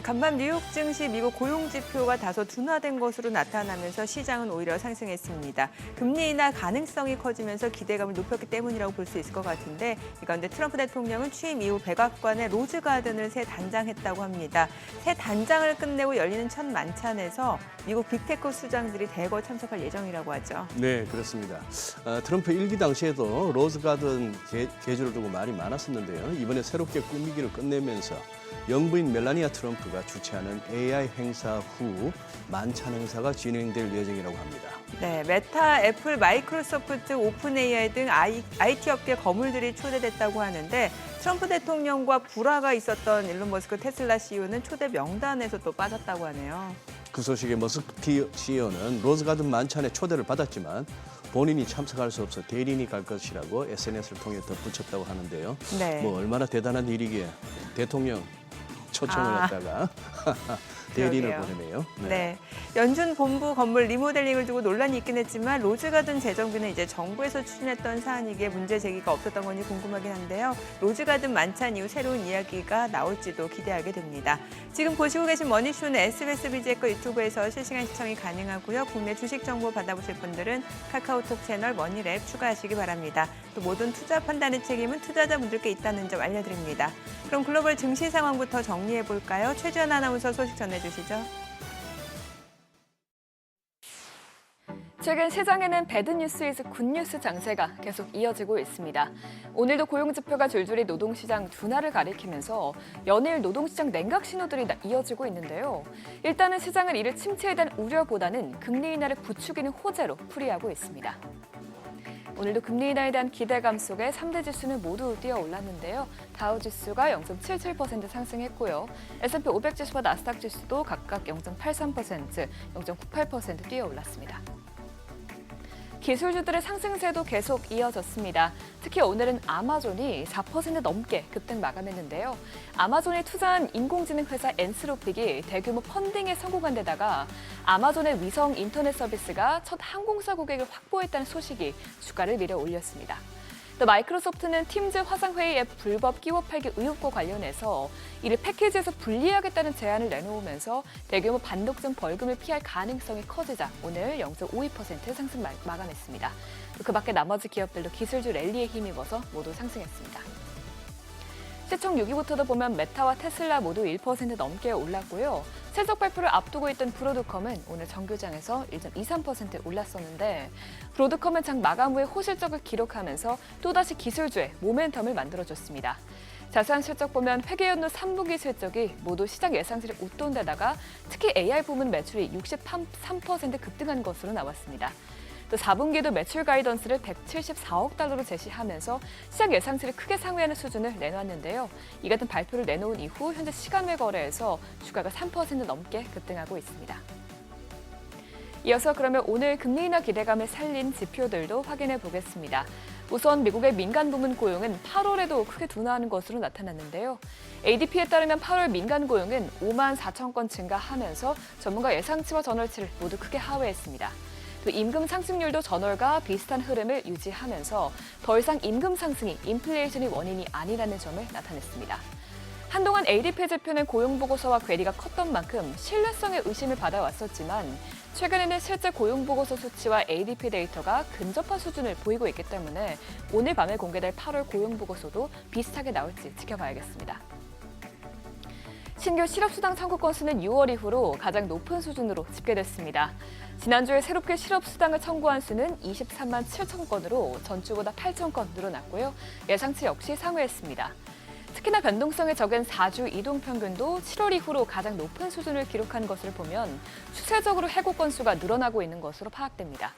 간밤 뉴욕 증시 미국 고용 지표가 다소 둔화된 것으로 나타나면서 시장은 오히려 상승했습니다. 금리 인하 가능성이 커지면서 기대감을 높였기 때문이라고 볼 수 있을 것 같은데 이 가운데 트럼프 대통령은 취임 이후 백악관에 로즈 가든을 새 단장했다고 합니다. 새 단장을 끝내고 열리는 첫 만찬에서 미국 빅테크 수장들이 대거 참석할 예정이라고 하죠. 네, 그렇습니다. 트럼프 일기 당시에도 로즈 가든 계주를 두고 말이 많았었는데요. 이번에 새롭게 꾸미기를 끝내면서 영부인 멜라니아 트럼프가 주최하는 AI 행사 후 만찬 행사가 진행될 예정이라고 합니다. 네, 메타, 애플, 마이크로소프트, 오픈 AI 등 IT 업계 거물들이 초대됐다고 하는데 트럼프 대통령과 불화가 있었던 일론 머스크 테슬라 CEO는 초대 명단에서 또 빠졌다고 하네요. 그 소식에 머스크 CEO는 로즈 가든 만찬에 초대를 받았지만 본인이 참석할 수 없어 대리인이 갈 것이라고 SNS를 통해 덧붙였다고 하는데요. 네. 뭐 얼마나 대단한 일이기에 대통령 초청을 했다가 대리인을 그러게요. 보내네요. 네. 연준 본부 건물 리모델링을 두고 논란이 있긴 했지만 로즈 가든 재정비는 이제 정부에서 추진했던 사안이기에 문제 제기가 없었던 건지 궁금하긴 한데요. 로즈 가든 만찬 이후 새로운 이야기가 나올지도 기대하게 됩니다. 지금 보시고 계신 머니쇼는 SBS 비즈의 유튜브에서 실시간 시청이 가능하고요. 국내 주식 정보 받아보실 분들은 카카오톡 채널 머니랩 추가하시기 바랍니다. 또 모든 투자 판단의 책임은 투자자분들께 있다는 점 알려드립니다. 그럼 글로벌 증시 상황부터 정리해 볼까요? 최지연 아나운서 소식 전해주시죠. 최근 시장에는 배드뉴스 이즈 굿뉴스 장세가 계속 이어지고 있습니다. 오늘도 고용지표가 줄줄이 노동시장 둔화를 가리키면서 연일 노동시장 냉각 신호들이 이어지고 있는데요. 일단은 시장은 이를 침체에 대한 우려보다는 금리 인하를 부추기는 호재로 풀이하고 있습니다. 오늘도 금리 인하에 대한 기대감 속에 3대 지수는 모두 뛰어올랐는데요. 다우지수가 0.77% 상승했고요. S&P 500 지수와 나스닥 지수도 각각 0.83%, 0.98% 뛰어올랐습니다. 기술주들의 상승세도 계속 이어졌습니다. 특히 오늘은 아마존이 4% 넘게 급등 마감했는데요. 아마존이 투자한 인공지능 회사 엔스로픽이 대규모 펀딩에 성공한 데다가 아마존의 위성 인터넷 서비스가 첫 항공사 고객을 확보했다는 소식이 주가를 밀어 올렸습니다. 또 마이크로소프트는 팀즈 화상회의 앱 불법 끼워 팔기 의혹과 관련해서 이를 패키지에서 분리하겠다는 제안을 내놓으면서 대규모 반독점 벌금을 피할 가능성이 커지자 오늘 0.52% 상승 마감했습니다. 그 밖에 나머지 기업들도 기술주 랠리에 힘입어서 모두 상승했습니다. 시총 6위부터도 보면 메타와 테슬라 모두 1% 넘게 올랐고요. 실적 발표를 앞두고 있던 브로드컴은 오늘 정규장에서 1.23% 올랐었는데 브로드컴은 장 마감 후에 호실적을 기록하면서 또다시 기술주의 모멘텀을 만들어줬습니다. 자세한 실적 보면 회계연도 3분기 실적이 모두 시장 예상치를 웃돈 데다가 특히 AI 부문 매출이 63% 급등한 것으로 나왔습니다. 또 4분기도 매출 가이던스를 174억 달러로 제시하면서 시장 예상치를 크게 상회하는 수준을 내놨는데요. 이 같은 발표를 내놓은 이후 현재 시간외 거래에서 주가가 3% 넘게 급등하고 있습니다. 이어서 그러면 오늘 금리 인하 기대감을 살린 지표들도 확인해 보겠습니다. 우선 미국의 민간 부문 고용은 8월에도 크게 둔화하는 것으로 나타났는데요. ADP에 따르면 8월 민간 고용은 5만 4천 건 증가하면서 전문가 예상치와 전월치를 모두 크게 하회했습니다. 또 임금 상승률도 전월과 비슷한 흐름을 유지하면서 더 이상 임금 상승이 인플레이션의 원인이 아니라는 점을 나타냈습니다. 한동안 ADP 지표는 고용보고서와 괴리가 컸던 만큼 신뢰성의 의심을 받아왔었지만 최근에는 실제 고용보고서 수치와 ADP 데이터가 근접한 수준을 보이고 있기 때문에 오늘 밤에 공개될 8월 고용보고서도 비슷하게 나올지 지켜봐야겠습니다. 신규 실업수당 청구 건수는 6월 이후로 가장 높은 수준으로 집계됐습니다. 지난주에 새롭게 실업수당을 청구한 수는 23만 7천 건으로 전주보다 8천 건 늘어났고요. 예상치 역시 상회했습니다. 특히나 변동성이 적은 4주 이동평균도 7월 이후로 가장 높은 수준을 기록한 것을 보면 추세적으로 해고 건수가 늘어나고 있는 것으로 파악됩니다.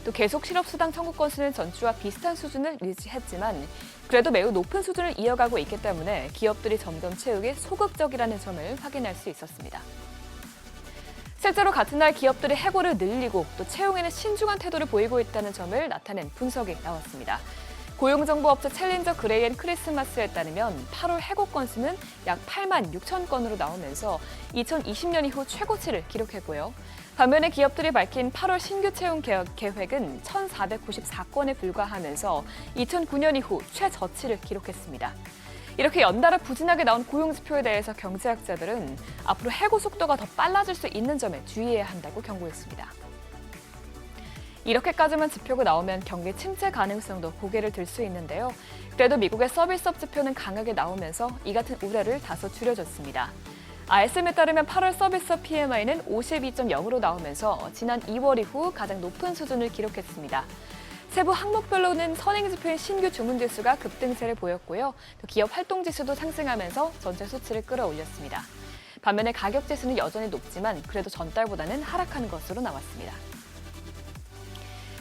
또 계속 실업수당 청구 건수는 전주와 비슷한 수준을 유지했지만 그래도 매우 높은 수준을 이어가고 있기 때문에 기업들이 점점 채우기 소극적이라는 점을 확인할 수 있었습니다. 실제로 같은 날 기업들이 해고를 늘리고 또 채용에는 신중한 태도를 보이고 있다는 점을 나타낸 분석이 나왔습니다. 고용정보업체 챌린저 그레이앤크리스마스에 따르면 8월 해고 건수는 약 8만 6천 건으로 나오면서 2020년 이후 최고치를 기록했고요. 반면에 기업들이 밝힌 8월 신규 채용 계획은 1,494건에 불과하면서 2009년 이후 최저치를 기록했습니다. 이렇게 연달아 부진하게 나온 고용 지표에 대해서 경제학자들은 앞으로 해고 속도가 더 빨라질 수 있는 점에 주의해야 한다고 경고했습니다. 이렇게까지만 지표가 나오면 경기 침체 가능성도 고개를 들 수 있는데요. 그래도 미국의 서비스업 지표는 강하게 나오면서 이 같은 우려를 다소 줄여줬습니다. ISM에 따르면 8월 서비스업 PMI는 52.0으로 나오면서 지난 2월 이후 가장 높은 수준을 기록했습니다. 세부 항목별로는 선행 지표인 신규 주문 지수가 급등세를 보였고요. 또 기업 활동 지수도 상승하면서 전체 수치를 끌어올렸습니다. 반면에 가격 지수는 여전히 높지만 그래도 전달보다는 하락하는 것으로 나왔습니다.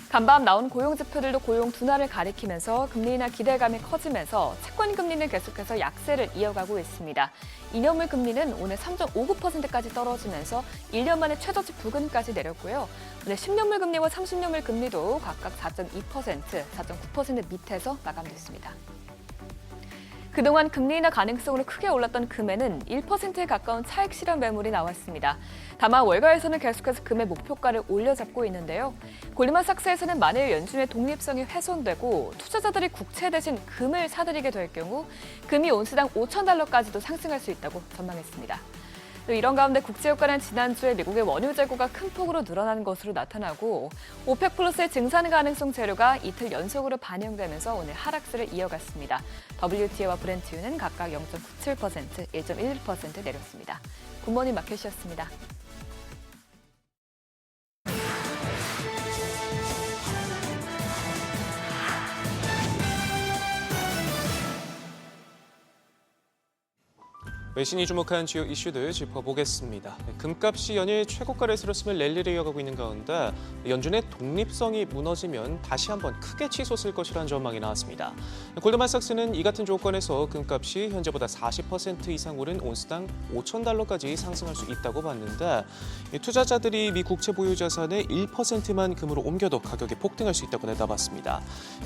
간밤 나온 고용 지표들도 고용 둔화를 가리키면서 금리 인하 기대감이 커지면서 채권 금리는 계속해서 약세를 이어가고 있습니다. 2년물 금리는 오늘 3.59%까지 떨어지면서 1년 만에 최저치 부근까지 내렸고요. 오늘 10년물 금리와 30년물 금리도 각각 4.2%, 4.9% 밑에서 마감됐습니다. 그동안 금리 인하 가능성으로 크게 올랐던 금에는 1%에 가까운 차익 실현 매물이 나왔습니다. 다만 월가에서는 계속해서 금의 목표가를 올려잡고 있는데요. 골드만삭스에서는 만일 연준의 독립성이 훼손되고 투자자들이 국채 대신 금을 사들이게 될 경우 금이 온스당 $5,000까지도 상승할 수 있다고 전망했습니다. 또 이런 가운데 국제유가는 지난주에 미국의 원유 재고가 큰 폭으로 늘어난 것으로 나타나고 오펙 플러스의 증산 가능성 재료가 이틀 연속으로 반영되면서 오늘 하락세를 이어갔습니다. WTI와 브렌트유는 각각 0.97%, 1.11% 내렸습니다. 굿모닝 마켓이었습니다. 외신이 주목한 주요 이슈들 짚어보겠습니다. 금값이 연일 최고가를 세웠으며 랠리를 이어가고 있는 가운데 연준의 독립성이 무너지면 다시 한번 크게 치솟을 것이라는 전망이 나왔습니다. 골드만삭스는 이 같은 조건에서 금값이 현재보다 40% 이상 오른 온스당 $5,000까지 상승할 수 있다고 봤는데 투자자들이 미 국채 보유 자산의 1%만 금으로 옮겨도 가격이 폭등할 수 있다고 내다봤습니다.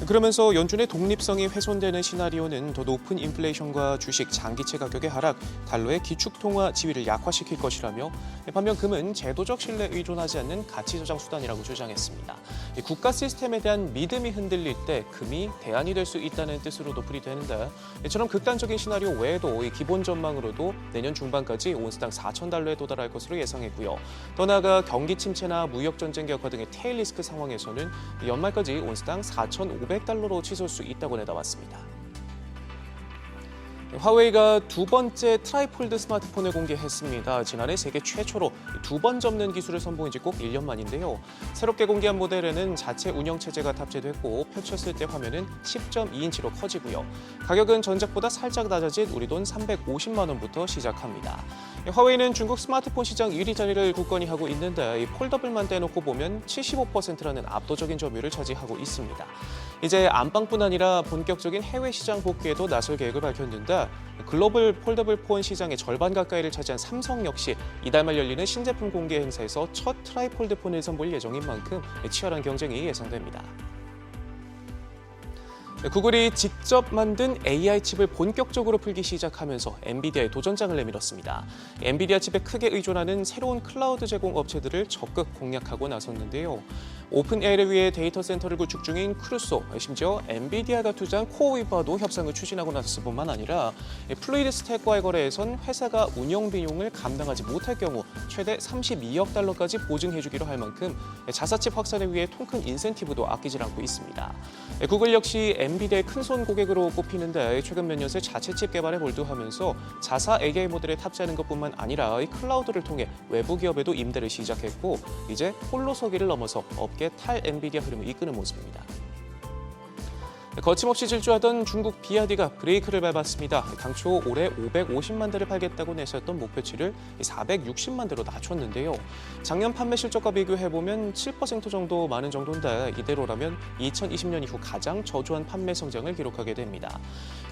그러면서 연준의 독립성이 훼손되는 시나리오는 더 높은 인플레이션과 주식, 장기채 가격의 하락, 달러의 기축통화 지위를 약화시킬 것이라며 반면 금은 제도적 신뢰에 의존하지 않는 가치 저장 수단이라고 주장했습니다. 국가 시스템에 대한 믿음이 흔들릴 때 금이 대안이 될 수 있다는 뜻으로도 풀이되는데 이처럼 극단적인 시나리오 외에도 이 기본 전망으로도 내년 중반까지 온스당 $4,000에 도달할 것으로 예상했고요. 더 나아가 경기 침체나 무역 전쟁 격화 등의 테일 리스크 상황에서는 연말까지 온스당 $4,500로 치솟을 수 있다고 내다봤습니다. 화웨이가 두 번째 트라이폴드 스마트폰을 공개했습니다. 지난해 세계 최초로 두 번 접는 기술을 선보인 지 꼭 1년 만인데요. 새롭게 공개한 모델에는 자체 운영 체제가 탑재됐고 펼쳤을 때 화면은 10.2인치로 커지고요. 가격은 전작보다 살짝 낮아진 우리 돈 350만 원부터 시작합니다. 화웨이는 중국 스마트폰 시장 1위 자리를 굳건히 하고 있는데 폴더블만 떼놓고 보면 75%라는 압도적인 점유율을 차지하고 있습니다. 이제 안방뿐 아니라 본격적인 해외 시장 복귀에도 나설 계획을 밝혔는데 글로벌 폴더블 폰 시장의 절반 가까이를 차지한 삼성 역시 이달 말 열리는 신제품 공개 행사에서 첫 트라이폴드 폰을 선보일 예정인 만큼 치열한 경쟁이 예상됩니다. 구글이 직접 만든 AI 칩을 본격적으로 풀기 시작하면서 엔비디아에 도전장을 내밀었습니다. 엔비디아 칩에 크게 의존하는 새로운 클라우드 제공 업체들을 적극 공략하고 나섰는데요. 오픈AI를 위해 데이터 센터를 구축 중인 크루소, 심지어 엔비디아가 투자한 코어웨이와도 협상을 추진하고 나섰을 뿐만 아니라 플루이드 스택과의 거래에선 회사가 운영 비용을 감당하지 못할 경우 최대 $32억 보증해주기로 할 만큼 자사칩 확산을 위해 통큰 인센티브도 아끼질 않고 있습니다. 구글 역시 엔비디아의 큰손 고객으로 꼽히는데 최근 몇 년새 자체 칩 개발에 몰두하면서 자사 AI 모델에 탑재하는 것뿐만 아니라 이 클라우드를 통해 외부 기업에도 임대를 시작했고 이제 홀로서기를 넘어서 업계 탈 엔비디아 흐름을 이끄는 모습입니다. 거침없이 질주하던 중국 비아디가 브레이크를 밟았습니다. 당초 올해 550만 대를 팔겠다고 내세웠던 목표치를 460만 대로 낮췄는데요. 작년 판매 실적과 비교해보면 7% 정도 많은 정도인데 이대로라면 2020년 이후 가장 저조한 판매 성장을 기록하게 됩니다.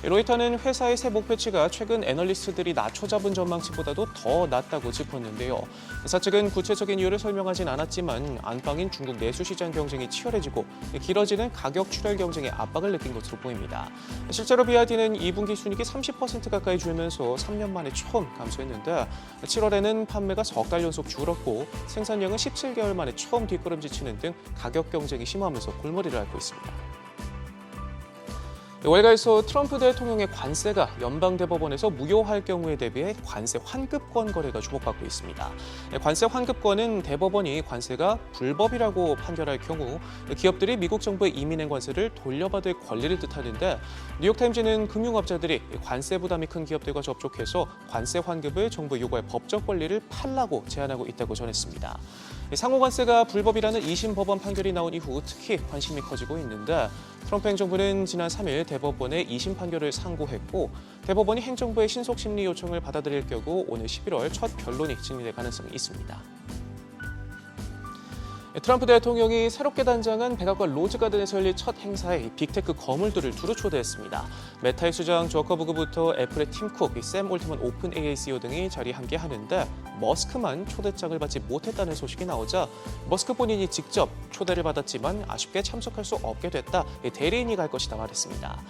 로이터는 회사의 새 목표치가 최근 애널리스트들이 낮춰잡은 전망치보다도 더 낮다고 짚었는데요. 회사 측은 구체적인 이유를 설명하진 않았지만 안방인 중국 내수 시장 경쟁이 치열해지고 길어지는 가격 출혈 경쟁의 압박을 느낀 것으로 보입니다. 실제로 비아디는 2분기 순이익이 30% 가까이 줄면서 3년 만에 처음 감소했는데 7월에는 판매가 석 달 연속 줄었고 생산량은 17개월 만에 처음 뒷걸음질 치는 등 가격 경쟁이 심화하면서 골머리를 앓고 있습니다. 월가에서 트럼프 대통령의 관세가 연방대법원에서 무효할 경우에 대비해 관세 환급권 거래가 주목받고 있습니다. 관세 환급권은 대법원이 관세가 불법이라고 판결할 경우 기업들이 미국 정부의 이민행 관세를 돌려받을 권리를 뜻하는데 뉴욕타임즈는 금융업자들이 관세 부담이 큰 기업들과 접촉해서 관세 환급을 정부에 요구할 법적 권리를 팔라고 제안하고 있다고 전했습니다. 상호관세가 불법이라는 2심 법원 판결이 나온 이후 특히 관심이 커지고 있는데 트럼프 행정부는 지난 3일 대법원의 2심 판결을 상고했고 대법원이 행정부의 신속 심리 요청을 받아들일 경우 오늘 11월 첫 변론이 진행될 가능성이 있습니다. 트럼프 대통령이 새롭게 단장한 백악관 로즈가든에서 열릴 첫 행사에 빅테크 거물들을 두루 초대했습니다. 메타의 수장 조커버그부터 애플의 팀 쿡, 샘 올트먼 오픈 AI CEO 등이 자리에 함께 하는데 머스크만 초대장을 받지 못했다는 소식이 나오자 머스크 본인이 직접 초대를 받았지만 아쉽게 참석할 수 없게 됐다. 대리인이 갈 것이다 말했습니다.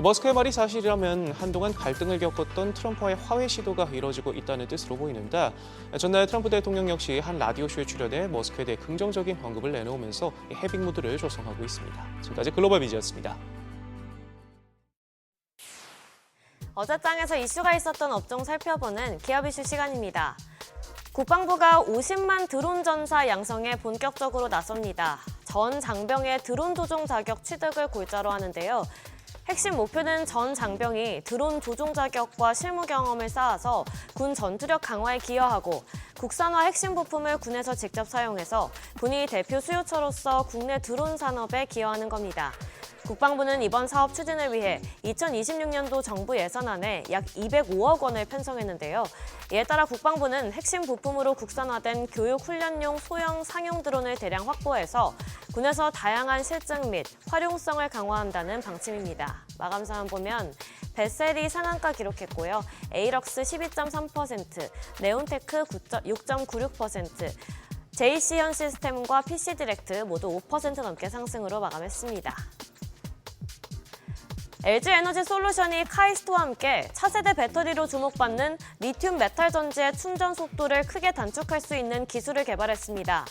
머스크의 말이 사실이라면 한동안 갈등을 겪었던 트럼프와의 화해 시도가 이뤄지고 있다는 뜻으로 보이는데 전날 트럼프 대통령 역시 한 라디오쇼에 출연해 머스크에 대해 긍정적인 언급을 내놓으면서 해빙 무드를 조성하고 있습니다. 지금까지 글로벌 비즈였습니다. 어제장에서 이슈가 있었던 업종 살펴보는 기업 이슈 시간입니다. 국방부가 50만 드론 전사 양성에 본격적으로 나섭니다. 전 장병의 드론 조종 자격 취득을 골자로 하는데요. 핵심 목표는 전 장병이 드론 조종 자격과 실무 경험을 쌓아서 군 전투력 강화에 기여하고 국산화 핵심 부품을 군에서 직접 사용해서 군이 대표 수요처로서 국내 드론 산업에 기여하는 겁니다. 국방부는 이번 사업 추진을 위해 2026년도 정부 예산안에 약 205억 원을 편성했는데요. 이에 따라 국방부는 핵심 부품으로 국산화된 교육 훈련용 소형 상용 드론을 대량 확보해서 군에서 다양한 실증 및 활용성을 강화한다는 방침입니다. 마감 사항 보면 베셀이 상한가 기록했고요. 에이럭스 12.3%, 네온테크 6.96%, JC현시스템과 PC디렉트 모두 5% 넘게 상승으로 마감했습니다. LG에너지솔루션이 카이스트와 함께 차세대 배터리로 주목받는 리튬 메탈 전지의 충전 속도를 크게 단축할 수 있는 기술을 개발했습니다.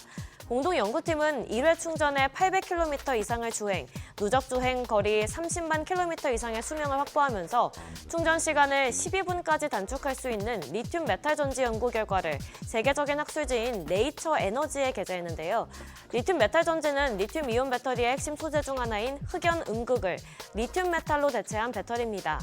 공동 연구팀은 1회 충전에 800km 이상을 주행, 누적 주행 거리 30만 km 이상의 수명을 확보하면서 충전 시간을 12분까지 단축할 수 있는 리튬 메탈 전지 연구 결과를 세계적인 학술지인 네이처 에너지에 게재했는데요. 리튬 메탈 전지는 리튬 이온 배터리의 핵심 소재 중 하나인 흑연 음극을 리튬 메탈로 대체한 배터리입니다.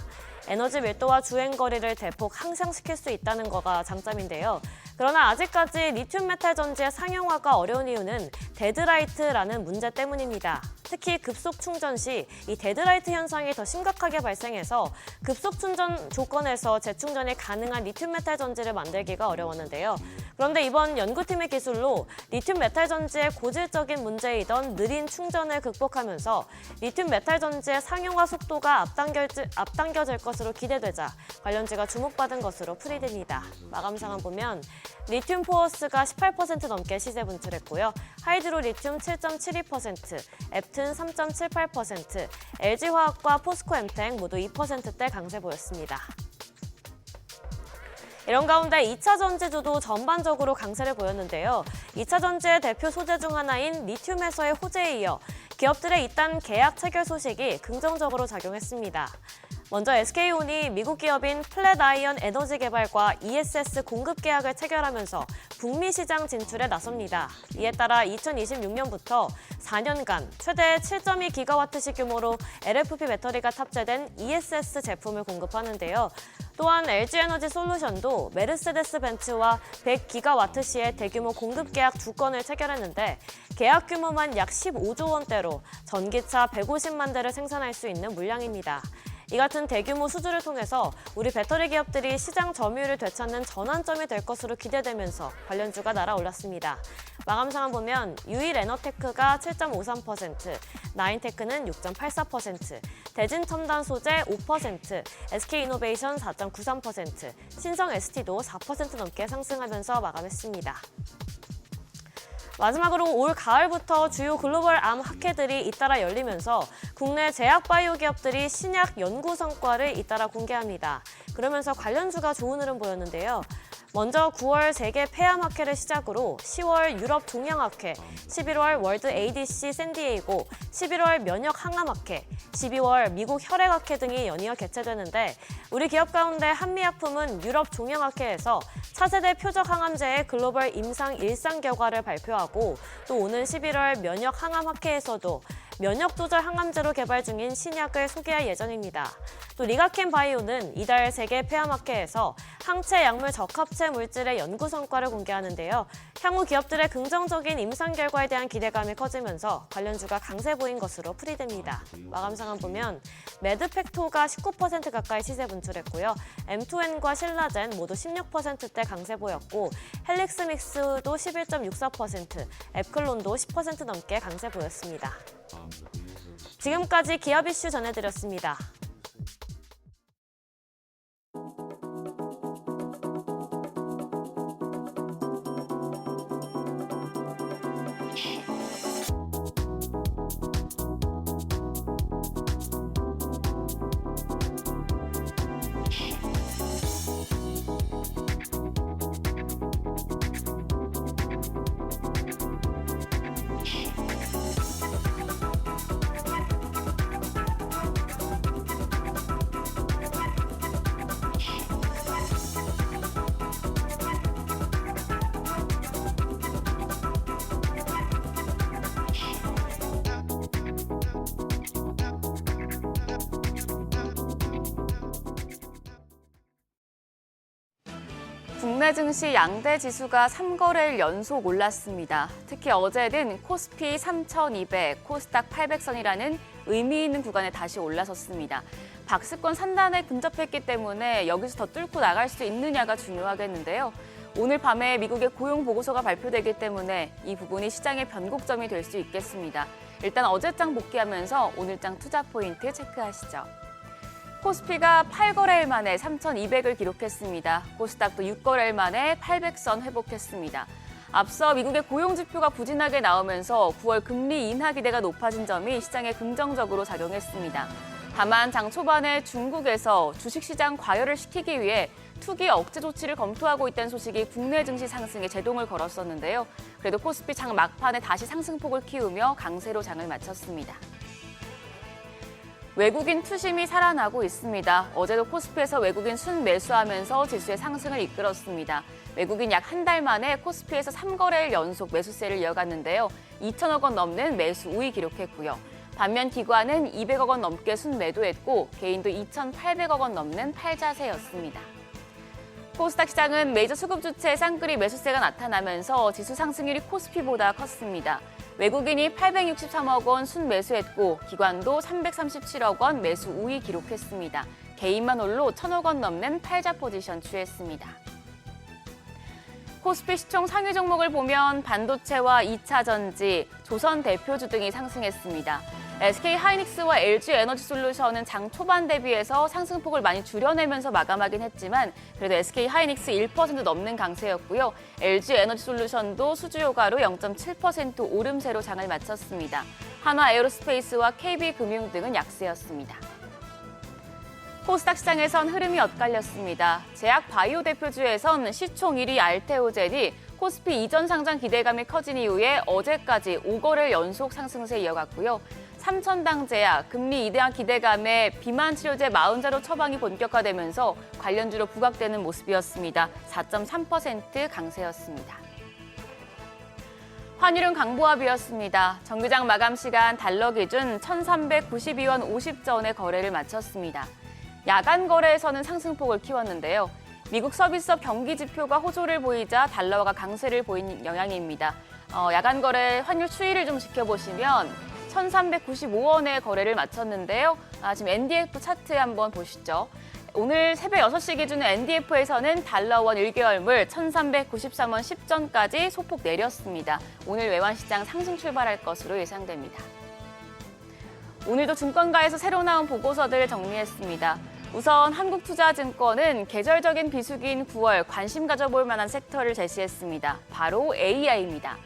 에너지 밀도와 주행 거리를 대폭 향상시킬 수 있다는 거가 장점인데요. 그러나 아직까지 리튬 메탈 전지의 상용화가 어려운 이유는 데드라이트라는 문제 때문입니다. 특히 급속 충전 시 이 데드라이트 현상이 더 심각하게 발생해서 급속 충전 조건에서 재충전이 가능한 리튬 메탈 전지를 만들기가 어려웠는데요. 그런데 이번 연구팀의 기술로 리튬 메탈 전지의 고질적인 문제이던 느린 충전을 극복하면서 리튬 메탈 전지의 상용화 속도가 앞당겨질 것으로 기대되자 관련주가 주목받은 것으로 풀이됩니다. 마감 상황 보면 리튬 포어스가 18% 넘게 시세 분출했고요. 하이드로 리튬 7.72%, 앱튼 3.78%, LG화학과 포스코엠텍 모두 2%대 강세 보였습니다. 이런 가운데 2차 전지주도 전반적으로 강세를 보였는데요. 2차 전지의 대표 소재 중 하나인 리튬에서의 호재에 이어 기업들의 이딴 계약 체결 소식이 긍정적으로 작용했습니다. 먼저 SK온이 미국 기업인 플랫아이언 에너지 개발과 ESS 공급 계약을 체결하면서 북미 시장 진출에 나섭니다. 이에 따라 2026년부터 4년간 최대 7.2기가와트시 규모로 LFP 배터리가 탑재된 ESS 제품을 공급하는데요. 또한 LG에너지솔루션도 메르세데스 벤츠와 100기가와트시의 대규모 공급 계약 2건을 체결했는데 계약 규모만 약 15조 원대로 전기차 150만 대를 생산할 수 있는 물량입니다. 이 같은 대규모 수주를 통해서 우리 배터리 기업들이 시장 점유율을 되찾는 전환점이 될 것으로 기대되면서 관련주가 날아올랐습니다. 마감 상황 보면 유일에너테크가 7.53%, 나인테크는 6.84%, 대진첨단소재 5%, SK이노베이션 4.93%, 신성 ST도 4% 넘게 상승하면서 마감했습니다. 마지막으로 올 가을부터 주요 글로벌 암 학회들이 잇따라 열리면서 국내 제약 바이오 기업들이 신약 연구 성과를 잇따라 공개합니다. 그러면서 관련주가 좋은 흐름 보였는데요. 먼저 9월 세계 폐암학회를 시작으로 10월 유럽 종양학회, 11월 월드 ADC 샌디에이고, 11월 면역 항암학회, 12월 미국 혈액학회 등이 연이어 개최되는데 우리 기업 가운데 한미약품은 유럽 종양학회에서 차세대 표적 항암제의 글로벌 임상 일상 결과를 발표하고 또 오는 11월 면역 항암학회에서도 면역 조절 항암제로 개발 중인 신약을 소개할 예정입니다. 또 리가켄 바이오는 이달 세계 폐암학회에서 항체 약물 적합체 물질의 연구 성과를 공개하는데요. 향후 기업들의 긍정적인 임상 결과에 대한 기대감이 커지면서 관련주가 강세 보인 것으로 풀이됩니다. 마감 상황 보면 매드팩토가 19% 가까이 시세 분출했고요. M2N과 신라젠 모두 16%대 강세 보였고 헬릭스믹스도 11.64%, 앱클론도 10% 넘게 강세 보였습니다. 지금까지 기업 이슈 전해드렸습니다. 국내 증시 양대 지수가 3거래일 연속 올랐습니다. 특히 어제는 코스피 3,200, 코스닥 800선이라는 의미 있는 구간에 다시 올라섰습니다. 박스권 산단에 근접했기 때문에 여기서 더 뚫고 나갈 수 있느냐가 중요하겠는데요. 오늘 밤에 미국의 고용 보고서가 발표되기 때문에 이 부분이 시장의 변곡점이 될 수 있겠습니다. 일단 어제장 복귀하면서 오늘장 투자 포인트 체크하시죠. 코스피가 8거래일 만에 3,200을 기록했습니다. 코스닥도 6거래일 만에 800선 회복했습니다. 앞서 미국의 고용지표가 부진하게 나오면서 9월 금리 인하 기대가 높아진 점이 시장에 긍정적으로 작용했습니다. 다만 장 초반에 중국에서 주식시장 과열을 시키기 위해 투기 억제 조치를 검토하고 있다는 소식이 국내 증시 상승에 제동을 걸었었는데요. 그래도 코스피 장 막판에 다시 상승폭을 키우며 강세로 장을 마쳤습니다. 외국인 투심이 살아나고 있습니다. 어제도 코스피에서 외국인 순매수하면서 지수의 상승을 이끌었습니다. 외국인 약 한 달 만에 코스피에서 3거래일 연속 매수세를 이어갔는데요. 2천억 원 넘는 매수 우위 기록했고요. 반면 기관은 200억 원 넘게 순매도했고 개인도 2,800억 원 넘는 팔자세였습니다. 코스닥 시장은 메이저 수급 주체 쌍끌이 매수세가 나타나면서 지수 상승률이 코스피보다 컸습니다. 외국인이 863억 원 순매수했고 기관도 337억 원 매수 우위 기록했습니다. 개인만 홀로 1,000억 원 넘는 팔자 포지션 취했습니다. 코스피 시총 상위 종목을 보면 반도체와 2차 전지, 조선 대표주 등이 상승했습니다. SK하이닉스와 LG에너지솔루션은 장 초반 대비해서 상승폭을 많이 줄여내면서 마감하긴 했지만 그래도 SK하이닉스 1% 넘는 강세였고요. LG에너지솔루션도 수주효과로 0.7% 오름세로 장을 마쳤습니다. 한화에어로스페이스와 KB금융 등은 약세였습니다. 코스닥 시장에선 흐름이 엇갈렸습니다. 제약 바이오 대표주에선 시총 1위 알테오젠이 코스피 이전 상장 기대감이 커진 이후에 어제까지 5거래일 연속 상승세 이어갔고요. 삼천당 제약, 금리 이대한 기대감에 비만 치료제 40자로 처방이 본격화되면서 관련주로 부각되는 모습이었습니다. 4.3% 강세였습니다. 환율은 강보합이었습니다. 정기장 마감 시간 달러 기준 1,392원 50전의 거래를 마쳤습니다. 야간 거래에서는 상승폭을 키웠는데요. 미국 서비스업 경기 지표가 호조를 보이자 달러가 강세를 보인 영향입니다. 야간 거래 환율 추이를 좀 지켜보시면 1,395원의 거래를 마쳤는데요. 지금 NDF 차트 한번 보시죠. 오늘 새벽 6시 기준 NDF에서는 달러원 1개월물 1,393원 10전까지 소폭 내렸습니다. 오늘 외환시장 상승 출발할 것으로 예상됩니다. 오늘도 증권가에서 새로 나온 보고서들을 정리했습니다. 우선 한국투자증권은 계절적인 비수기인 9월 관심 가져볼 만한 섹터를 제시했습니다. 바로 AI입니다.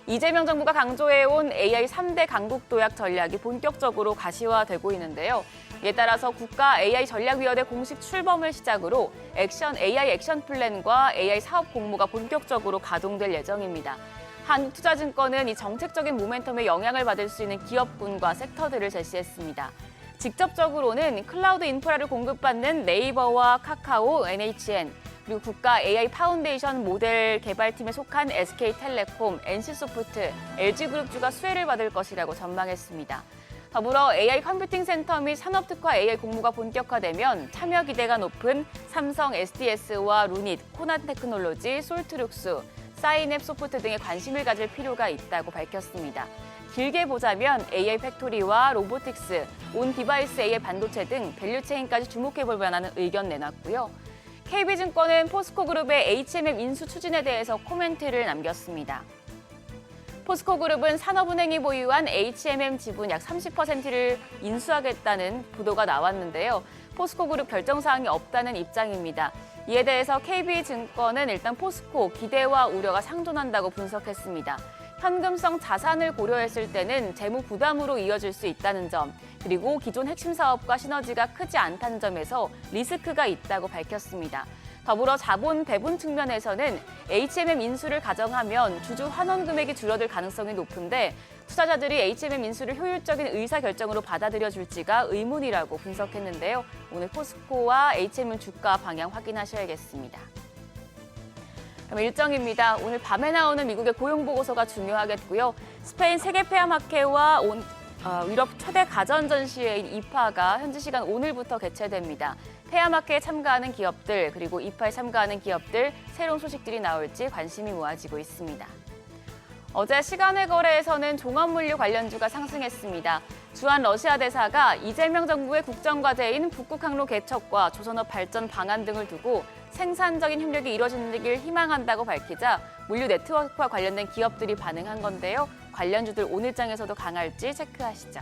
이재명 정부가 강조해온 AI 3대 강국 도약 전략이 본격적으로 가시화되고 있는데요. 이에 따라서 국가 AI 전략위원회 공식 출범을 시작으로 AI 액션 플랜과 AI 사업 공모가 본격적으로 가동될 예정입니다. 한국투자증권은 이 정책적인 모멘텀에 영향을 받을 수 있는 기업군과 섹터들을 제시했습니다. 직접적으로는 클라우드 인프라를 공급받는 네이버와 카카오, NHN, 그리고 국가 AI 파운데이션 모델 개발팀에 속한 SK텔레콤, NC소프트, LG그룹주가 수혜를 받을 것이라고 전망했습니다. 더불어 AI 컴퓨팅 센터 및 산업특화 AI 공모가 본격화되면 참여 기대가 높은 삼성 SDS와 루닛, 코난테크놀로지, 솔트룩스, 사인앱 소프트 등에 관심을 가질 필요가 있다고 밝혔습니다. 길게 보자면 AI 팩토리와 로보틱스, 온 디바이스 AI 반도체 등 밸류체인까지 주목해볼 만한 의견 내놨고요. KB증권은 포스코그룹의 HMM 인수 추진에 대해서 코멘트를 남겼습니다. 포스코그룹은 산업은행이 보유한 HMM 지분 약 30%를 인수하겠다는 보도가 나왔는데요. 포스코그룹 결정사항이 없다는 입장입니다. 이에 대해서 KB증권은 일단 포스코 기대와 우려가 상존한다고 분석했습니다. 현금성 자산을 고려했을 때는 재무 부담으로 이어질 수 있다는 점, 그리고 기존 핵심 사업과 시너지가 크지 않다는 점에서 리스크가 있다고 밝혔습니다. 더불어 자본 배분 측면에서는 HMM 인수를 가정하면 주주 환원 금액이 줄어들 가능성이 높은데 투자자들이 HMM 인수를 효율적인 의사결정으로 받아들여줄지가 의문이라고 분석했는데요. 오늘 포스코와 HMM 주가 방향 확인하셔야겠습니다. 그럼 일정입니다. 오늘 밤에 나오는 미국의 고용보고서가 중요하겠고요. 스페인 세계폐암학회와 유럽 최대 가전 전시회인 이파가 현지 시간 오늘부터 개최됩니다. 폐암학회에 참가하는 기업들 그리고 이파에 참가하는 기업들 새로운 소식들이 나올지 관심이 모아지고 있습니다. 어제 시간외 거래에서는 종합물류 관련주가 상승했습니다. 주한 러시아 대사가 이재명 정부의 국정과제인 북극항로 개척과 조선업 발전 방안 등을 두고 생산적인 협력이 이뤄지길 희망한다고 밝히자 물류 네트워크와 관련된 기업들이 반응한 건데요. 관련주들 오늘장에서도 강할지 체크하시죠.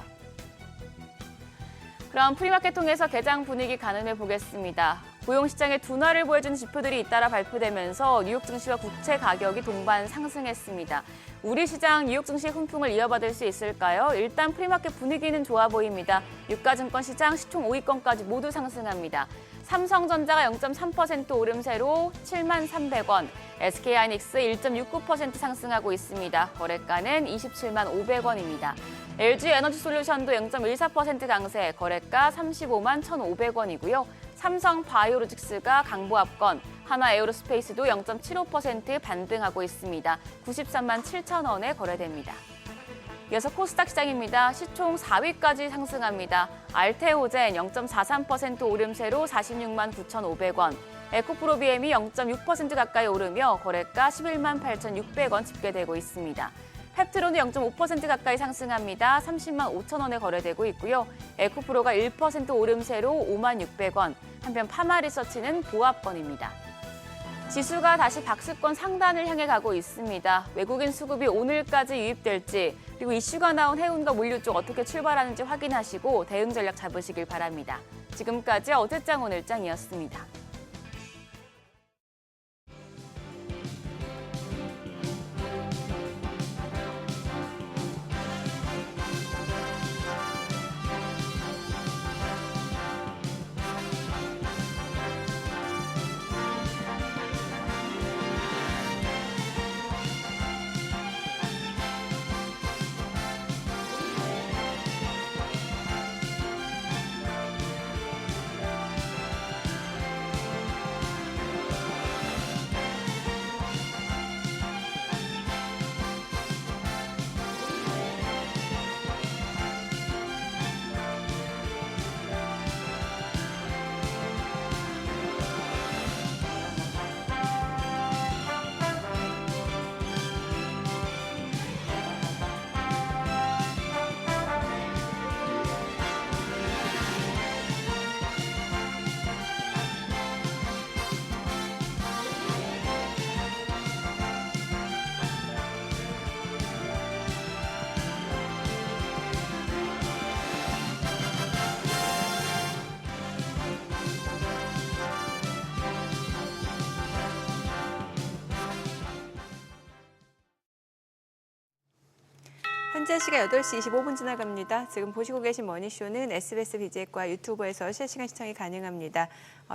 그럼 프리마켓 통해서 개장 분위기 가늠해 보겠습니다. 고용시장의 둔화를 보여준 지표들이 잇따라 발표되면서 뉴욕 증시와 국채 가격이 동반 상승했습니다. 우리 시장 뉴욕 증시 훈풍을 이어받을 수 있을까요? 일단 프리마켓 분위기는 좋아 보입니다. 유가증권 시장 시총 5위권까지 모두 상승합니다. 삼성전자가 0.3% 오름세로 73,300원, SK하이닉스 1.69% 상승하고 있습니다. 거래가는 270,500원입니다. LG에너지솔루션도 0.14% 강세, 거래가 351,500원이고요. 삼성바이오로직스가 강보합권, 하나에어로스페이스도 0.75% 반등하고 있습니다. 937,000원에 거래됩니다. 이어서 코스닥 시장입니다. 시총 4위까지 상승합니다. 알테오젠 0.43% 오름세로 469,500원, 에코프로비엠이 0.6% 가까이 오르며 거래가 118,600원 집계되고 있습니다. 펩트론은 0.5% 가까이 상승합니다. 305,000원에 거래되고 있고요. 에코프로가 1% 오름세로 56,600원, 한편 파마리서치는 보합권입니다. 지수가 다시 박스권 상단을 향해 가고 있습니다. 외국인 수급이 오늘까지 유입될지, 그리고 이슈가 나온 해운과 물류 쪽 어떻게 출발하는지 확인하시고 대응 전략 잡으시길 바랍니다. 지금까지 어제장 오늘장이었습니다. 현재 시각 8시 25분 지나갑니다. 지금 보시고 계신 머니쇼는 SBS BJ과 유튜브에서 실시간 시청이 가능합니다.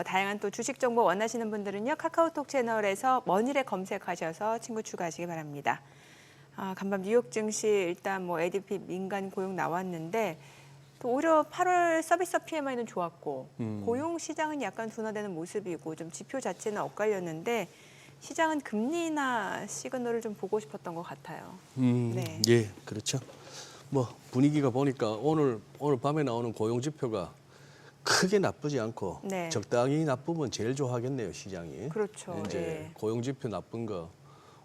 다양한 또 주식 정보 원하시는 분들은요. 카카오톡 채널에서 머니를 검색하셔서 친구 추가하시기 바랍니다. 간밤 뉴욕 증시 일단 뭐 ADP 민간 고용 나왔는데 또 오히려 8월 서비스 PMI는 좋았고 고용 시장은 약간 둔화되는 모습이고 좀 지표 자체는 엇갈렸는데 시장은 금리나 시그널을 좀 보고 싶었던 것 같아요. 네. 예, 그렇죠. 뭐 분위기가 보니까 오늘 밤에 나오는 고용 지표가 크게 나쁘지 않고 네. 적당히 나쁘면 제일 좋아하겠네요, 시장이. 그렇죠. 이제 예. 고용 지표 나쁜 거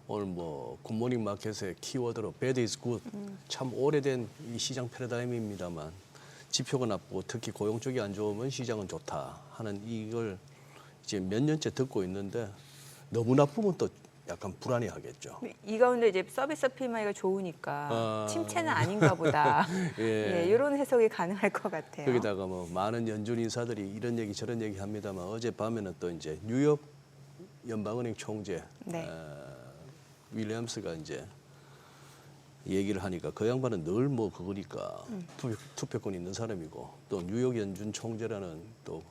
오늘 뭐 굿모닝 마켓의 키워드로 bad is good. 참 오래된 이 시장 패러다임입니다만 지표가 나쁘고 특히 고용 쪽이 안 좋으면 시장은 좋다 하는 이걸 이제 몇 년째 듣고 있는데 너무 나쁘면 또 약간 불안해하겠죠. 이 가운데 이제 서비스 PMI가 좋으니까 침체는 아닌가 보다. 예. 예, 이런 해석이 가능할 것 같아요. 여기다가 뭐 많은 연준 인사들이 이런 얘기 저런 얘기 합니다만 어젯밤에는 또 이제 뉴욕 연방은행 총재 네. 윌리엄스가 이제 얘기를 하니까 그 양반은 늘 뭐 그거니까 투표권 있는 사람이고 또 뉴욕 연준 총재라는 또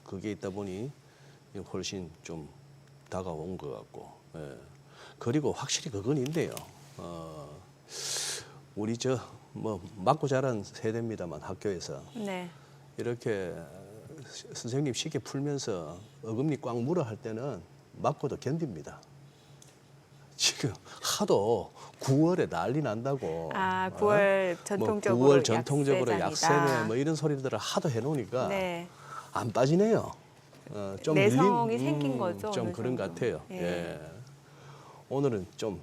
그게 있다 보니 훨씬 좀 다가온 것 같고, 예. 그리고 확실히 그건 있네요. 우리 뭐 맞고 자란 세대입니다만 학교에서 네. 이렇게 선생님 쉽게 풀면서 어금니 꽉 물어 할 때는 맞고도 견딥니다. 지금 하도 9월에 난리 난다고. 9월 전통적으로 뭐 9월 전통적으로 약세장이다. 약세네 뭐 이런 소리들을 하도 해놓으니까 네. 안 빠지네요. 좀 내성이 생긴 거죠, 좀 어느 그런 것 정도. 같아요. 예. 예. 오늘은 좀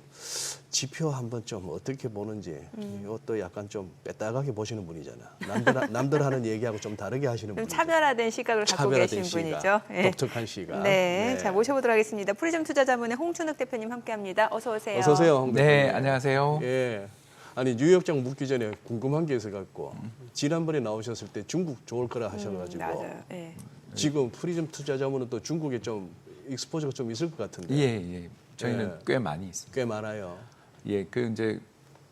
지표 한번 좀 어떻게 보는지 이것도 약간 좀 빼딱하게 보시는 분이잖아. 남들 하는 얘기하고 좀 다르게 하시는 좀 분이죠. 차별화된 시각을 갖고 차별화된 계신 시각, 분이죠. 예. 독특한 시각. 네. 자, 모셔보도록 하겠습니다. 프리즘 투자자문의 홍춘욱 대표님 함께합니다. 어서 오세요. 어서 오세요. 홍 네, 대표님. 안녕하세요. 예. 아니 뉴욕장 묵기 전에 궁금한 게 있어갖고 지난번에 나오셨을 때 중국 좋을 거라 하셔가지고 맞아요. 예. 지금 프리즘 투자자문은 또 중국에 좀 익스포저가 좀 있을 것 같은데. 예. 저희는 예. 꽤 많이 있습니다. 꽤 많아요. 예, 그 이제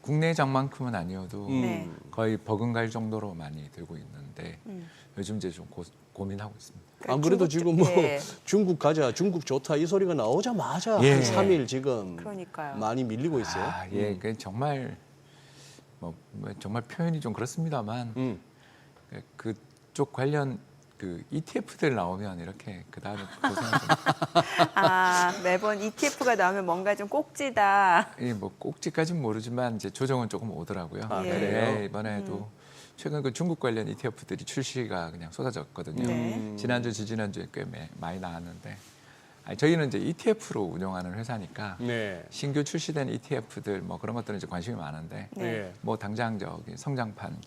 국내 장만큼은 아니어도 네. 거의 버금갈 정도로 많이 들고 있는데 요즘 이제 좀 고민하고 있습니다. 안 그래도 중국 지금 뭐 예. 중국 가자, 중국 좋다 이 소리가 나오자마자 예. 한 3일 지금 그러니까요. 많이 밀리고 있어요. 예, 그 정말 뭐 정말 표현이 좀 그렇습니다만 그쪽 관련 그 ETF들 나오면 이렇게 그 다음에 고생을 좀 매번 ETF가 나오면 뭔가 좀 꼭지다. 예, 뭐 꼭지까지는 모르지만 이제 조정은 조금 오더라고요. 예. 그래요? 이번에도 최근 그 중국 관련 ETF들이 출시가 그냥 쏟아졌거든요. 네. 지난주, 지지난주에 꽤 많이 나왔는데 저희는 이제 ETF로 운영하는 회사니까 네. 신규 출시된 ETF들 뭐 그런 것들은 이제 관심이 많은데 네. 뭐 당장 저기 성장판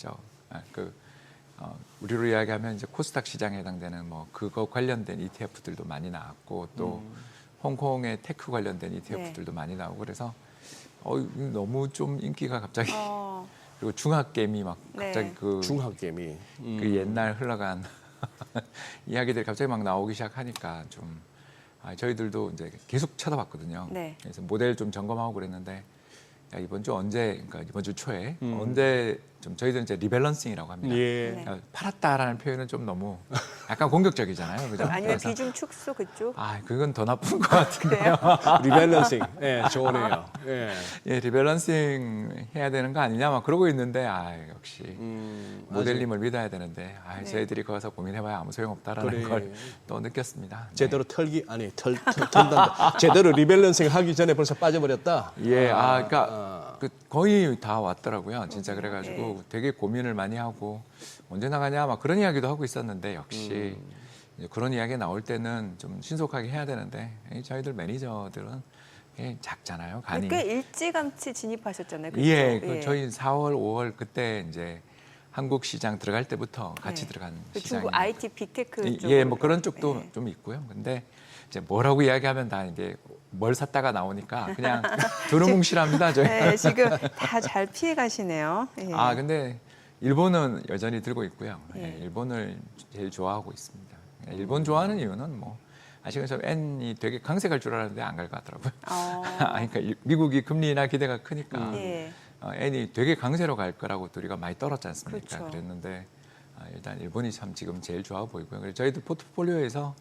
우리로 이야기하면 이제 코스닥 시장에 해당되는 뭐 그거 관련된 ETF들도 많이 나왔고 또 홍콩의 테크 관련된 ETF들도 많이 나오고 그래서 너무 좀 인기가 갑자기 그리고 중학개미 막 갑자기 네. 그 중학개미. 그 옛날 흘러간 이야기들이 갑자기 막 나오기 시작하니까 좀 저희들도 이제 계속 쳐다봤거든요. 네. 그래서 모델 좀 점검하고 그랬는데 이번 주 그러니까 이번 주 초에 언제 좀 저희들은 이제 리밸런싱이라고 합니다. 예. 네. 팔았다라는 표현은 좀 너무 약간 공격적이잖아요, 그죠? 아니면 그래서 비중 축소 그쪽? 그건 더 나쁜 것 같은데요. 리밸런싱. 예, 좋네요. 예. 예, 리밸런싱 해야 되는 거 아니냐 막 그러고 있는데 역시 모델님을 믿어야 되는데 네. 저희들이 거기서 고민해봐야 아무 소용없다라는 그래. 걸 또 느꼈습니다. 네. 제대로 턴단다. 제대로 리밸런싱 하기 전에 벌써 빠져버렸다. 예, 그러니까 거의 다 왔더라고요. 진짜 그래가지고 되게 고민을 많이 하고 언제 나가냐 막 그런 이야기도 하고 있었는데 역시 이제 그런 이야기 나올 때는 좀 신속하게 해야 되는데 저희들 매니저들은 작잖아요, 간이. 꽤 일찌감치 진입하셨잖아요. 그쵸? 예, 저희 4월, 5월 그때 이제 한국 시장 들어갈 때부터 같이 네. 들어간 그 시장이. 중국 IT 빅테크 쪽. 예, 뭐 그런 쪽도 좀 있고요. 근데 이제 뭐라고 이야기하면 다 이제 뭘 샀다가 나오니까 그냥 두루뭉실합니다. 저희. 네, 지금 다 잘 피해 가시네요. 예. 근데 일본은 여전히 들고 있고요. 예. 일본을 제일 좋아하고 있습니다. 일본 좋아하는 이유는 뭐 아시겠지만 엔이 되게 강세갈 줄 알았는데 안 갈 것 같더라고요. 그러니까 미국이 금리 인하 기대가 크니까 예. 엔이 되게 강세로 갈 거라고 또 우리가 많이 떨었지 않습니까? 그렇죠. 그랬는데 일단 일본이 참 지금 제일 좋아 보이고요. 그래서 저희도 포트폴리오에서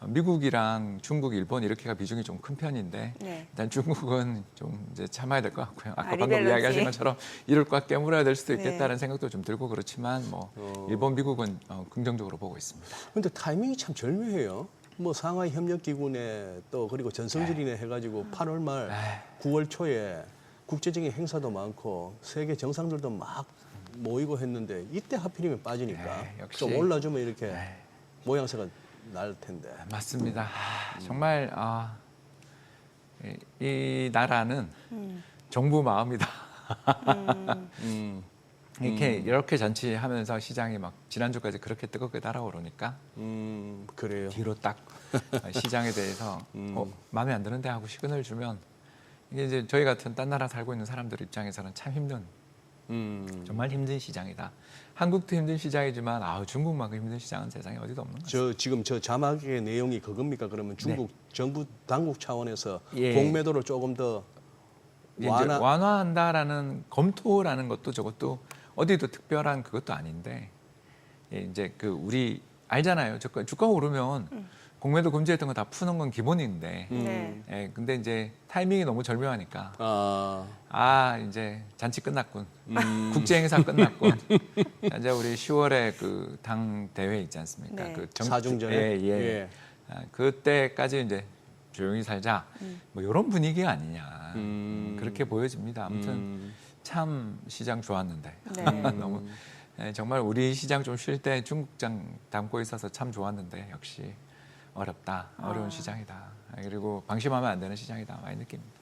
미국이랑 중국, 일본 이렇게가 비중이 좀 큰 편인데 네. 일단 중국은 좀 이제 참아야 될 것 같고요. 아까 방금 리밸런싱. 이야기하신 것처럼 이를 꽉 깨물어야 될 수도 있겠다는 네. 생각도 좀 들고 그렇지만 뭐 일본, 미국은 긍정적으로 보고 있습니다. 근데 타이밍이 참 절묘해요. 뭐 상하이 협력기구네 또 그리고 전성질이네 해가지고 8월 말, 9월 초에 국제적인 행사도 많고 세계 정상들도 막 모이고 했는데 이때 하필이면 빠지니까 역시. 좀 올라주면 이렇게 모양새가 날 텐데. 맞습니다. 정말 이 나라는 정부 마음이다. 이렇게 전치하면서 시장이 막 지난주까지 그렇게 뜨겁게 달아오르니까 그래요. 뒤로 딱 시장에 대해서 마음에 안 드는데 하고 시그널 주면 이게 이제 저희 같은 딴 나라 살고 있는 사람들 입장에서는 참 힘든 정말 힘든 시장이다. 한국도 힘든 시장이지만 중국만큼 힘든 시장은 세상에 어디도 없는 거죠. 지금 저 자막의 내용이 그겁니까? 그러면 중국 정부 당국 차원에서 예. 공매도를 조금 더 완화한다라는 검토라는 것도 저것도 어디도 특별한 그것도 아닌데 이제 그 우리 알잖아요. 주가 오르면 공매도 금지했던 거 다 푸는 건 기본인데 네. 근데 이제 타이밍이 너무 절묘하니까 이제 잔치 끝났군. 국제 행사 끝났군. 이제 우리 10월에 그 당 대회 있지 않습니까? 네. 그 사중전에? 예. 그때까지 이제 조용히 살자. 뭐 이런 분위기가 아니냐. 그렇게 보여집니다. 아무튼 참 시장 좋았는데 네. 너무 정말 우리 시장 좀 쉴 때 중국장 담고 있어서 참 좋았는데 역시 어렵다. 어려운 시장이다. 그리고 방심하면 안 되는 시장이다. 많이 느낍니다.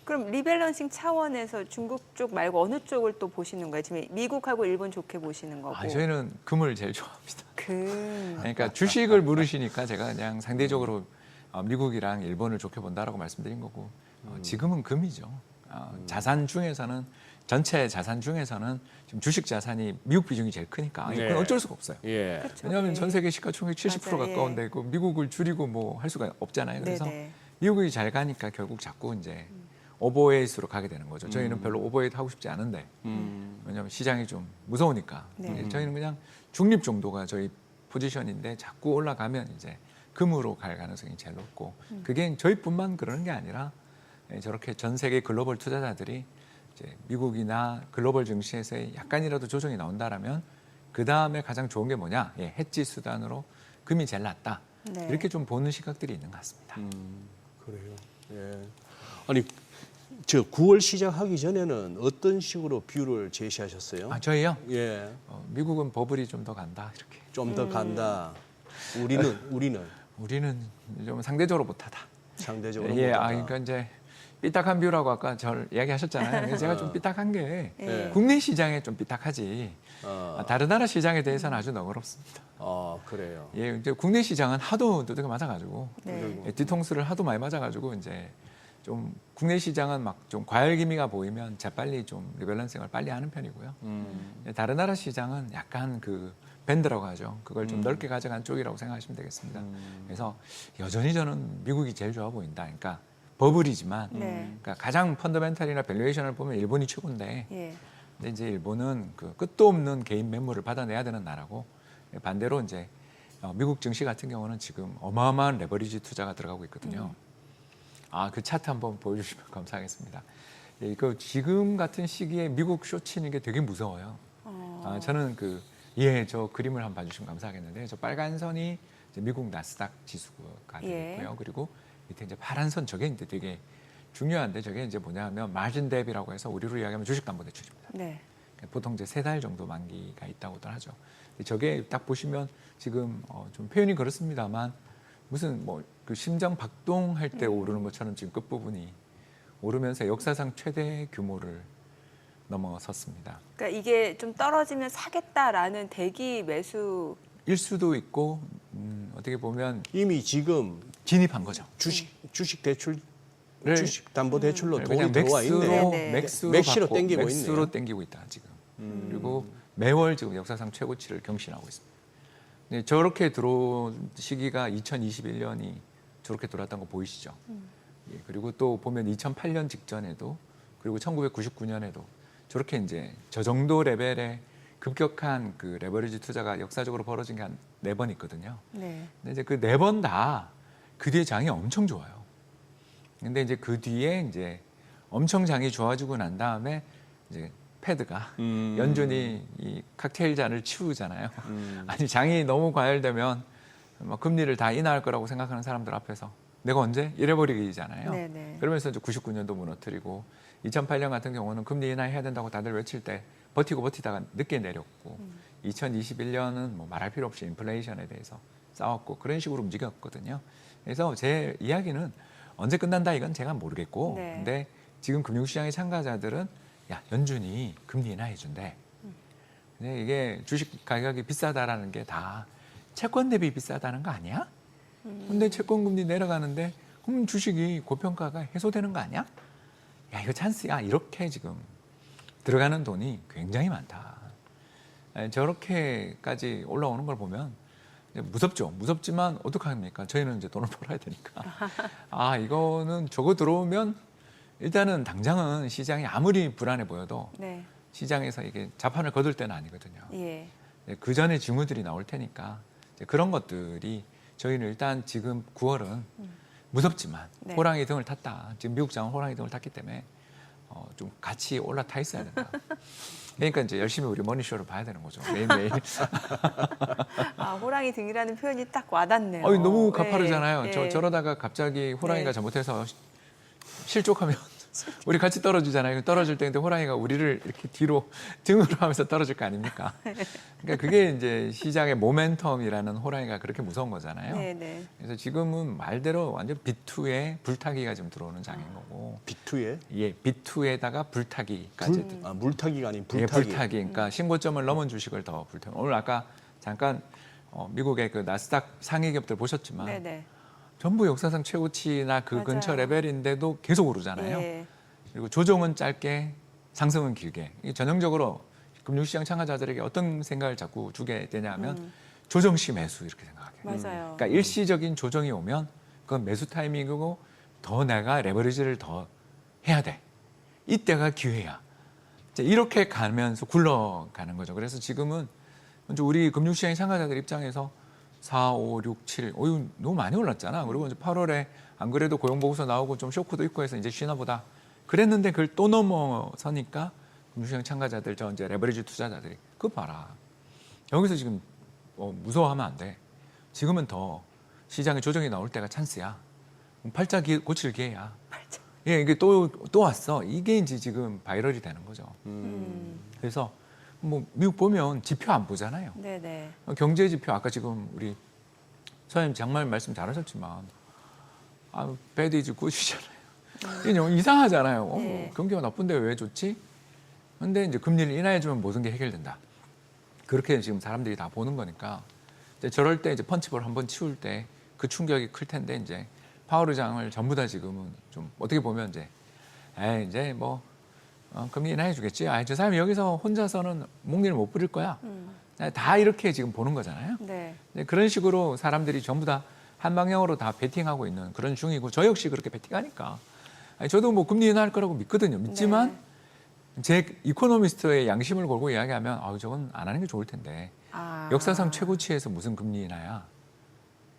그럼 리밸런싱 차원에서 중국 쪽 말고 어느 쪽을 또 보시는 거예요? 지금 미국하고 일본 좋게 보시는 거고. 저희는 금을 제일 좋아합니다. 금. 그러니까 주식을 물으시니까 제가 그냥 상대적으로 미국이랑 일본을 좋게 본다라고 말씀드린 거고 지금은 금이죠. 자산 중에서는 전체 자산 중에서는 지금 주식 자산이 미국 비중이 제일 크니까 네. 그건 어쩔 수가 없어요. 예. 그렇죠. 왜냐하면 네. 전 세계 시가총액 70% 맞아요. 가까운데 그 미국을 줄이고 뭐 할 수가 없잖아요. 그래서 네네. 미국이 잘 가니까 결국 자꾸 이제 오버웨이트로 가게 되는 거죠. 저희는 별로 오버웨이트 하고 싶지 않은데 왜냐하면 시장이 좀 무서우니까 네. 저희는 그냥 중립 정도가 저희 포지션인데 자꾸 올라가면 이제 금으로 갈 가능성이 제일 높고 그게 저희뿐만 그러는 게 아니라 저렇게 전 세계 글로벌 투자자들이 이제 미국이나 글로벌 증시에서 약간이라도 조정이 나온다라면 그 다음에 가장 좋은 게 뭐냐? 해지 수단으로 금이 제일 낫다. 네. 이렇게 좀 보는 시각들이 있는 것 같습니다. 그래요. 예. 아니 저 9월 시작하기 전에는 어떤 식으로 뷰를 제시하셨어요? 저희요? 예. 미국은 버블이 좀 더 간다 이렇게. 좀 더 간다. 우리는 좀 상대적으로 못하다. 상대적으로 예, 못하다. 그러니까 이제 삐딱한 뷰라고 아까 저 이야기하셨잖아요. 근데 제가 좀 삐딱한 게 예. 국내 시장에 좀 삐딱하지. 다른 나라 시장에 대해서는 아주 너그럽습니다. 그래요. 예, 이제 국내 시장은 하도 두드겨 맞아가지고 네. 뒤통수를 하도 많이 맞아가지고 이제 좀 국내 시장은 막 좀 과열 기미가 보이면 재빨리 좀 리밸런싱을 빨리 하는 편이고요. 다른 나라 시장은 약간 그 밴드라고 하죠. 그걸 좀 넓게 가져간 쪽이라고 생각하시면 되겠습니다. 그래서 여전히 저는 미국이 제일 좋아 보인다. 그러니까 버블이지만 네. 그러니까 가장 펀더멘탈이나 밸류에이션을 보면 일본이 최고인데 예. 근데 이제 일본은 그 끝도 없는 개인 매물을 받아내야 되는 나라고 반대로 이제 미국 증시 같은 경우는 지금 어마어마한 레버리지 투자가 들어가고 있거든요. 그 차트 한번 보여주시면 감사하겠습니다. 이거 지금 같은 시기에 미국 쇼치는 게 되게 무서워요. 저는 저 그림을 한번 봐주시면 감사하겠는데 저 빨간 선이 이제 미국 나스닥 지수가 되겠고요. 예. 그리고 밑에 이제 파란 선 저게 이제 되게 중요한데 저게 이제 뭐냐면 마진 뎁이라고 해서 우리로 이야기하면 주식담보대출입니다. 네. 보통 이제 3달 정도 만기가 있다고들 하죠. 저게 딱 보시면 지금 좀 표현이 그렇습니다만 무슨 뭐 그 심장 박동할 때 오르는 것처럼 지금 끝부분이 오르면서 역사상 최대 규모를 넘어섰습니다. 그러니까 이게 좀 떨어지면 사겠다라는 대기 매수. 일 수도 있고 어떻게 보면 이미 지금 진입한 거죠. 주식 대출, 를- 주식 담보 대출로 그냥 돈이 들어와 있네. 네. 맥시로 땡기고 맥스로 있네요. 땡기고 있다 지금. 그리고 매월 지금 역사상 최고치를 경신하고 있습니다. 근데 저렇게 들어온 시기가 2021년이 저렇게 돌았던 거 보이시죠? 그리고 또 보면 2008년 직전에도 그리고 1999년에도 저렇게 이제 저 정도 레벨의 급격한 그 레버리지 투자가 역사적으로 벌어진 게 한 4번 있거든요. 네. 근데 이제 그 4번 다 그 뒤에 장이 엄청 좋아요. 근데 이제 그 뒤에 이제 엄청 장이 좋아지고 난 다음에 이제 패드가 연준이 이 칵테일 잔을 치우잖아요. 아니 장이 너무 과열되면 막 금리를 다 인하할 거라고 생각하는 사람들 앞에서 내가 언제 이래버리기잖아요. 네네. 그러면서 이제 99년도 무너뜨리고 2008년 같은 경우는 금리 인하해야 된다고 다들 외칠 때 버티다가 늦게 내렸고 2021년은 뭐 말할 필요 없이 인플레이션에 대해서 싸웠고 그런 식으로 움직였거든요. 그래서 제 이야기는 언제 끝난다 이건 제가 모르겠고 네. 근데 지금 금융시장의 참가자들은 야 연준이 금리 인하해준대. 근데 이게 주식 가격이 비싸다라는 게 다 채권 대비 비싸다는 거 아니야? 근데 채권 금리 내려가는데 그럼 주식이 고평가가 해소되는 거 아니야? 야 이거 찬스야 이렇게 지금 들어가는 돈이 굉장히 많다. 저렇게까지 올라오는 걸 보면 무섭죠. 무섭지만 어떡합니까? 저희는 이제 돈을 벌어야 되니까. 아 이거는 저거 들어오면 일단은 당장은 시장이 아무리 불안해 보여도 네. 시장에서 이게 자판을 거둘 때는 아니거든요. 예. 그 전에 징후들이 나올 테니까 이제 그런 것들이 저희는 일단 지금 9월은 무섭지만 네. 호랑이 등을 탔다. 지금 미국 장은 호랑이 등을 탔기 때문에 좀 같이 올라타 있어야 된다. 그러니까 이제 열심히 우리 머니쇼를 봐야 되는 거죠. 매일매일. 아, 호랑이 등이라는 표현이 딱 와닿네요. 너무 가파르잖아요. 예. 저러다가 갑자기 호랑이가 네. 잘못해서 실족하면 우리 같이 떨어지잖아요. 떨어질 때 근데 호랑이가 우리를 이렇게 뒤로 등으로 하면서 떨어질 거 아닙니까? 그러니까 그게 이제 시장의 모멘텀이라는 호랑이가 그렇게 무서운 거잖아요. 네네. 그래서 지금은 말대로 완전 B2에 불타기가 지금 들어오는 장인 거고. B2에 예, B2에다가 불타기까지. 물타기가 아닌 예, 불타기. 불타기. 그러니까 신고점을 넘은 주식을 더 불타기. 오늘 아까 잠깐 미국의 그 나스닥 상위 기업들 보셨지만 네네. 전부 역사상 최고치나 그 맞아요. 근처 레벨인데도 계속 오르잖아요. 예. 그리고 조정은 짧게, 상승은 길게. 이게 전형적으로 금융시장 참가자들에게 어떤 생각을 자꾸 주게 되냐면 조정시 매수 이렇게 생각해요. 맞아요. 그러니까 일시적인 조정이 오면 그건 매수 타이밍이고 더 내가 레버리지를 더 해야 돼. 이때가 기회야. 이제 이렇게 가면서 굴러가는 거죠. 그래서 지금은 먼저 우리 금융시장 참가자들 입장에서 4, 5, 6, 7, 이거 너무 많이 올랐잖아. 그리고 이제 8월에 안 그래도 고용보고서 나오고 좀 쇼크도 있고 해서 이제 쉬나 보다. 그랬는데 그걸 또 넘어서니까 금융시장 참가자들, 저 이제 레버리지 투자자들이 그거 봐라. 여기서 지금 무서워하면 안 돼. 지금은 더 시장에 조정이 나올 때가 찬스야. 팔자 고칠 기회야. 예, 이게 또 왔어. 이게 이제 지금 바이럴이 되는 거죠. 그래서 뭐 미국 보면 지표 안 보잖아요. 네네. 경제 지표 아까 지금 우리 선생님 정말 말씀 잘하셨지만 배드이즈 굿이잖아요. 이게 너무 이상하잖아요. 네. 경기가 나쁜데 왜 좋지? 근데 이제 금리를 인하해주면 모든 게 해결된다. 그렇게 지금 사람들이 다 보는 거니까 이제 저럴 때 이제 펀치볼 한번 치울 때 그 충격이 클 텐데 이제 파월 의장을 전부 다 지금은 좀 어떻게 보면 이제 뭐 금리 인하해주겠지. 저 사람이 여기서 혼자서는 목리를 못 부릴 거야. 다 이렇게 지금 보는 거잖아요. 네. 그런 식으로 사람들이 전부 다 한 방향으로 다 베팅하고 있는 그런 중이고 저 역시 그렇게 베팅하니까 저도 뭐 금리 인하할 거라고 믿거든요. 믿지만 제 이코노미스트의 양심을 걸고 이야기하면 저건 안 하는 게 좋을 텐데 역사상 최고치에서 무슨 금리 인하야.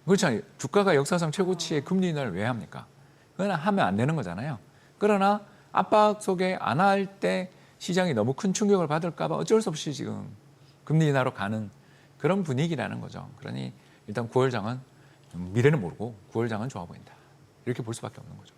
그렇잖아요. 주가가 역사상 최고치의 금리 인하를 왜 합니까? 그건 하면 안 되는 거잖아요. 그러나 압박 속에 안 할 때 시장이 너무 큰 충격을 받을까 봐 어쩔 수 없이 지금 금리 인하로 가는 그런 분위기라는 거죠. 그러니 일단 9월장은 미래는 모르고 9월장은 좋아 보인다. 이렇게 볼 수밖에 없는 거죠.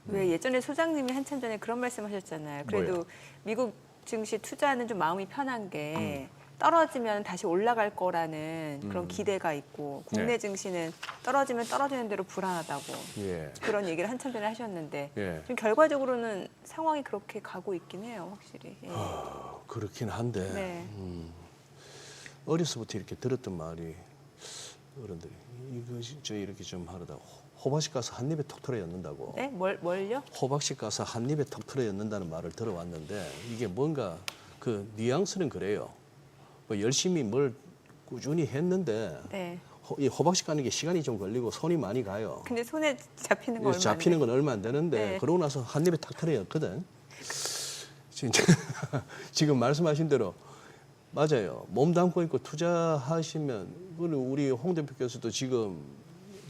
왜 예전에 소장님이 한참 전에 그런 말씀하셨잖아요. 그래도 뭐요? 미국 증시 투자는 좀 마음이 편한 게 떨어지면 다시 올라갈 거라는 그런 기대가 있고 국내 네. 증시는 떨어지면 떨어지는 대로 불안하다고 예. 그런 얘기를 한참 전에 하셨는데 예. 좀 결과적으로는 상황이 그렇게 가고 있긴 해요, 확실히. 예. 그렇긴 한데 네. 어려서부터 이렇게 들었던 말이 어른들이 이것이 저 이렇게 좀 하려다 호박씨 가서 한 입에 톡 털어 였는다고. 네? 뭘요? 호박씨 가서 한 입에 톡 털어 였는다는 말을 들어왔는데 이게 뭔가 그 뉘앙스는 그래요. 뭐 열심히 뭘 꾸준히 했는데 네. 이 호박씨 가는 게 시간이 좀 걸리고 손이 많이 가요. 근데 손에 잡히는 거 얼마 안 잡히는 건 얼마 안 되는데 네. 그러고 나서 한 입에 탁 털어 였거든. 지금 말씀하신 대로 맞아요. 몸 담고 있고 투자하시면 우리 홍 대표께서도 지금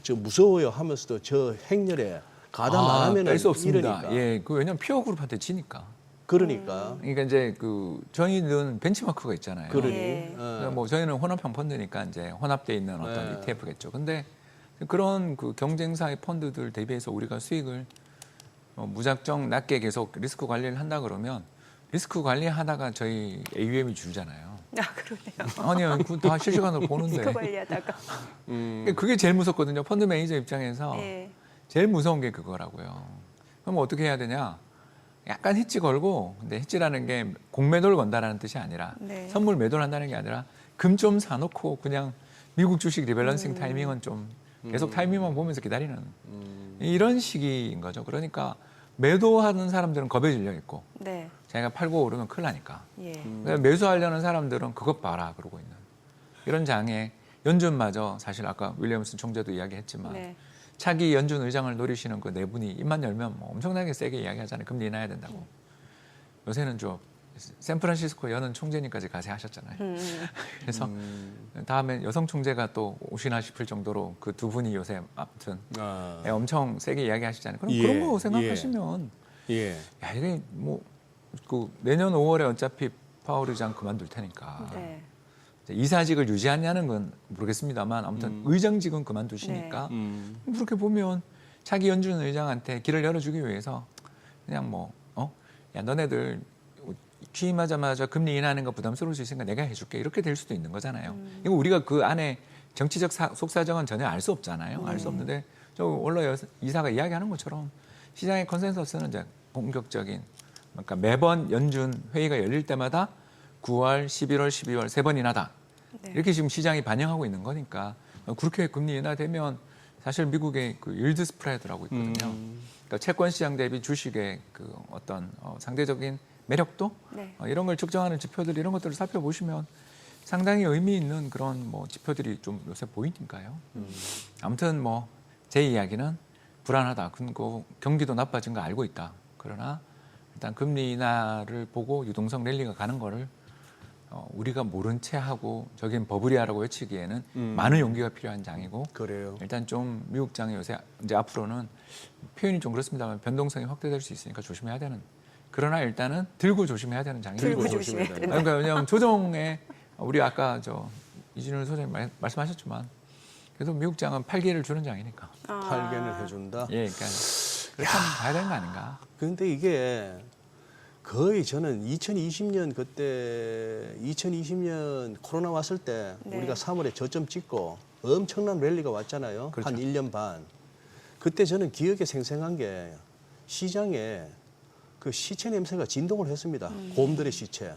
저 무서워요 하면서도 저 행렬에 가담 안 하면 뺄 수 없습니다. 이러니까. 예, 그 왜냐면 피어 그룹한테 지니까. 그러니까 그러니까 이제 그 저희는 벤치마크가 있잖아요. 그러니 예. 그러니까 뭐 저희는 혼합형 펀드니까 이제 혼합돼 있는 어떤 네. ETF겠죠. 근데 그런 그 경쟁사의 펀드들 대비해서 우리가 수익을 무작정 낮게 계속 리스크 관리를 한다 그러면 리스크 관리하다가 저희 AUM이 줄잖아요. 아, 그러네요. 아니요, 그거 다 실시간으로 보는데. 리스크 관리하다가. 그게 제일 무섭거든요. 펀드 매니저 입장에서 예. 제일 무서운 게 그거라고요. 그럼 어떻게 해야 되냐? 약간 히치 걸고, 근데 히치라는 게 공매도를 건다라는 뜻이 아니라 네. 선물 매도를 한다는 게 아니라 금 좀 사놓고 그냥 미국 주식 리밸런싱 타이밍은 좀 계속 타이밍만 보면서 기다리는 이런 시기인 거죠. 그러니까 매도하는 사람들은 겁에 질려 있고 네. 자기가 팔고 오르면 큰일 나니까. 예. 그러니까 매수하려는 사람들은 그것 봐라 그러고 있는 이런 장에 연준마저 사실 아까 윌리엄슨 총재도 이야기했지만 네. 차기 연준 의장을 노리시는 그 네 분이 입만 열면 뭐 엄청나게 세게 이야기하잖아요. 금리 인하해야 된다고. 요새는 저 샌프란시스코 여는 총재님까지 가세 하셨잖아요. 그래서 다음에 여성 총재가 또 오시나 싶을 정도로 그 두 분이 요새 아무튼 엄청 세게 이야기하시잖아요. 그럼 예, 그런 거 생각하시면 예. 야 이게 뭐 그 내년 5월에 어차피 파월 의장 그만둘 테니까 네. 이사직을 유지하냐는 건 모르겠습니다만 아무튼 의장직은 그만두시니까 그렇게 보면 차기 연준 의장한테 길을 열어주기 위해서 그냥 뭐 야 너네들 취임하자마자 금리 인하하는 거 부담스러울 수 있으니까 내가 해줄게 이렇게 될 수도 있는 거잖아요. 이거 우리가 그 안에 정치적 속사정은 전혀 알 수 없잖아요. 알 수 없는데 저 원래 이사가 이야기하는 것처럼 시장의 컨센서스는 이제 본격적인 그러니까 매번 연준 회의가 열릴 때마다 9월, 11월, 12월 세 번이나다. 네. 이렇게 지금 시장이 반영하고 있는 거니까 그렇게 금리 인하되면 사실 미국의 그 일드 스프레드라고 있거든요. 그러니까 채권 시장 대비 주식의 그 어떤 상대적인 매력도 네. 이런 걸 측정하는 지표들 이런 것들을 살펴보시면 상당히 의미 있는 그런 뭐 지표들이 좀 요새 보이니까요. 아무튼 뭐 제 이야기는 불안하다. 그리고 경기도 나빠진 거 알고 있다. 그러나 일단 금리 인하를 보고 유동성 랠리가 가는 거를 우리가 모른 채 하고 저긴 버블이야라고 외치기에는 많은 용기가 필요한 장이고 그래요. 일단 좀 미국 장이 요새 이제 앞으로는 표현이 좀 그렇습니다만 변동성이 확대될 수 있으니까 조심해야 되는. 그러나 일단은 들고 조심해야 되는 장이고. 들고 조심해야 된다. 그러니까 왜냐하면 조정에 우리 아까 저 이진우 소장님 말씀하셨지만 그래도 미국 장은 8개를 주는 장이니까. 8개를 해준다. 예, 그러니까 그렇게 하면 봐야 되는 거 아닌가. 그런데 이게 거의 저는 2020년 그때 2020년 코로나 왔을 때 네. 우리가 3월에 저점 찍고 엄청난 랠리가 왔잖아요. 그렇죠. 한 1년 반. 그때 저는 기억에 생생한 게 시장에 그 시체 냄새가 진동을 했습니다. 곰들의 시체.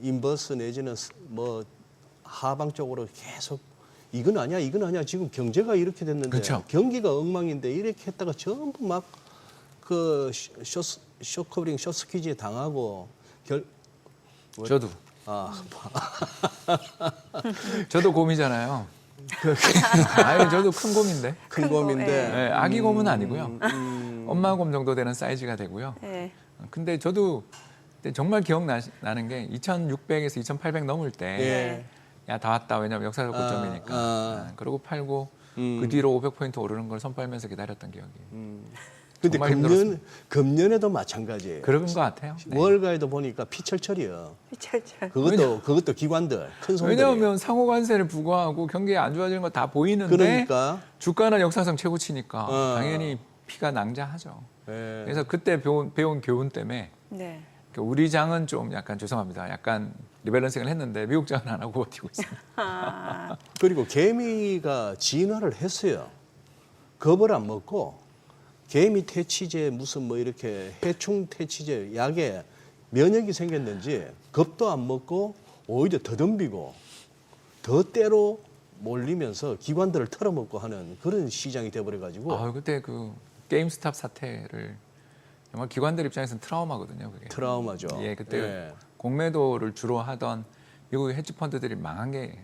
인버스 내지는 뭐 하방 쪽으로 계속 이건 아니야, 이건 아니야. 지금 경제가 이렇게 됐는데 그렇죠. 경기가 엉망인데 이렇게 했다가 전부 막 그 쇼커버링, 쇼스퀴즈에 당하고 저도. 저도 곰이잖아요. 아유, 저도 큰 곰인데. 큰 곰인데 네, 아기 곰은 아니고요. 엄마 곰 정도 되는 사이즈가 되고요. 네. 근데 저도 그때 정말 기억나는 게 2,600에서 2,800 넘을 때 야, 다 왔다. 왜냐면 역사적 고점이니까. 그러고 팔고 그 뒤로 500포인트 오르는 걸 손빨면서 기다렸던 기억이. 근데 정말 힘들었습니다. 금년에도 마찬가지예요. 그런 것 같아요. 네. 월가에도 보니까 피철철이요. 피철철. 그것도 기관들 큰 손들이. 왜냐하면 상호 관세를 부과하고 경기에 안 좋아지는 거 다 보이는데 그러니까 주가는 역사상 최고치니까 당연히 피가 낭자하죠. 예. 그래서 그때 배운 교훈 때문에 네. 우리 장은 좀 약간 죄송합니다. 약간 리밸런싱을 했는데 미국 장은 안 하고 버티고 있습니다. 아, 그리고 개미가 진화를 했어요. 겁을 안 먹고 개미 퇴치제 무슨 뭐 이렇게 해충 퇴치제 약에 면역이 생겼는지 겁도 안 먹고 오히려 더 덤비고 더 때로 몰리면서 기관들을 털어먹고 하는 그런 시장이 돼버려가지고 아, 그때 그 게임스탑 사태를 정말 기관들 입장에서는 트라우마거든요. 그게. 트라우마죠. 예, 그때 예. 공매도를 주로 하던 미국의 헤지 펀드들이 망한 게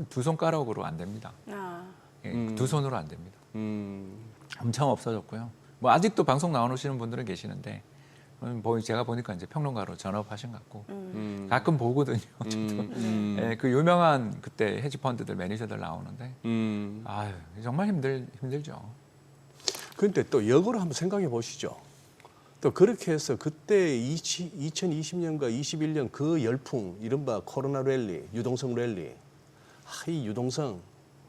두 손가락으로 안 됩니다. 아, 예, 두 손으로 안 됩니다. 음, 엄청 없어졌고요. 뭐 아직도 방송 나오시는 분들은 계시는데 제가 보니까 이제 평론가로 전업하신 것 같고 음. 가끔 보거든요. 저도. 예, 그 유명한 그때 헤지 펀드들 매니저들 나오는데 아유 정말 힘들죠. 근데 또 역으로 한번 생각해 보시죠. 또 그렇게 해서 그때 2020년과 21년 그 열풍, 이른바 코로나 랠리, 유동성 랠리. 이 유동성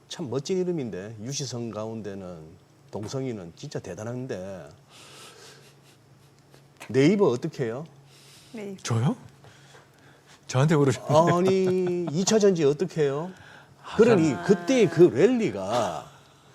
참 멋진 이름인데 유시성 가운데는 동성이는 진짜 대단한데 네이버 어떻게 해요? 네. 저요? 저한테 그러죠. 아니 2차 전지 어떻게 해요? 그러니 그때 그 랠리가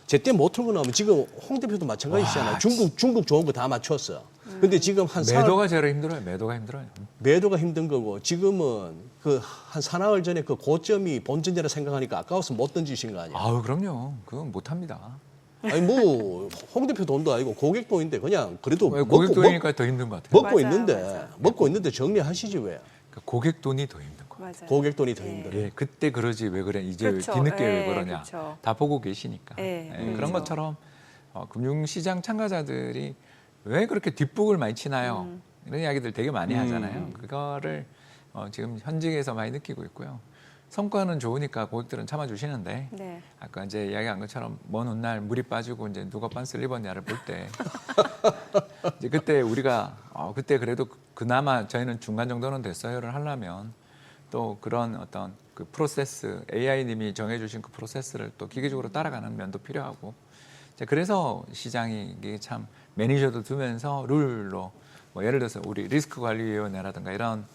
제때 못 틀고 나오면 지금 홍 대표도 마찬가지잖아요. 와, 중국 좋은 거 다 맞췄어. 근데 지금 한 매도가 제일 힘들어요. 매도가 힘들어요. 매도가 힘든 거고 지금은 그 한 사나흘 전에 그 고점이 본전제라 생각하니까 아까워서 못 던지신 거 아니에요? 아유 그럼요. 그건 못합니다. 아니 뭐 홍 대표 돈도 아니고 고객 돈인데 그냥 그래도 고객 돈이니까 더 힘든 것 같아요. 먹고 맞아요, 있는데 맞아요. 먹고 있는데 정리하시지 왜? 그러니까 고객 돈이 더 힘든 거예요. 맞아요. 고객 돈이 더 예. 힘들어. 예, 그때 그러지 왜 그래? 이제 그렇죠. 뒤늦게 예, 왜 그러냐? 그렇죠. 다 보고 계시니까. 예, 그런 그렇죠. 것처럼 금융시장 참가자들이 왜 그렇게 뒷북을 많이 치나요? 이런 이야기들 되게 많이 하잖아요. 그거를 지금 현직에서 많이 느끼고 있고요. 성과는 좋으니까 고객들은 참아주시는데 네. 아까 이제 이야기한 것처럼 먼 훗날 물이 빠지고 이제 누가 빤스를 입었냐를 볼 때 이제 그때 우리가 그때 그래도 그나마 저희는 중간 정도는 됐어요를 하려면 또 그런 어떤 그 프로세스 AI님이 정해주신 그 프로세스를 또 기계적으로 따라가는 면도 필요하고 이제 그래서 시장이 이게 참 매니저도 두면서 룰로 뭐 예를 들어서 우리 리스크관리위원회라든가 이런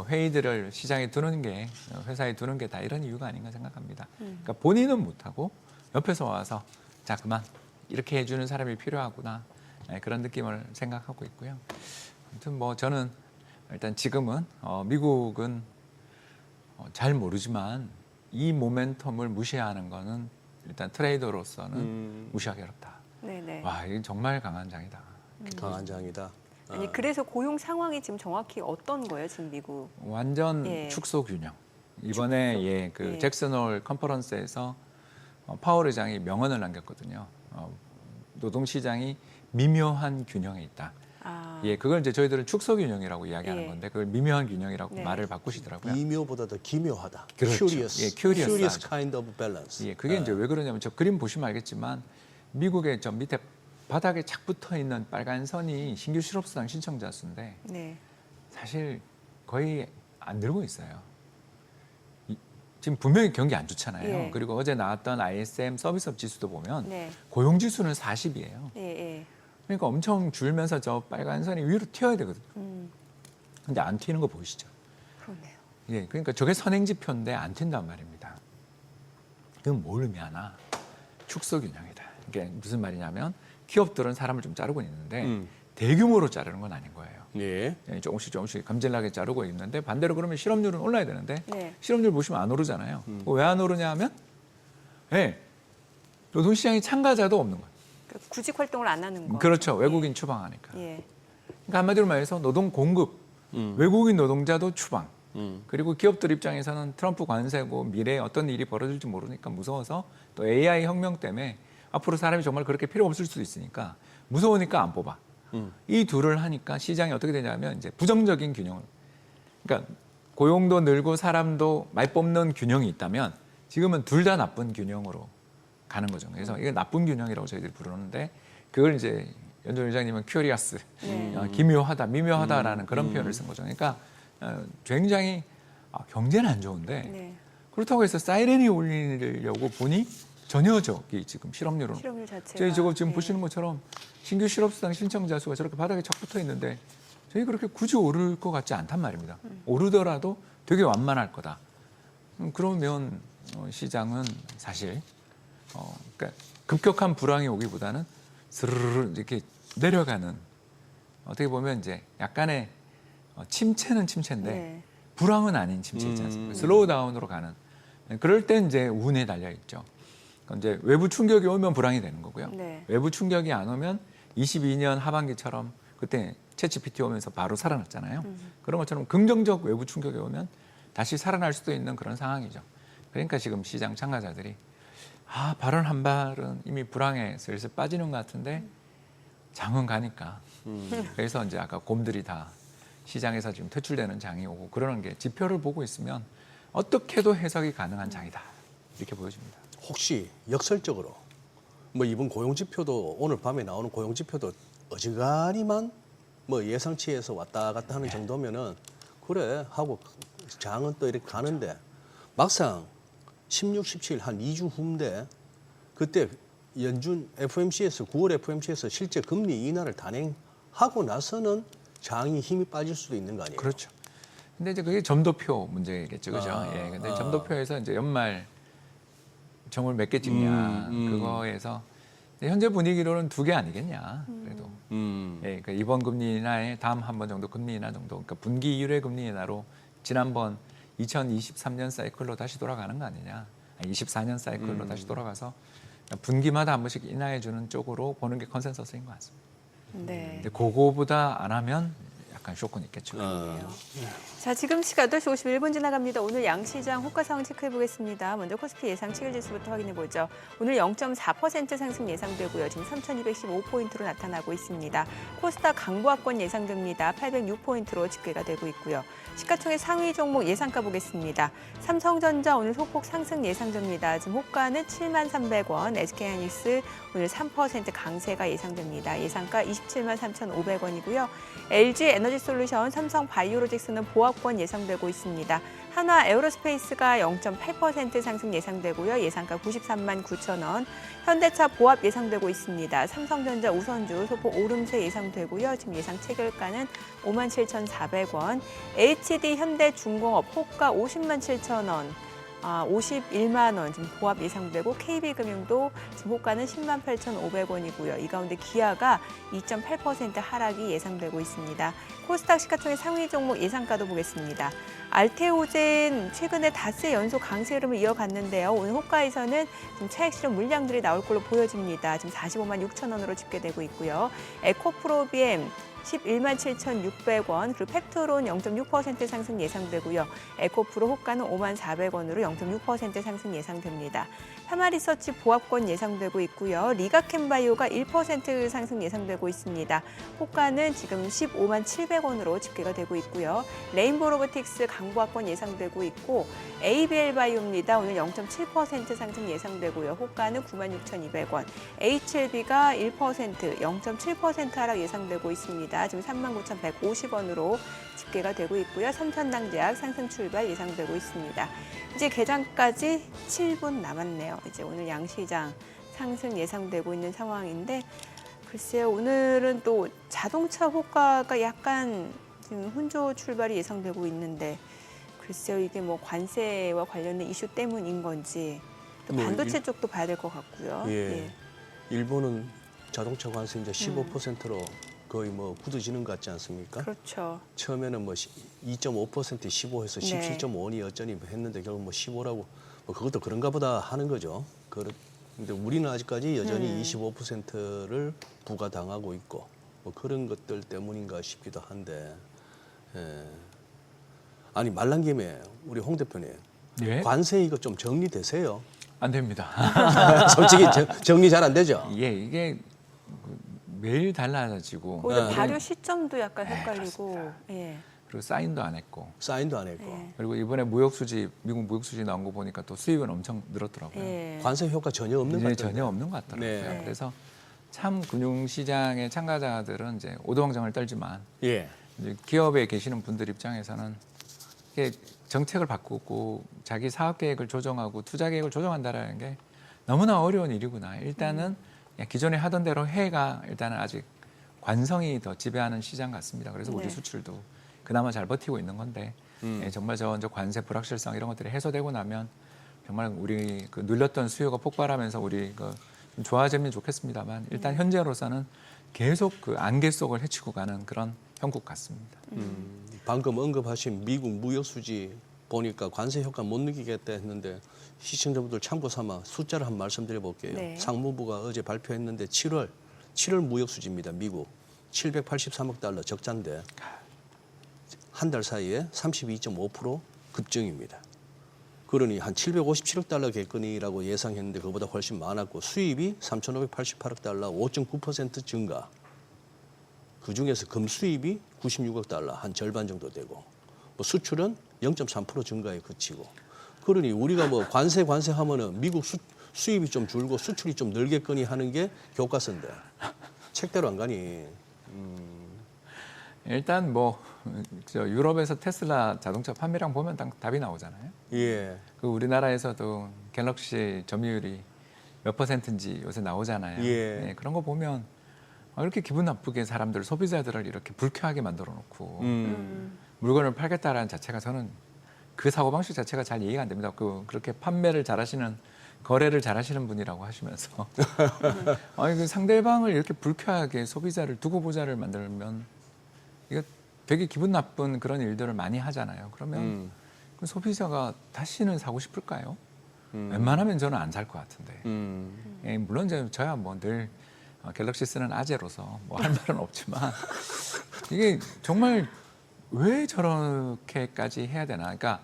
회의들을 시장에 두는 게 회사에 두는 게 다 이런 이유가 아닌가 생각합니다. 그러니까 본인은 못하고 옆에서 와서 자 그만 이렇게 해주는 사람이 필요하구나 그런 느낌을 생각하고 있고요. 아무튼 뭐 저는 일단 지금은 미국은 잘 모르지만 이 모멘텀을 무시하는 거는 일단 트레이더로서는 무시하기 어렵다. 네네. 와 이게 정말 강한 장이다. 강한 장이다. 아니 그래서 고용 상황이 지금 정확히 어떤 거예요, 지금 미국? 완전 예. 축소 균형. 이번에 축소. 그 예. 잭슨홀 컨퍼런스에서 파월 의장이 명언을 남겼거든요. 노동시장이 미묘한 균형에 있다. 아, 예, 그걸 이제 저희들은 축소 균형이라고 이야기하는 예. 건데 그걸 미묘한 균형이라고 네. 말을 바꾸시더라고요. 미묘보다 더 기묘하다. 그렇죠. Curious. 예, curious하죠. Curious kind of balance. 예, 그게 이제 왜 그러냐면 저 그림 보시면 알겠지만 미국의 저 밑에 바닥에 착 붙어 있는 빨간 선이 신규 실업수당 신청자 수인데 네. 사실 거의 안 늘고 있어요. 지금 분명히 경기 안 좋잖아요. 예. 그리고 어제 나왔던 ISM 서비스업 지수도 보면 네. 고용 지수는 40이에요. 예, 예. 그러니까 엄청 줄면서 저 빨간 선이 위로 튀어야 되거든요. 음, 근데 안 튀는 거 보이시죠? 그러네요. 예, 그러니까 저게 선행지표인데 안 튄단 말입니다. 그건 뭘 의미하나? 축소 균형이다. 이게 무슨 말이냐면 기업들은 사람을 좀 자르고 있는데 대규모로 자르는 건 아닌 거예요. 예. 예, 조금씩 감질나게 자르고 있는데 반대로 그러면 실업률은 올라야 되는데 네. 실업률 보시면 안 오르잖아요. 왜 안 오르냐 하면 예, 노동시장에 참가자도 없는 거예요. 그러니까 구직 활동을 안 하는 거. 그렇죠. 외국인 추방하니까. 예. 그러니까 한마디로 말해서 노동 공급, 외국인 노동자도 추방. 그리고 기업들 입장에서는 트럼프 관세고 미래에 어떤 일이 벌어질지 모르니까 무서워서 또 AI 혁명 때문에 앞으로 사람이 정말 그렇게 필요 없을 수도 있으니까 무서우니까 안 뽑아. 이 둘을 하니까 시장이 어떻게 되냐면 이제 부정적인 균형을. 그러니까 고용도 늘고 사람도 많이 뽑는 균형이 있다면 지금은 둘 다 나쁜 균형으로 가는 거죠. 그래서 이게 나쁜 균형이라고 저희들이 부르는데 그걸 이제 연준 의장님은 큐리어스, 기묘하다, 미묘하다라는 그런 표현을 쓴 거죠. 그러니까 굉장히 경제는 안 좋은데 네. 그렇다고 해서 사이렌이 울리려고 보니 전혀 저기 지금 실업률은 실업률 자체가. 저희 저거 지금 예. 보시는 것처럼 신규 실업수당 신청자 수가 저렇게 바닥에 착 붙어 있는데 저희 그렇게 굳이 오를 것 같지 않단 말입니다. 오르더라도 되게 완만할 거다. 그러면 시장은 사실 그러니까 급격한 불황이 오기보다는 스르르 이렇게 내려가는 어떻게 보면 이제 약간의 침체는 침체인데 네. 불황은 아닌 침체 있지 않습니까? 슬로우 다운으로 가는. 그럴 때 이제 운에 달려 있죠. 그러니까 이제 외부 충격이 오면 불황이 되는 거고요. 네. 외부 충격이 안 오면 22년 하반기처럼 그때 챗GPT 오면서 바로 살아났잖아요. 그런 것처럼 긍정적 외부 충격이 오면 다시 살아날 수도 있는 그런 상황이죠. 그러니까 지금 시장 참가자들이 발언 한 발은 이미 불황에 슬슬 빠지는 것 같은데 장은 가니까 그래서 이제 아까 곰들이 다 시장에서 지금 퇴출되는 장이 오고 그러는 게 지표를 보고 있으면 어떻게도 해석이 가능한 장이다. 이렇게 보여집니다. 혹시 역설적으로 뭐 이번 고용지표도 오늘 밤에 나오는 고용지표도 어지간히만 뭐 예상치에서 왔다 갔다 하는 정도면은 그래 하고 장은 또 이렇게 가는데 막상 16, 17 한 2주 후인데 그때 연준 FOMC에서 9월 FOMC에서 실제 금리 인하를 단행하고 나서는 장이 힘이 빠질 수도 있는 거 아니에요? 그렇죠. 근데 이제 그게 점도표 문제겠죠, 그죠? 예. 근데 점도표에서 이제 연말 점을 몇 개 찍냐 그거에서 현재 분위기로는 2개 아니겠냐, 그래도. 예, 그러니까 이번 금리 인하에 다음 한 번 정도 금리 인하 정도, 그러니까 분기 1회 금리 인하로 지난번 2023년 사이클로 다시 돌아가는 거 아니냐, 24년 사이클로 다시 돌아가서 분기마다 한 번씩 인하해주는 쪽으로 보는 게 컨센서스인 것 같습니다. 네. 근데 그거보다 안 하면 약간 쇼크는 있겠죠. 자, 지금 시각 8시 51분 지나갑니다. 오늘 양시장 호가 상황 체크해 보겠습니다. 먼저 코스피 예상 7일 지수부터 확인해 보죠. 오늘 0.4% 상승 예상되고요. 지금 3,215포인트로 나타나고 있습니다. 코스닥 강보합권 예상됩니다. 806포인트로 집계가 되고 있고요. 시가총액 상위 종목 예상가 보겠습니다. 삼성전자 오늘 소폭 상승 예상됩니다. 지금 호가는 73,300원, SK하이닉스 오늘 3% 강세가 예상됩니다. 예상가 273,500원이고요. LG 에너지솔루션, 삼성 바이오로직스는 보합권 예상되고 있습니다. 한화 에어로스페이스가 0.8% 상승 예상되고요. 예상가 939,000원. 현대차 보합 예상되고 있습니다. 삼성전자 우선주 소폭 오름세 예상되고요. 지금 예상 체결가는 57,400원. HD 현대중공업 호가 507,000원. 51만 원 지금 보합 예상되고 KB금융도 지금 호가는 108,500원이고요. 이 가운데 기아가 2.8% 하락이 예상되고 있습니다. 코스닥 시가총액 상위 종목 예상가도 보겠습니다. 알테오젠 최근에 닷새 연속 강세 흐름을 이어갔는데요. 오늘 호가에서는 지금 차익 실현 물량들이 나올 걸로 보여집니다. 지금 45만 6천 원으로 집계되고 있고요. 에코프로비엠 117,600원, 그리고 팩트론 0.6% 상승 예상되고요. 에코프로 호가는 54,400원으로 0.6% 상승 예상됩니다. 파마리서치 보합권 예상되고 있고요. 리가캠바이오가 1% 상승 예상되고 있습니다. 호가는 지금 157,700원으로 집계가 되고 있고요. 레인보우 로보틱스 강보합권 예상되고 있고 ABL바이오입니다. 오늘 0.7% 상승 예상되고요. 호가는 96,200원. HLB가 1%, 0.7% 하락 예상되고 있습니다. 지금 39,150원으로 집계가 되고 있고요. 삼천당제약 상승 출발 예상되고 있습니다. 이제 개장까지 7분 남았네요. 이제 오늘 양시장 상승 예상되고 있는 상황인데 글쎄요. 오늘은 또 자동차 호가가 약간 지금 혼조 출발이 예상되고 있는데 글쎄요. 이게 뭐 관세와 관련된 이슈 때문인 건지 또 반도체 쪽도 봐야 될 것 같고요. 예. 일본은 자동차 관세 이제 15%로 거의 뭐 굳어지는 것 같지 않습니까? 그렇죠. 처음에는 뭐 2.5% 15해서 17.5원이 어쩌니 했는데 결국 뭐 15라고 뭐 그것도 그런가 보다 하는 거죠. 근데 우리는 아직까지 여전히 25%를 부과당하고 있고 뭐 그런 것들 때문인가 싶기도 한데 예. 아니 말란 김에 우리 홍 대표님 예? 관세 이거 좀 정리되세요? 안 됩니다. 솔직히 정리 잘 안 되죠? 이게 매일 달라지고 오히려 발효 시점도 약간 헷갈리고. 그렇습니다. 예. 그리고 사인도 안 했고 사인도 안 했고 예. 그리고 이번에 무역수지 미국 무역수지 나온 거 보니까 또 수입은 엄청 늘었더라고요. 예. 관세 효과 전혀 없는 것 이제 같은데. 전혀 없는 것 같더라고요. 네. 그래서 참 금융시장의 참가자들은 이제 오도방정을 떨지만 예. 이제 기업에 계시는 분들 입장에서는 이게 정책을 바꾸고 자기 사업 계획을 조정하고 투자 계획을 조정한다라는 게 너무나 어려운 일이구나. 일단은 그냥 기존에 하던 대로 해가 일단은 아직 관성이 더 지배하는 시장 같습니다. 그래서 우리 네. 수출도 그나마 잘 버티고 있는 건데 예, 정말 저 관세 불확실성 이런 것들이 해소되고 나면 정말 우리 그 눌렸던 수요가 폭발하면서 우리 좀 좋아지면 좋겠습니다만 일단 현재로서는 계속 그 안개 속을 헤치고 가는 그런 형국 같습니다. 방금 언급하신 미국 무역 수지 보니까 관세 효과 못 느끼겠다 했는데 시청자분들 참고 삼아 숫자를 한 말씀 드려볼게요. 네. 상무부가 어제 발표했는데 7월 무역 수지입니다. 미국 783억 달러 적자인데 한 달 사이에 32.5% 급증입니다. 그러니 한 757억 달러 객건이라고 예상했는데 그보다 훨씬 많았고 수입이 3,588억 달러 5.9% 증가. 그중에서 금 수입이 96억 달러, 한 절반 정도 되고 뭐 수출은 0.3% 증가에 그치고 그러니 우리가 뭐 관세 하면은 미국 수입이 좀 줄고 수출이 좀 늘겠거니 하는 게 교과서인데 책대로 안 가니. 일단 뭐 저 유럽에서 테슬라 자동차 판매량 보면 답이 나오잖아요. 예. 그 우리나라에서도 갤럭시 점유율이 몇 %인지 요새 나오잖아요. 예. 네, 그런 거 보면 이렇게 기분 나쁘게 사람들 소비자들을 이렇게 불쾌하게 만들어 놓고 물건을 팔겠다라는 자체가 저는 그 사고방식 자체가 잘 이해가 안 됩니다. 그렇게 판매를 잘하시는 거래를 잘하시는 분이라고 하시면서 아니 그 상대방을 이렇게 불쾌하게 소비자를 두고 보자를 만들면 이거 되게 기분 나쁜 그런 일들을 많이 하잖아요. 그러면 그 소비자가 다시는 사고 싶을까요? 웬만하면 저는 안 살 것 같은데. 예, 물론 저야 뭐 늘 갤럭시 쓰는 아재로서 뭐 할 말은 없지만 이게 정말 왜 저렇게까지 해야 되나? 그러니까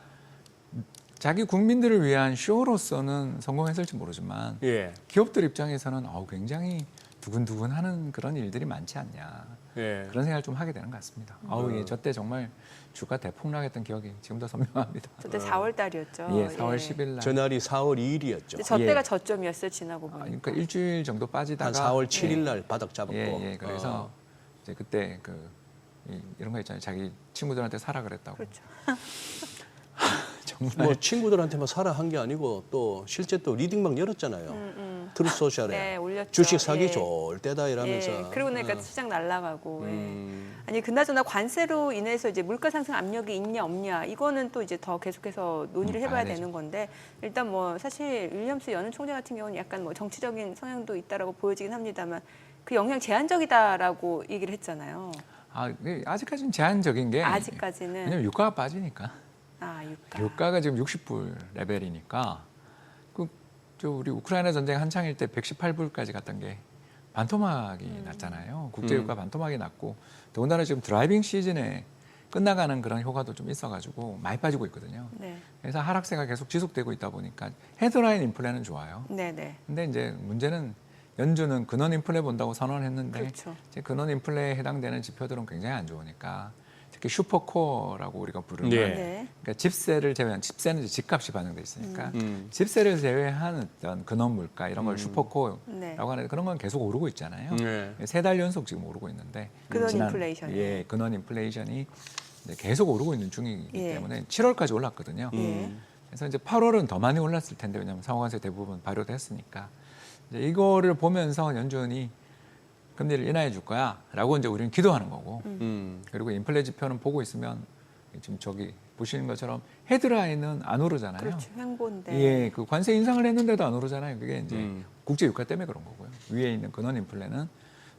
자기 국민들을 위한 쇼로서는 성공했을지 모르지만 예. 기업들 입장에서는 굉장히 두근두근하는 그런 일들이 많지 않냐 예. 그런 생각을 좀 하게 되는 것 같습니다. 예, 저때 정말 주가 대폭락했던 기억이 지금도 선명합니다. 그때 4월 달이었죠. 예, 4월 10일 날. 전날이 4월 2일이었죠. 저 때가 예. 저점이었어요. 지나고 보니까. 그러니까 일주일 정도 빠지다가 한 4월 7일 날 바닥 잡았고. 예, 그래서 이제 그때 이런 거 있잖아요. 자기 친구들한테 사라 그랬다고. 그렇죠. 정말 뭐 친구들한테만 사라 한 게 아니고 또 실제 또 리딩방 열었잖아요. 트루스 소셜에 네, 올렸죠. 주식 사기 예. 좋을 때다 이러면서. 예, 그러고 나니까 시장 날아가고. 예. 아니 그나저나 관세로 인해서 이제 물가 상승 압력이 있냐 없냐 이거는 또 이제 더 계속해서 논의를 해봐야 봐야 되는 건데 일단 뭐 사실 윌리엄스 여는 총재 같은 경우는 약간 뭐 정치적인 성향도 있다라고 보여지긴 합니다만 그 영향 제한적이다라고 얘기를 했잖아요. 아직까지는 제한적인 게 아직까지는. 왜냐면 유가가 빠지니까. 유가. 유가가 지금 60불 레벨이니까 우리 우크라이나 전쟁 한창일 때 118불까지 갔던 게 반토막이 났잖아요. 국제 유가 반토막이 났고 더군다나 지금 드라이빙 시즌에 끝나가는 그런 효과도 좀 있어가지고 많이 빠지고 있거든요. 네. 그래서 하락세가 계속 지속되고 있다 보니까 헤드라인 인플레는 좋아요. 네네. 근데 이제 문제는 연준은 근원 인플레 본다고 선언했는데 그렇죠. 이제 근원 인플레에 해당되는 지표들은 굉장히 안 좋으니까 특히 슈퍼코어라고 우리가 부르는 네. 네. 그러니까 집세를 제외한 집세는 이제 집값이 반영돼 있으니까 집세를 제외한 어떤 근원 물가 이런 걸 슈퍼코어라고 네. 하는데 그런 건 계속 오르고 있잖아요. 네. 3달 연속 지금 오르고 있는데 근원 인플레이션이. 예, 근원 인플레이션이 이제 계속 오르고 있는 중이기 예. 때문에 7월까지 올랐거든요. 예. 그래서 이제 8월은 더 많이 올랐을 텐데 왜냐하면 상호관세 대부분 발효됐으니까 이제 이거를 보면서 연준이 금리를 인하해 줄 거야라고 이제 우리는 기도하는 거고 그리고 인플레 지표는 보고 있으면 지금 저기 보시는 것처럼 헤드라인은 안 오르잖아요. 그렇죠. 횡보인데. 예, 그 관세 인상을 했는데도 안 오르잖아요. 그게 이제 국제 유가 때문에 그런 거고요. 위에 있는 근원 인플레는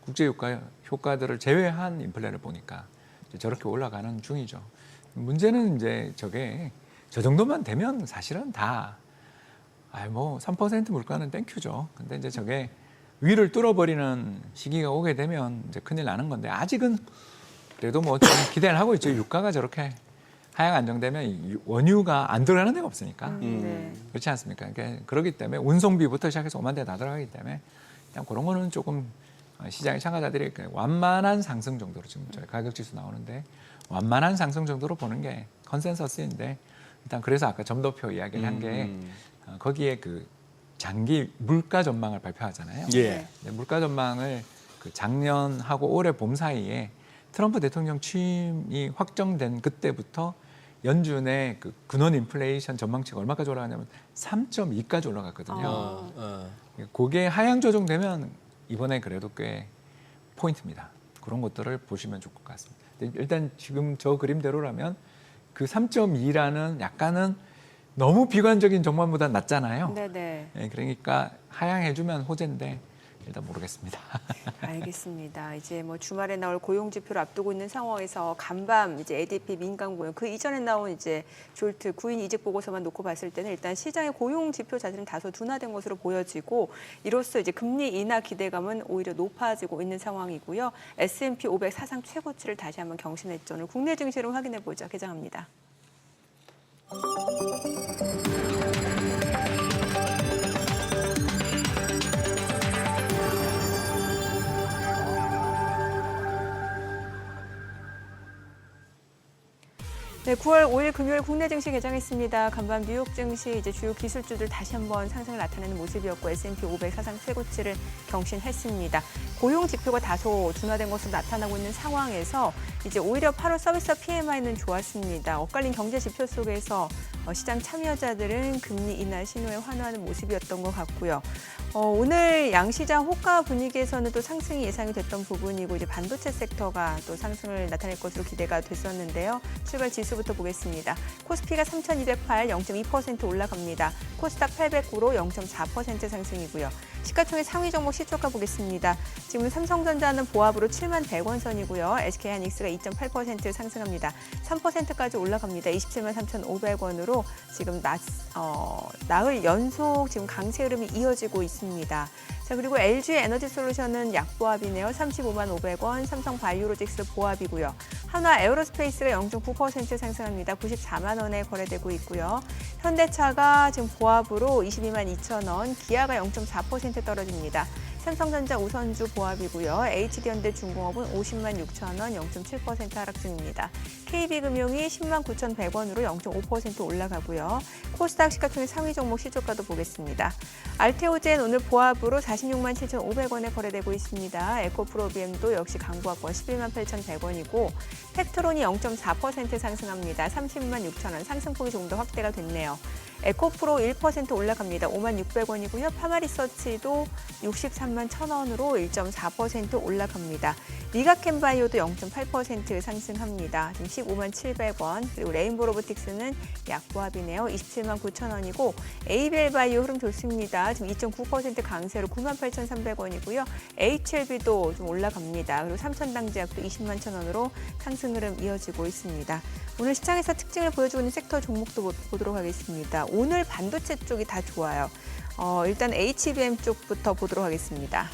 국제 유가 효과들을 제외한 인플레를 보니까 이제 저렇게 올라가는 중이죠. 문제는 이제 저게 저 정도만 되면 사실은 다 뭐 3% 물가는 땡큐죠. 근데 이제 저게 위를 뚫어버리는 시기가 오게 되면 이제 큰일 나는 건데 아직은 그래도 뭐 좀 기대를 하고 있죠. 유가가 저렇게 하향 안정되면 원유가 안 들어가는 데가 없으니까 네. 그렇지 않습니까? 그러니까 그렇기 때문에 운송비부터 시작해서 5만 대 다 들어가기 때문에 그냥 그런 거는 조금 시장의 참가자들이 완만한 상승 정도로 지금 저희 가격 지수 나오는데 완만한 상승 정도로 보는 게 컨센서스인데 일단 그래서 아까 점도표 이야기를 한 게 거기에 그 장기 물가 전망을 발표하잖아요. 예. 물가 전망을 그 작년하고 올해 봄 사이에 트럼프 대통령 취임이 확정된 그때부터 연준의 그 근원 인플레이션 전망치가 얼마까지 올라가냐면 3.2까지 올라갔거든요. 그게 하향 조정되면 이번에 그래도 꽤 포인트입니다. 그런 것들을 보시면 좋을 것 같습니다. 일단 지금 저 그림대로라면 그 3.2라는 약간은 너무 비관적인 전망보다 낮잖아요. 네네. 예, 그러니까 하향해주면 호재인데 일단 모르겠습니다. 알겠습니다. 이제 뭐 주말에 나올 고용 지표를 앞두고 있는 상황에서 간밤 이제 ADP 민간 고용 그 이전에 나온 이제 졸트 구인 이직 보고서만 놓고 봤을 때는 일단 시장의 고용 지표 자체는 다소 둔화된 것으로 보여지고 이로써 이제 금리 인하 기대감은 오히려 높아지고 있는 상황이고요. S&P 500 사상 최고치를 다시 한번 경신했죠. 오늘 국내 증시를 확인해 보자. 개장합니다. 네, 9월 5일 금요일 국내 증시 개장했습니다. 간밤 뉴욕 증시 이제 주요 기술주들 다시 한번 상승을 나타내는 모습이었고 S&P 500 사상 최고치를 경신했습니다. 고용 지표가 다소 둔화된 것으로 나타나고 있는 상황에서 이제 오히려 8월 서비스 PMI는 좋았습니다. 엇갈린 경제 지표 속에서 시장 참여자들은 금리 인하 신호에 환호하는 모습이었던 것 같고요. 오늘 양시장 호가 분위기에서는 또 상승이 예상이 됐던 부분이고 이제 반도체 섹터가 또 상승을 나타낼 것으로 기대가 됐었는데요. 출발 지수부터 보겠습니다. 코스피가 3,208, 0.2% 올라갑니다. 코스닥 809로 0.4% 상승이고요. 시가총액 상위 종목 시초가 보겠습니다. 지금 삼성전자는 보합으로 7만 100원 선이고요. SK하이닉스가 2.8% 상승합니다. 3%까지 올라갑니다. 27만 3,500원으로 지금 나흘 연속 지금 강세 흐름이 이어지고 있습니다. 자, 그리고 LG 에너지솔루션은 약보합이네요. 35만 500원, 삼성 바이오로직스 보합이고요. 한화 에어로스페이스가 0.9% 상승합니다. 94만 원에 거래되고 있고요. 현대차가 지금 보합으로 22만 2천 원, 기아가 0.4% 떨어집니다. 삼성전자 우선주 보합이고요. HD현대중공업은 50만 6천 원, 0.7% 하락 중입니다. KB금융이 10만 9,100원으로 0.5% 올라가고요. 코스닥 시가총액 상위 종목 시초가도 보겠습니다. 알테오젠 오늘 보합으로 46만 7,500원에 거래되고 있습니다. 에코프로비엠도 역시 강보합권 11만 8,100원이고 팩트론이 0.4% 상승합니다. 30만 6천 원, 상승폭이 조금 더 확대가 됐네요. 에코프로 1% 올라갑니다. 5만 600원이고요. 파마리서치도 63만 1,000원으로 1.4% 올라갑니다. 리가캠바이오도 0.8% 상승합니다. 지금 15만 700원. 그리고 레인보로보틱스는 약보합이네요. 27만 9,000원이고 에이벨바이오 흐름 좋습니다. 지금 2.9% 강세로 9만 8,300원이고요. HLB도 좀 올라갑니다. 그리고 삼천당제약도 20만 1,000원으로 상승 흐름 이어지고 있습니다. 오늘 시장에서 특징을 보여주고 있는 섹터 종목도 보도록 하겠습니다. 오늘 반도체 쪽이 다 좋아요. 일단 HBM 쪽부터 보도록 하겠습니다.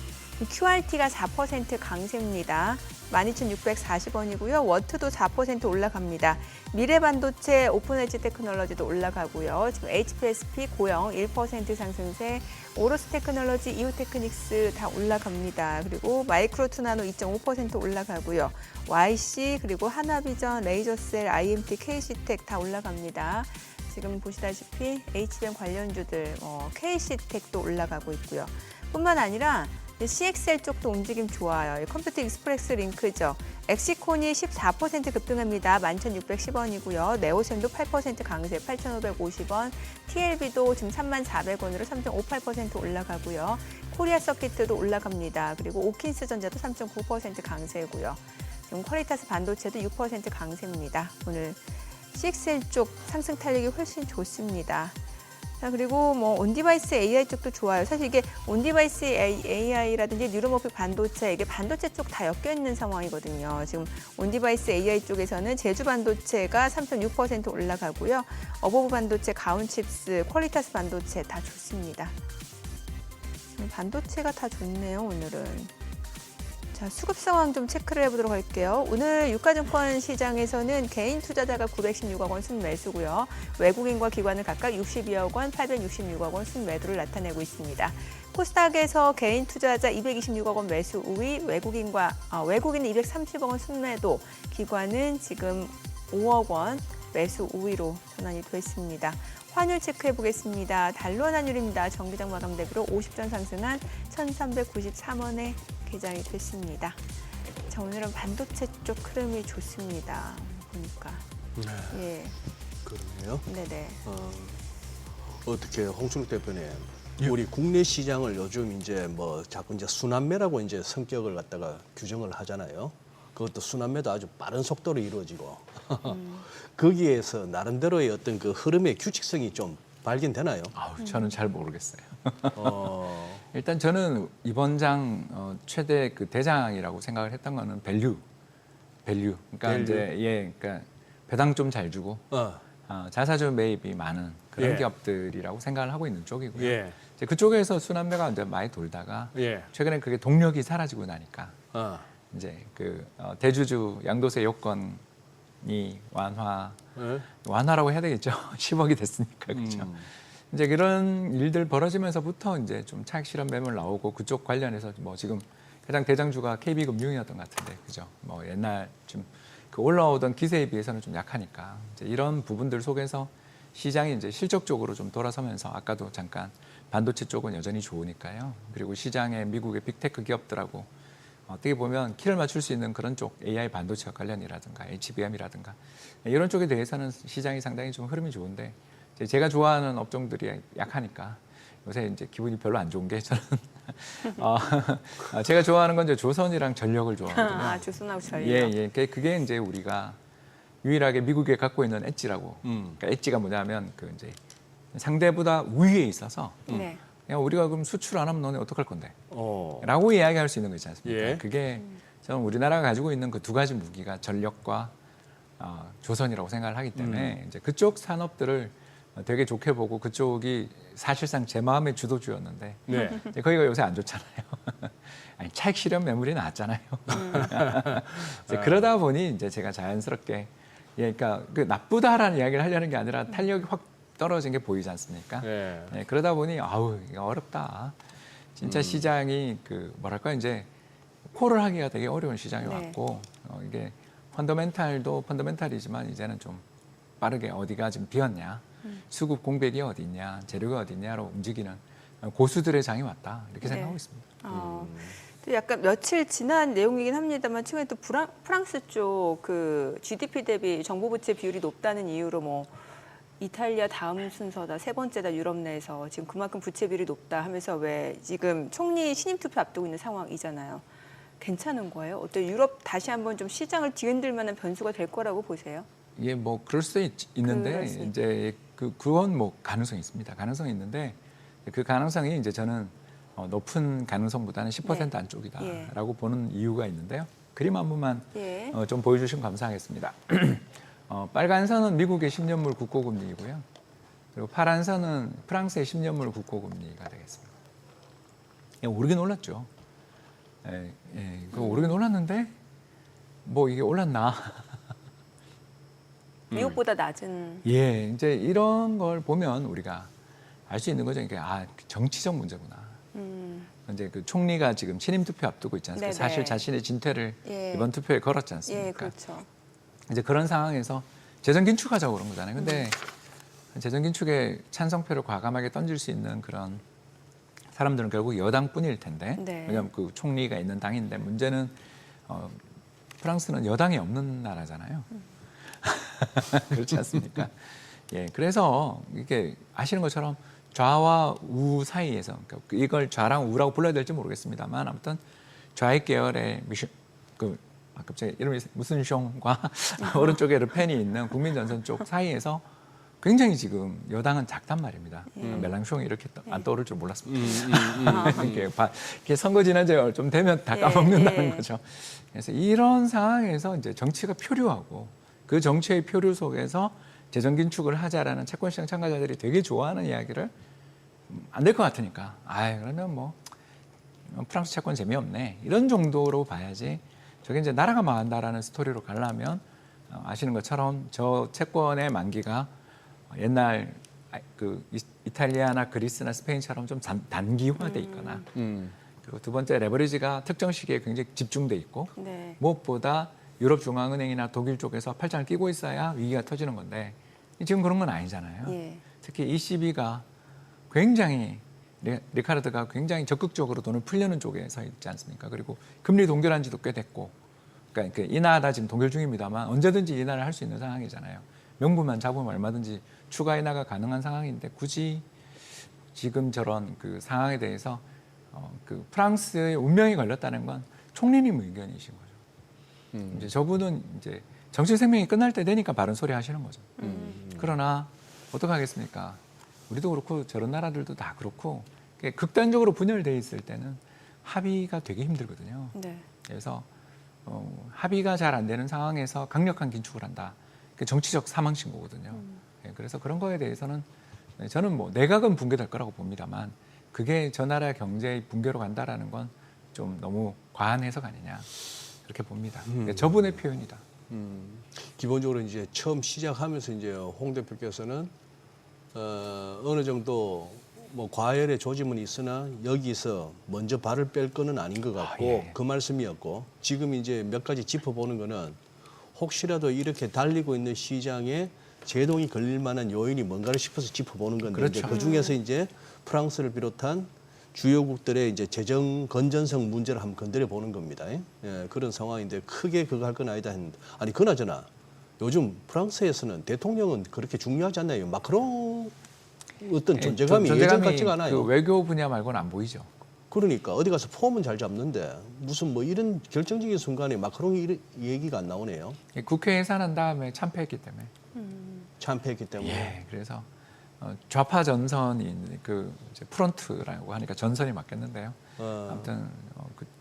QRT가 4% 강세입니다. 12,640원이고요. 워트도 4% 올라갑니다. 미래반도체 오픈엣지 테크놀로지도 올라가고요. 지금 HPSP 고영 1% 상승세, 오로스 테크놀로지, 이오테크닉스 다 올라갑니다. 그리고 마이크로투나노 2.5% 올라가고요. YC 그리고 하나비전, 레이저셀, IMT, KC텍 다 올라갑니다. 지금 보시다시피 HBM 관련주들 KC텍도 올라가고 있고요. 뿐만 아니라 CXL 쪽도 움직임 좋아요. 컴퓨터 익스프레스 링크죠. 엑시콘이 14% 급등합니다. 11,610원이고요. 네오센도 8% 강세 8,550원. TLB도 지금 34,400원으로 3.58% 올라가고요. 코리아 서킷도 올라갑니다. 그리고 오킨스 전자도 3.9% 강세고요. 지금 퀄리타스 반도체도 6% 강세입니다. 오늘 CXL 쪽 상승 탄력이 훨씬 좋습니다. 자, 그리고 온디바이스 AI 쪽도 좋아요. 사실 이게 온디바이스 AI라든지 뉴로모픽 반도체, 이게 반도체 쪽 다 엮여 있는 상황이거든요. 지금 온디바이스 AI 쪽에서는 제주 반도체가 3.6% 올라가고요. 어버브 반도체, 가온칩스, 퀄리타스 반도체 다 좋습니다. 반도체가 다 좋네요, 오늘은. 자, 수급 상황 좀 체크를 해보도록 할게요. 오늘 유가증권 시장에서는 개인 투자자가 916억 원 순매수고요. 외국인과 기관은 각각 62억 원, 866억 원 순매도를 나타내고 있습니다. 코스닥에서 개인 투자자 226억 원 매수 우위, 외국인은 230억 원 순매도, 기관은 지금 5억 원 매수 우위로 전환이 됐습니다. 환율 체크해 보겠습니다. 달러 환율입니다. 정기장 마감 대비로 50전 상승한 1,393원에 개장이 됐습니다. 자, 오늘은 반도체 쪽 흐름이 좋습니다. 보니까. 네. 예. 그러네요. 네네. 어떻게 홍순욱 대표님, 우리 국내 시장을 요즘 이제 자꾸 이제 순환매라고 이제 성격을 갖다가 규정을 하잖아요. 그것도 순환매도 아주 빠른 속도로 이루어지고 거기에서 나름대로의 어떤 그 흐름의 규칙성이 좀 발견되나요? 저는 잘 모르겠어요. 일단 저는 이번 장 최대 그 대장이라고 생각을 했던 거는 밸류. 그러니까 밸류. 이제 그러니까 배당 좀 잘 주고 자사주 매입이 많은 그런 예. 기업들이라고 생각을 하고 있는 쪽이고요. 예. 이제 그쪽에서 순환매가 이제 많이 돌다가 예. 최근에 그게 동력이 사라지고 나니까 어. 이제 그 대주주 양도세 요건이 완화라고 해야 되겠죠. 10억이 됐으니까 그렇죠. 이제 그런 일들 벌어지면서부터 이제 좀 차익 실현 매물 나오고 그쪽 관련해서 지금 가장 대장주가 KB금융이었던 것 같은데 그죠. 옛날 좀 그 올라오던 기세에 비해서는 좀 약하니까 이제 이런 부분들 속에서 시장이 이제 실적적으로 좀 돌아서면서 아까도 잠깐 반도체 쪽은 여전히 좋으니까요. 그리고 시장의 미국의 빅테크 기업들하고 어떻게 보면 키를 맞출 수 있는 그런 쪽 AI 반도체 관련이라든가 HBM이라든가 이런 쪽에 대해서는 시장이 상당히 좀 흐름이 좋은데 제가 좋아하는 업종들이 약하니까 요새 이제 기분이 별로 안 좋은 게 저는 제가 좋아하는 건 이제 조선이랑 전력을 좋아하거든요. 아, 조선하고 전력. 예. 그게 이제 우리가 유일하게 미국에 갖고 있는 엣지라고. 그러니까 엣지가 뭐냐면 그 이제 상대보다 우위에 있어서 네. 야, 우리가 그럼 수출 안 하면 너네 어떡할 건데? 어. 라고 이야기할 수 있는 거 있지 않습니까? 예. 그게 저는 우리나라가 가지고 있는 그 두 가지 무기가 전력과 조선이라고 생각을 하기 때문에 이제 그쪽 산업들을 되게 좋게 보고 그쪽이 사실상 제 마음의 주도주였는데 네. 이제 거기가 요새 안 좋잖아요. 아니, 차익 실현 매물이 나왔잖아요. 이제 그러다 보니 이제 제가 자연스럽게 그러니까 그 나쁘다라는 이야기를 하려는 게 아니라 탄력이 확 떨어진 게 보이지 않습니까? 네. 네, 그러다 보니 아우 이거 어렵다. 진짜 시장이 그 뭐랄까 이제 콜을 하기가 되게 어려운 시장이 네. 왔고 이게 펀더멘탈도 펀더멘탈이지만 이제는 좀 빠르게 어디가 지금 비었냐, 수급 공백이 어디 있냐, 재료가 어디 있냐로 움직이는 고수들의 장이 왔다 이렇게 네. 생각하고 있습니다. 또 약간 며칠 지난 내용이긴 합니다만 최근에 또 프랑스 쪽 그 GDP 대비 정부 부채 비율이 높다는 이유로 뭐 이탈리아 다음 순서다, 세 번째다 유럽 내에서 지금 그만큼 부채 비율이 높다 하면서 왜 지금 총리 신임 투표 앞두고 있는 상황이잖아요. 괜찮은 거예요? 어때 유럽 다시 한번 좀 시장을 뒤흔들 만한 변수가 될 거라고 보세요? 이게 뭐 그럴 수도 있는데 그럴 수 이제 그건 뭐 가능성이 있습니다. 가능성이 있는데 그 가능성이 이제 저는 높은 가능성보다는 10% 네. 안쪽이다라고 보는 이유가 있는데요. 그림 한 번만 예. 좀 보여주시면 감사하겠습니다. 빨간 선은 미국의 10년물 국고금리이고요. 그리고 파란 선은 프랑스의 10년물 국고금리가 되겠습니다. 오르긴 올랐죠. 오르긴 올랐는데 뭐 이게 올랐나? 미국보다 낮은. 예, 이제 이런 걸 보면 우리가 알 수 있는 거죠. 이게 정치적 문제구나. 이제 그 총리가 지금 신임 투표 앞두고 있지 않습니까? 네네. 사실 자신의 진퇴를 예. 이번 투표에 걸었지 않습니까? 예, 그렇죠. 이제 그런 상황에서 재정 긴축하자고 그런 거잖아요. 근데 재정 긴축에 찬성표를 과감하게 던질 수 있는 그런 사람들은 결국 여당뿐일 텐데, 네. 왜냐하면 그 총리가 있는 당인데 문제는 프랑스는 여당이 없는 나라잖아요. 그렇지 않습니까? 예, 그래서 이게 아시는 것처럼 좌와 우 사이에서 그러니까 이걸 좌랑 우라고 불러야 될지 모르겠습니다만 아무튼 좌익 계열의 갑자기 이름이 무슨 숑과 오른쪽에 르펜이 있는 국민전선 쪽 사이에서 굉장히 지금 여당은 작단 말입니다. 멜랑숑이 이렇게 안 떠오를 줄 몰랐습니다. 이렇게 선거 지난 지 좀 되면 다 까먹는다는 거죠. 그래서 이런 상황에서 이제 정치가 표류하고 그 정치의 표류 속에서 재정 긴축을 하자라는 채권시장 참가자들이 되게 좋아하는 이야기를 안 될 것 같으니까 그러면 뭐 프랑스 채권 재미없네 이런 정도로 봐야지 저게 이제 나라가 망한다라는 스토리로 가려면 아시는 것처럼 저 채권의 만기가 옛날 그 이탈리아나 그리스나 스페인처럼 좀 단기화돼 있거나 그리고 두 번째 레버리지가 특정 시기에 굉장히 집중돼 있고 네. 무엇보다 유럽 중앙은행이나 독일 쪽에서 팔짱을 끼고 있어야 위기가 터지는 건데 지금 그런 건 아니잖아요. 예. 특히 ECB가 굉장히 리카르드가 굉장히 적극적으로 돈을 풀려는 쪽에 서 있지 않습니까? 그리고 금리 동결한 지도 꽤 됐고 그러니까 인하다 지금 동결 중입니다만 언제든지 인하를 할 수 있는 상황이잖아요. 명분만 잡으면 얼마든지 추가 인하가 가능한 상황인데 굳이 지금 저런 그 상황에 대해서 그 프랑스의 운명이 걸렸다는 건 총리님 의견이신 거죠. 이제 저분은 이제 정치 생명이 끝날 때 되니까 바른 소리 하시는 거죠. 그러나 어떡하겠습니까? 우리도 그렇고 저런 나라들도 다 그렇고 극단적으로 분열돼 있을 때는 합의가 되게 힘들거든요. 네. 그래서 합의가 잘 안 되는 상황에서 강력한 긴축을 한다. 그게 정치적 사망 신고거든요. 그래서 그런 거에 대해서는 저는 뭐 내각은 붕괴될 거라고 봅니다만 그게 저 나라 경제의 붕괴로 간다라는 건 좀 너무 과한 해석 아니냐 그렇게 봅니다. 저분의 표현이다. 기본적으로 이제 처음 시작하면서 이제 홍 대표께서는 어느 정도 뭐 과열의 조짐은 있으나 여기서 먼저 발을 뺄 거는 아닌 것 같고 예. 그 말씀이었고 지금 이제 몇 가지 짚어보는 거는 혹시라도 이렇게 달리고 있는 시장에 제동이 걸릴 만한 요인이 뭔가를 싶어서 짚어보는 건데 그렇죠. 이제 그 중에서 이제 프랑스를 비롯한 주요국들의 이제 재정 건전성 문제를 한번 건드려 보는 겁니다. 예, 그런 상황인데 크게 그거 할 건 아니다 했는데 아니 그나저나 요즘 프랑스에서는 대통령은 그렇게 중요하지 않나요? 마크롱 어떤 존재감이 예전 같지가 않아요. 그 외교 분야 말고는 안 보이죠. 그러니까 어디 가서 폼은 잘 잡는데 무슨 뭐 이런 결정적인 순간에 마크롱이 이런 얘기가 안 나오네요. 국회 해산한 다음에 참패했기 때문에. 참패했기 때문에. 예, 그래서 좌파 전선이 그 이제 프론트라고 하니까 전선이 맞겠는데요. 아무튼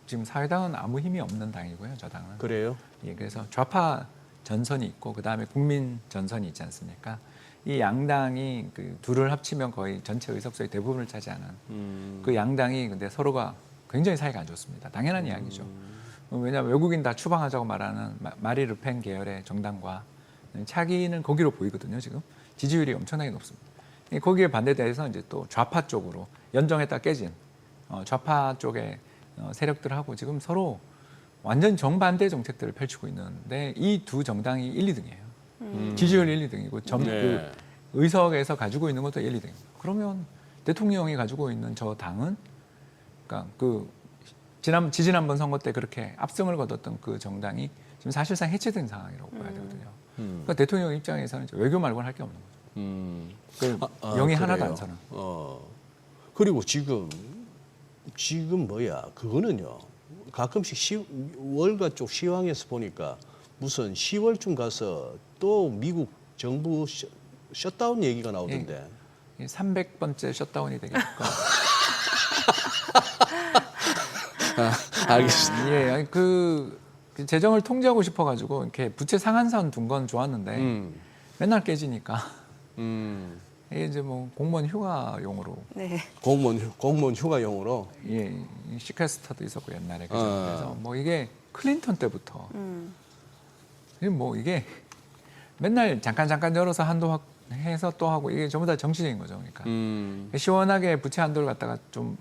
지금 사회당은 아무 힘이 없는 당이고요, 저 당은. 그래요? 예, 그래서 좌파 전선이 있고 그 다음에 국민 전선이 있지 않습니까? 이 양당이 그 둘을 합치면 거의 전체 의석수의 대부분을 차지하는 그 양당이 근데 서로가 굉장히 사이가 안 좋습니다. 당연한 이야기죠. 왜냐하면 외국인 다 추방하자고 말하는 마리 르펜 계열의 정당과 차기는 거기로 보이거든요. 지금 지지율이 엄청나게 높습니다. 거기에 반대돼서 이제 또 좌파 쪽으로 연정했다 깨진 좌파 쪽의 세력들하고 지금 서로 완전 정반대 정책들을 펼치고 있는데 이 두 정당이 1, 2등이에요. 지지율 1, 2등이고 그 의석에서 가지고 있는 것도 1, 2등입니다. 그러면 대통령이 가지고 있는 저 당은 그러니까 그 지지난번 선거 때 그렇게 압승을 거뒀던 그 정당이 지금 사실상 해체된 상황이라고 봐야 되거든요. 그러니까 대통령 입장에서는 이제 외교 말고는 할 게 없는 거죠. 영이 하나도 안 서는. 그리고 지금 그거는요. 가끔씩 월가 쪽 시황에서 보니까 무슨 10월쯤 가서 또 미국 정부 셧다운 얘기가 나오던데. 300번째 셧다운이 되겠고. 알겠습니다. 예, 아니 그 재정을 통제하고 싶어가지고 이렇게 부채 상한선 둔 건 좋았는데 맨날 깨지니까 이게 이제 뭐 공무원 휴가용으로. 네. 공무원 휴가용으로. 예, 시퀘스터도 있었고 옛날에 그래서 뭐 이게 클린턴 때부터 이게 맨날 잠깐 열어서 한도 해서 또 하고 이게 전부 다 정치적인 거죠. 그러니까 시원하게 부채 한도를 갖다가 좀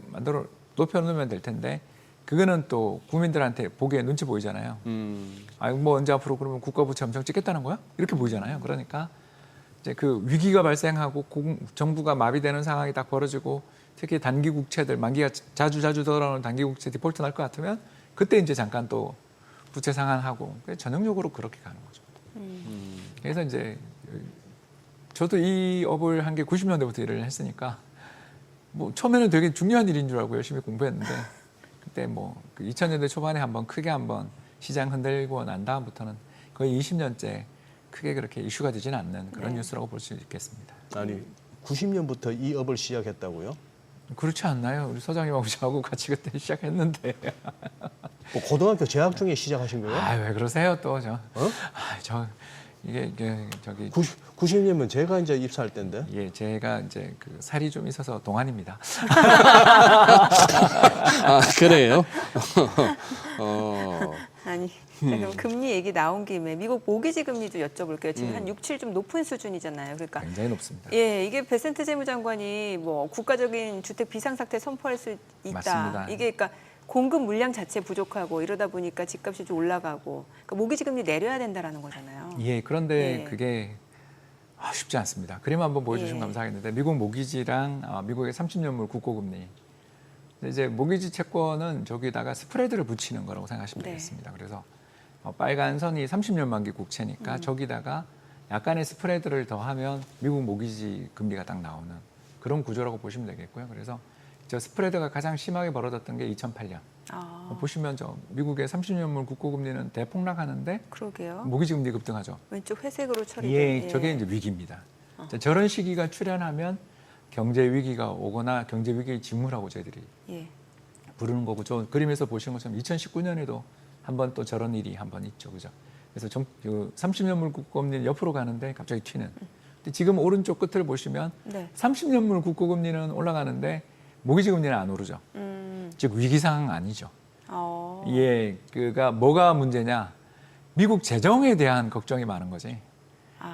높여놓으면 될 텐데 그거는 또 국민들한테 보기에 눈치 보이잖아요. 뭐 언제 앞으로 그러면 국가 부채 엄청 찍겠다는 거야? 이렇게 보이잖아요. 그러니까 이제 그 위기가 발생하고 정부가 마비되는 상황이 딱 벌어지고 특히 단기 국채들 만기가 자주 돌아오는 단기 국채 디폴트 날 것 같으면 그때 이제 잠깐 또 부채 상환하고 전형적으로 그렇게 가는 거죠. 그래서 이제 저도 이 업을 한 게 90년대부터 일을 했으니까 뭐 처음에는 되게 중요한 일인 줄 알고 열심히 공부했는데 그때 뭐 2000년대 초반에 크게 한번 시장 흔들고 난 다음부터는 거의 20년째 크게 그렇게 이슈가 되지는 않는 그런 뉴스라고 볼 수 있겠습니다. 아니 90년부터 이 업을 시작했다고요? 그렇지 않나요? 우리 소장님하고 저하고 같이 그때 시작했는데. 뭐 고등학교 재학 중에 시작하신 거예요? 왜 그러세요 또 저? 이게 저기 90년이면 제가 이제 입사할 때인데. 예, 제가 이제 그 살이 좀 있어서 동안입니다. 그래요? 아니, 그럼 금리 얘기 나온 김에 미국 모기지 금리도 여쭤볼게요. 지금 한 6, 7 좀 높은 수준이잖아요. 그러니까 굉장히 높습니다. 예, 이게 베센트 재무장관이 뭐 국가적인 주택 비상사태 선포할 수 있다. 맞습니다. 이게 그러니까 공급 물량 자체 부족하고 이러다 보니까 집값이 좀 올라가고 그러니까 모기지 금리 내려야 된다라는 거잖아요. 예, 그런데 예. 그게 쉽지 않습니다. 그림 한번 보여주시면 감사하겠는데 미국 모기지랑 미국의 30년물 국고금리. 이제 모기지 채권은 저기다가 스프레드를 붙이는 거라고 생각하시면 되겠습니다. 그래서 빨간 선이 30년 만기 국채니까 저기다가 약간의 스프레드를 더하면 미국 모기지 금리가 딱 나오는 그런 구조라고 보시면 되겠고요. 그래서 저 스프레드가 가장 심하게 벌어졌던 게 2008년. 보시면 저 미국의 30년물 국고금리는 대폭락하는데 그러게요. 모기지 금리 급등하죠. 왼쪽 회색으로 처리된. 예, 저게 이제 위기입니다. 저런 시기가 출현하면 경제 위기가 오거나 경제 위기의 징후라고 저희들이 부르는 거고 저 그림에서 보시는 것처럼 2019년에도 한번 또 저런 일이 한번 있죠, 그죠? 그래서 30년물 국고금리는 옆으로 가는데 갑자기 튀는. 근데 지금 오른쪽 끝을 보시면 30년물 국고금리는 올라가는데 모기지 금리는 안 오르죠. 즉 위기 상황 아니죠. 예, 그가 뭐가 문제냐? 미국 재정에 대한 걱정이 많은 거지.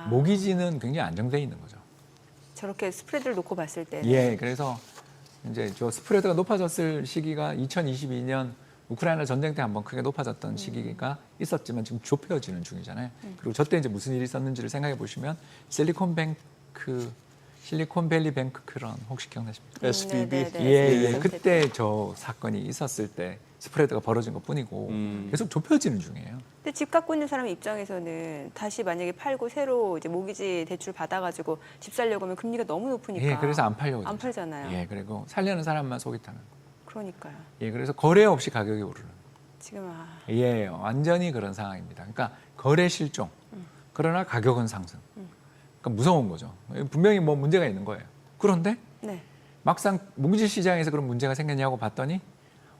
모기지는 굉장히 안정돼 있는 거죠. 저렇게 스프레드를 놓고 봤을 때. 예, 그래서 이제 저 스프레드가 높아졌을 시기가 2022년 우크라이나 전쟁 때 한번 크게 높아졌던 시기가 있었지만 지금 좁혀지는 중이잖아요. 그리고 저때 이제 무슨 일이 있었는지를 생각해 보시면 실리콘밸리 뱅크 그런 혹시 기억나십니까? SVB. 예. 그때 저 사건이 있었을 때 스프레드가 벌어진 것뿐이고 계속 좁혀지는 중이에요. 근데 집 갖고 있는 사람 입장에서는 다시 만약에 팔고 새로 이제 모기지 대출 받아가지고 집 살려고 하면 금리가 너무 높으니까. 예, 그래서 안 팔려고 안 그러죠. 팔잖아요. 예, 그리고 살려는 사람만 속이 타는 거. 그러니까요. 예, 그래서 거래 없이 가격이 오르는. 지금 예, 완전히 그런 상황입니다. 그러니까 거래 실종. 그러나 가격은 상승. 그러니까 무서운 거죠. 분명히 뭐 문제가 있는 거예요. 그런데 네. 막상 모기지 시장에서 그런 문제가 생겼냐고 봤더니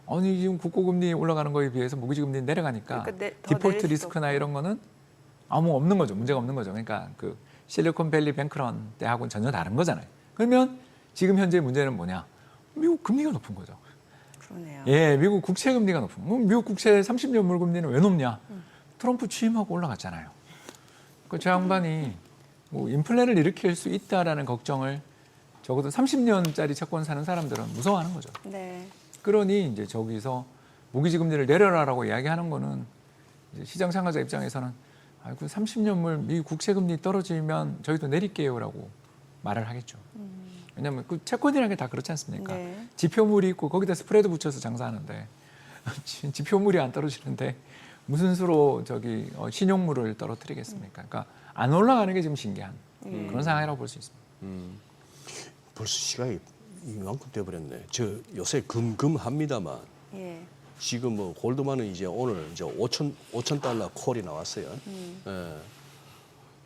아니 지금 국고금리 올라가는 거에 비해서 모기지 금리 내려가니까 그러니까 더 디폴트 내릴 리스크나 수도 이런 거는 아무 없는 거죠. 문제가 없는 거죠. 그러니까 그 실리콘밸리 뱅크런 때하고는 전혀 다른 거잖아요. 그러면 지금 현재 문제는 뭐냐? 미국 금리가 높은 거죠. 그러네요. 예, 미국 국채 금리가 높은 거. 미국 국채 30년물 금리는 왜 높냐? 트럼프 취임하고 올라갔잖아요. 그 저 양반이 뭐 인플레를 일으킬 수 있다라는 걱정을 적어도 30년짜리 채권 사는 사람들은 무서워하는 거죠. 네. 그러니 이제 저기서 모기지 금리를 내려라라고 이야기하는 거는 이제 시장 참가자 입장에서는 아이고 30년물 미 국채 금리 떨어지면 저희도 내릴게요라고 말을 하겠죠. 왜냐하면 그 채권이라는 게 다 그렇지 않습니까? 네. 지표물이 있고 거기다 스프레드 붙여서 장사하는데 지표물이 안 떨어지는데 무슨 수로 저기 신용물을 떨어뜨리겠습니까? 그러니까 안 올라가는 게 지금 신기한 그런 상황이라고 볼 수 있습니다. 벌써 시간이 이만큼 돼버렸네. 저 요새 금합니다만 예. 지금 뭐 골드만은 이제 오늘 이제 5천 달러 콜이 나왔어요. 예.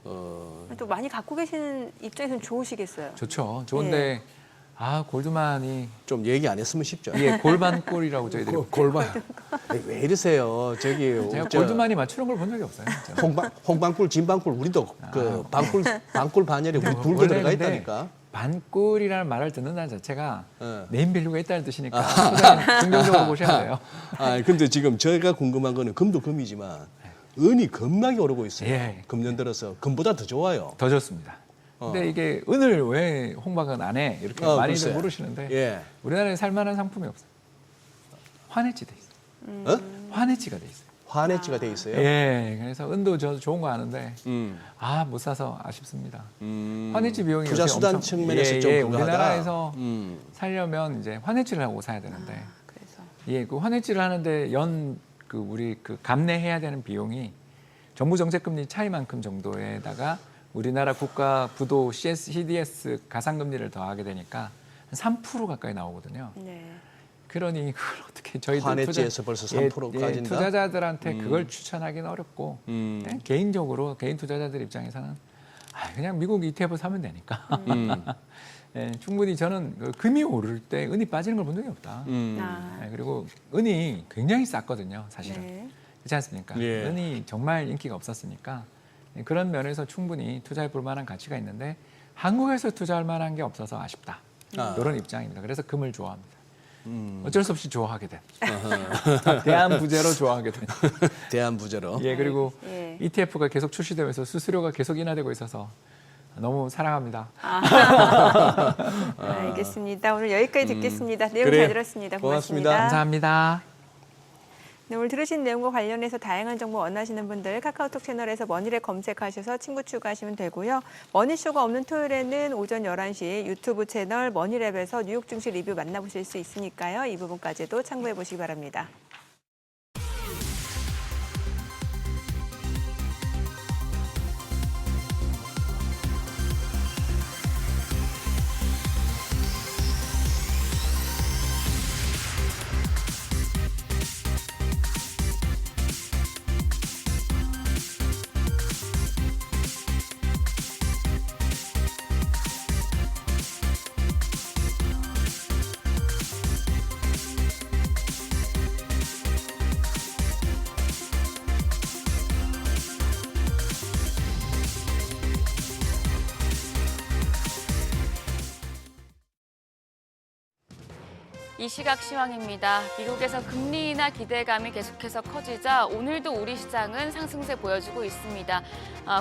또 많이 갖고 계시는 입장에서는 좋으시겠어요. 좋죠. 좋은데 아 골드만이 좀 얘기 안 했으면 싶죠. 예 골반골이라고 저희들이 골반. 왜 이러세요? 저기 제가 저 골드만이 맞추는 걸 본 적이 없어요. 진짜. 홍방꿀, 진방꿀 우리도 그 방꿀 반열에 우리 둘 개 들어가 있다니까. 반꿀이라는 말을 듣는다는 자체가 예. 네임밸류가 있다는 뜻이니까 굉장히 긍정적으로 보셔야 돼요. 아 근데 지금 저희가 궁금한 거는 금도 금이지만 은이 겁나게 오르고 있어요. 예. 금년 들어서 금보다 더 좋아요. 더 좋습니다. 근데 이게 은을 왜 홍박은 안 해? 이렇게 많이들 글쎄. 물으시는데 예. 우리나라에 살만한 상품이 없어요. 환해지 돼 있어요. 환해지가 돼 있어요. 환해지가 돼 있어요. 예, 그래서 은도 저 좋은 거 아는데 못 사서 아쉽습니다. 환해지 비용이 투자 요새 수단 엄청- 측면에서 좀 불가하다. 우리나라에서 살려면 이제 환해지를 하고 사야 되는데 그래서 예, 그 환해지를 하는데 우리 감내해야 되는 비용이 정부 정책금리 차이만큼 정도에다가 우리나라 국가 부도 CDS 가상금리를 더하게 되니까 한 3% 가까이 나오거든요. 네. 그러니 그걸 어떻게 저희들 환해지에서 벌써 3%까지인가? 투자자들한테 그걸 추천하기는 어렵고 음. 개인적으로 개인 투자자들 입장에서는 그냥 미국 ETF 사면 되니까 예, 충분히 저는 그 금이 오를 때 은이 빠지는 걸 본 적이 없다. 예, 그리고 은이 굉장히 쌌거든요, 사실은. 네. 그렇지 않습니까? 예. 은이 정말 인기가 없었으니까 그런 면에서 충분히 투자해 볼 만한 가치가 있는데 한국에서 투자할 만한 게 없어서 아쉽다. 이런 입장입니다. 그래서 금을 좋아합니다. 어쩔 수 없이 좋아하게 된. 대한 부재로 좋아하게 된. 대한 부재로. 예, 그리고 예. ETF가 계속 출시되면서 수수료가 계속 인하되고 있어서 너무 사랑합니다. 알겠습니다. 오늘 여기까지 듣겠습니다. 내용 그래요. 잘 들었습니다. 고맙습니다. 고맙습니다. 감사합니다. 네, 오늘 들으신 내용과 관련해서 다양한 정보 원하시는 분들 카카오톡 채널에서 머니랩 검색하셔서 친구 추가하시면 되고요. 머니쇼가 없는 토요일에는 오전 11시 유튜브 채널 머니랩에서 뉴욕 증시 리뷰 만나보실 수 있으니까요. 이 부분까지도 참고해 보시기 바랍니다. 이 시각 시황입니다. 미국에서 금리 인하 기대감이 계속해서 커지자 오늘도 우리 시장은 상승세 보여주고 있습니다.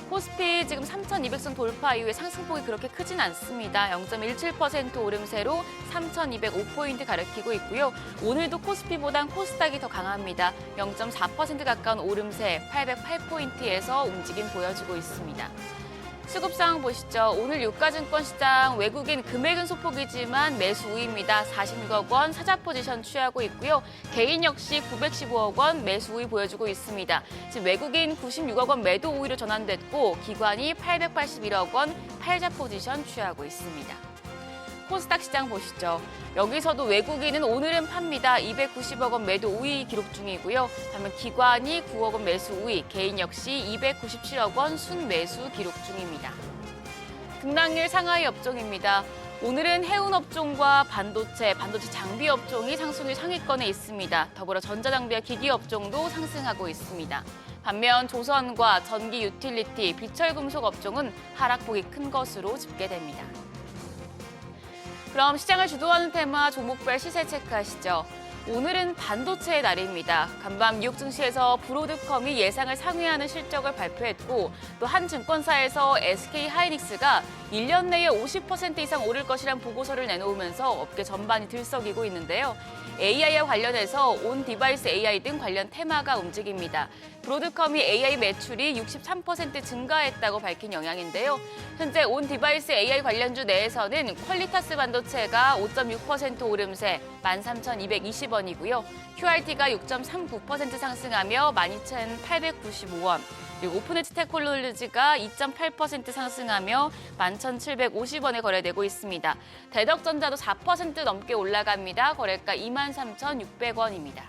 코스피 지금 3,200선 돌파 이후에 상승폭이 그렇게 크진 않습니다. 0.17% 오름세로 3,205포인트 가리키고 있고요. 오늘도 코스피보단 코스닥이 더 강합니다. 0.4% 가까운 오름세 808포인트에서 움직임 보여주고 있습니다. 수급 상황 보시죠. 오늘 유가증권 시장 외국인 금액은 소폭이지만 매수 우위입니다. 46억 원 사자 포지션 취하고 있고요. 개인 역시 915억 원 매수 우위 보여주고 있습니다. 지금 외국인 96억 원 매도 우위로 전환됐고 기관이 881억 원 팔자 포지션 취하고 있습니다. 코스닥 시장 보시죠. 여기서도 외국인은 오늘은 팝니다. 290억 원 매도 우위 기록 중이고요. 반면 기관이 9억 원 매수 우위, 개인 역시 297억 원 순매수 기록 중입니다. 등락일 상하이 업종입니다. 오늘은 해운 업종과 반도체 장비 업종이 상승률 상위권에 있습니다. 더불어 전자장비와 기기 업종도 상승하고 있습니다. 반면 조선과 전기 유틸리티, 비철금속 업종은 하락폭이 큰 것으로 집계됩니다. 그럼 시장을 주도하는 테마 종목별 시세 체크하시죠. 오늘은 반도체의 날입니다. 간밤 뉴욕 증시에서 브로드컴이 예상을 상회하는 실적을 발표했고 또 한 증권사에서 SK하이닉스가 1년 내에 50% 이상 오를 것이란 보고서를 내놓으면서 업계 전반이 들썩이고 있는데요. AI와 관련해서 온 디바이스 AI 등 관련 테마가 움직입니다. 브로드컴이 AI 매출이 63% 증가했다고 밝힌 영향인데요. 현재 온 디바이스 AI 관련주 내에서는 퀄리타스 반도체가 5.6% 오름세 13,220원이고요. QRT가 6.39% 상승하며 12,895원. 그리고 오픈엣지 테크놀로지가 2.8% 상승하며 11,750원에 거래되고 있습니다. 대덕전자도 4% 넘게 올라갑니다. 거래가 23,600원입니다.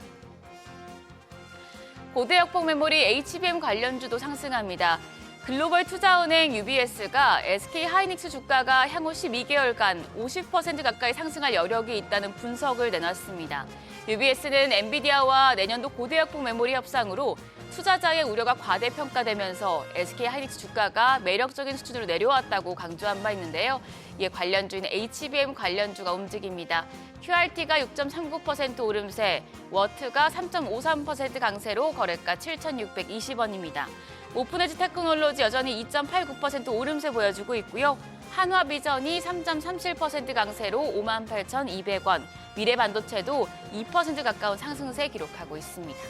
고대역폭 메모리 HBM 관련주도 상승합니다. 글로벌 투자은행 UBS가 SK하이닉스 주가가 향후 12개월간 50% 가까이 상승할 여력이 있다는 분석을 내놨습니다. UBS는 엔비디아와 내년도 고대역폭 메모리 협상으로 투자자의 우려가 과대평가되면서 SK하이닉스 주가가 매력적인 수준으로 내려왔다고 강조한 바 있는데요. 이에 관련주인 HBM 관련주가 움직입니다. QRT가 6.39% 오름세, 워트가 3.53% 강세로 거래가 7,620원입니다. 오픈엣지 테크놀로지 여전히 2.89% 오름세 보여주고 있고요. 한화비전이 3.37% 강세로 58,200원, 미래반도체도 2% 가까운 상승세 기록하고 있습니다.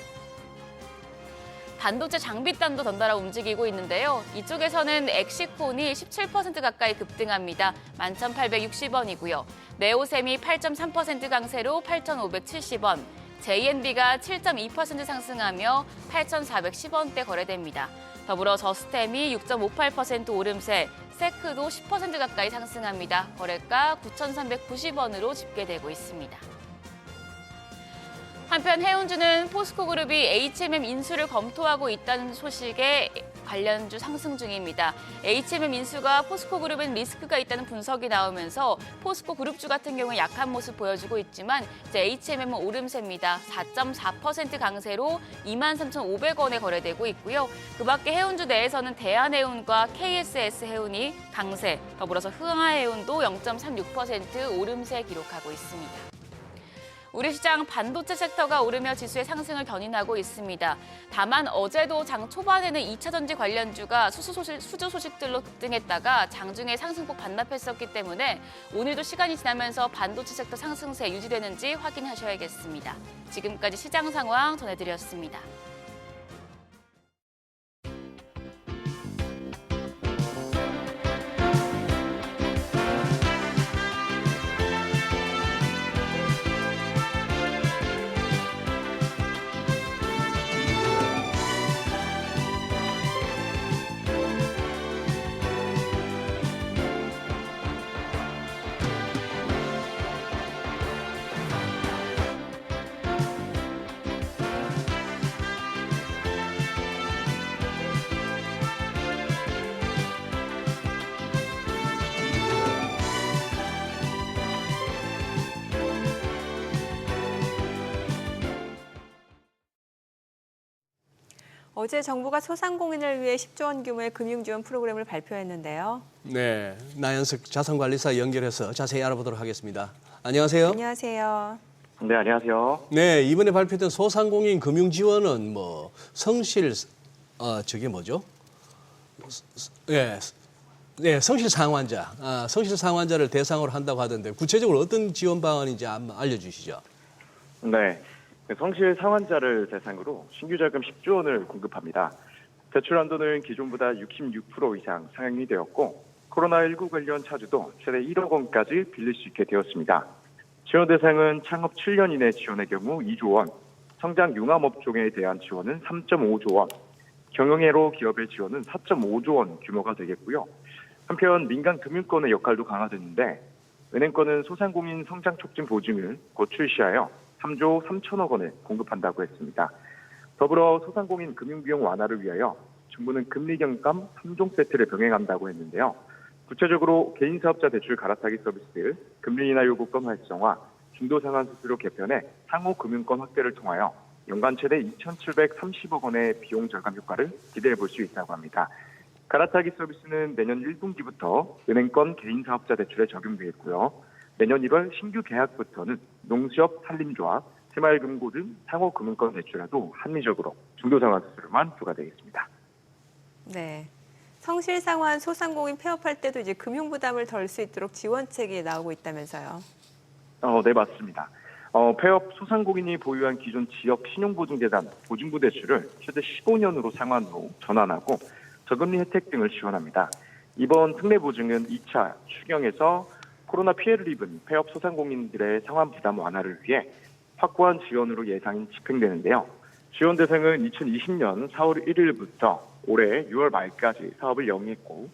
반도체 장비단도 덩달아 움직이고 있는데요. 이쪽에서는 엑시콘이 17% 가까이 급등합니다. 11,860원이고요. 네오셈이 8.3% 강세로 8,570원, JNB가 7.2% 상승하며 8,410원대 거래됩니다. 더불어 저스템이 6.58% 오름세, 세크도 10% 가까이 상승합니다. 거래가 9,390원으로 집계되고 있습니다. 한편 해운주는 포스코그룹이 HMM 인수를 검토하고 있다는 소식에 관련주 상승 중입니다. HMM 인수가 포스코그룹엔 리스크가 있다는 분석이 나오면서 포스코그룹주 같은 경우는 약한 모습 보여주고 있지만 이제 HMM은 오름세입니다. 4.4% 강세로 23,500원에 거래되고 있고요. 그밖에 해운주 내에서는 대한해운과 KSS해운이 강세, 더불어서 흥하해운도 0.36% 오름세 기록하고 있습니다. 우리 시장 반도체 섹터가 오르며 지수의 상승을 견인하고 있습니다. 다만 어제도 장 초반에는 2차 전지 관련주가 수주 소식들로 급등했다가 장중에 상승폭 반납했었기 때문에 오늘도 시간이 지나면서 반도체 섹터 상승세 유지되는지 확인하셔야겠습니다. 지금까지 시장 상황 전해드렸습니다. 어제 정부가 소상공인을 위해 10조 원 규모의 금융지원 프로그램을 발표했는데요. 네, 나연석 자산관리사 연결해서 자세히 알아보도록 하겠습니다. 안녕하세요. 안녕하세요. 네, 안녕하세요. 네, 이번에 발표된 소상공인 금융 지원은 뭐 성실 저게 뭐죠? 예. 네, 성실 상환자. 성실 상환자를 대상으로 한다고 하던데 구체적으로 어떤 지원 방안인지 한번 알려 주시죠. 네, 성실 상환자를 대상으로 신규 자금 10조 원을 공급합니다. 대출 한도는 기존보다 66% 이상 상향이 되었고 코로나19 관련 차주도 최대 1억 원까지 빌릴 수 있게 되었습니다. 지원 대상은 창업 7년 이내 지원의 경우 2조 원, 성장 융합업종에 대한 지원은 3.5조 원, 경영애로 기업의 지원은 4.5조 원 규모가 되겠고요. 한편 민간 금융권의 역할도 강화됐는데 은행권은 소상공인 성장 촉진 보증을 곧 출시하여 3조 3천억 원을 공급한다고 했습니다. 더불어 소상공인 금융비용 완화를 위하여 정부는 금리 경감 3종 세트를 병행한다고 했는데요. 구체적으로 개인사업자 대출 갈아타기 서비스, 금리 인하 요구권 활성화, 중도상환 수수료 개편에 상호 금융권 확대를 통하여 연간 최대 2,730억 원의 비용 절감 효과를 기대해 볼 수 있다고 합니다. 갈아타기 서비스는 내년 1분기부터 은행권 개인사업자 대출에 적용되겠고요. 내년 1월 신규 계약부터는 농수협, 산림조합, 새마을금고 등 상호 금융권 대출에도 합리적으로 중도상환 수수료만 부과되겠습니다. 네. 성실 상환 소상공인 폐업할 때도 이제 금융 부담을 덜 수 있도록 지원책이 나오고 있다면서요. 네, 맞습니다. 폐업 소상공인이 보유한 기존 지역 신용보증재단 보증부 대출을 최대 15년으로 상환으로 전환하고 저금리 혜택 등을 지원합니다. 이번 특례 보증은 2차 추경에서 코로나 피해를 입은 폐업 소상공인들의 상환 부담 완화를 위해 확고한 지원으로 예상이 집행되는데요. 지원 대상은 2020년 4월 1일부터 올해 6월 말까지 사업을 영위했고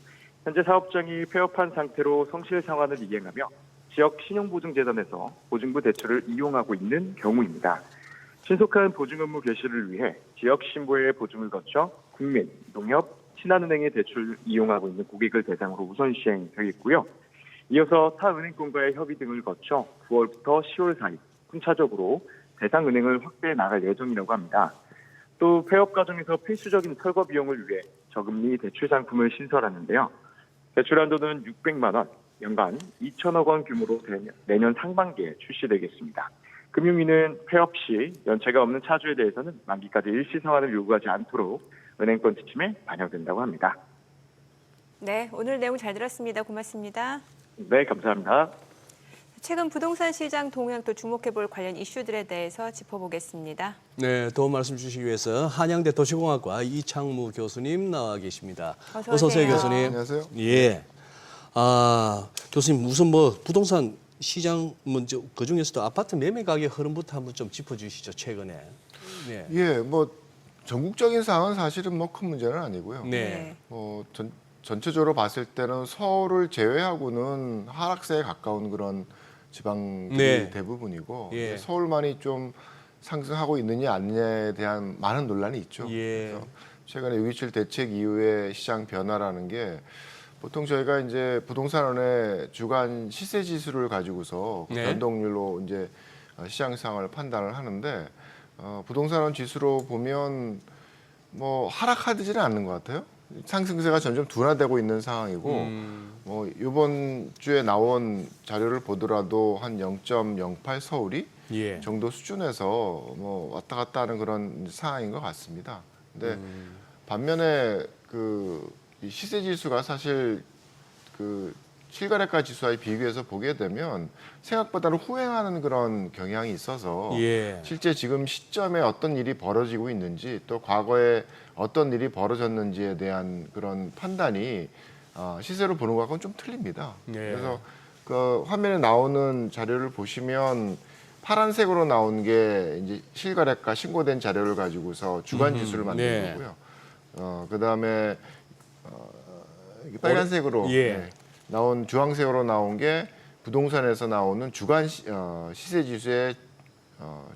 현재 사업장이 폐업한 상태로 성실 상환을 이행하며 지역 신용보증재단에서 보증부 대출을 이용하고 있는 경우입니다. 신속한 보증 업무 개시를 위해 지역 신고의 보증을 거쳐 국민, 농협, 신한은행의 대출 이용하고 있는 고객을 대상으로 우선 시행되겠고요. 이어서 타 은행권과의 협의 등을 거쳐 9월부터 10월 사이 순차적으로 대상 은행을 확대해 나갈 예정이라고 합니다. 또 폐업 과정에서 필수적인 철거 비용을 위해 저금리 대출 상품을 신설하는데요. 대출 한도는 600만 원, 연간 2천억 원 규모로 내년 상반기에 출시되겠습니다. 금융위는 폐업 시 연체가 없는 차주에 대해서는 만기까지 일시 상환을 요구하지 않도록 은행권 지침에 반영된다고 합니다. 네, 오늘 내용 잘 들었습니다. 고맙습니다. 네, 감사합니다. 최근 부동산 시장 동향 또 주목해볼 관련 이슈들에 대해서 짚어보겠습니다. 네, 도움 말씀 주시기 위해서 한양대 도시공학과 이창무 교수님 나와 계십니다. 어서 오세요, 교수님. 안녕하세요. 예. 교수님 무슨 뭐 부동산 시장 문제 그 중에서도 아파트 매매 가격 흐름부터 한번 좀 짚어주시죠, 최근에. 네. 예, 뭐 전국적인 상황은 사실은 뭐 큰 문제는 아니고요. 네. 전체적으로 봤을 때는 서울을 제외하고는 하락세에 가까운 그런 지방들이 네. 대부분이고 예. 서울만이 좀 상승하고 있느냐 아니냐에 대한 많은 논란이 있죠. 예. 그래서 최근에 6.27 대책 이후의 시장 변화라는 게 보통 저희가 이제 부동산원의 주간 시세 지수를 가지고서 그 네. 변동률로 이제 시장 상황을 판단을 하는데 부동산원 지수로 보면 뭐 하락하지는 않는 것 같아요. 상승세가 점점 둔화되고 있는 상황이고 뭐 이번 주에 나온 자료를 보더라도 한 0.08 서울이 예. 정도 수준에서 뭐 왔다 갔다 하는 그런 상황인 것 같습니다. 근데 반면에 이 시세 지수가 사실 그 실거래가 지수와 비교해서 보게 되면 생각보다는 후행하는 그런 경향이 있어서 예. 실제 지금 시점에 어떤 일이 벌어지고 있는지 또 과거에 어떤 일이 벌어졌는지에 대한 그런 판단이 시세로 보는 것과는 좀 틀립니다. 예. 그래서 그 화면에 나오는 자료를 보시면 파란색으로 나온 게 이제 실거래가 신고된 자료를 가지고서 주간 지수를 만든 네. 거고요. 그다음에 빨간색으로 예. 나온 주황색으로 나온 게 부동산에서 나오는 주간 시세 지수의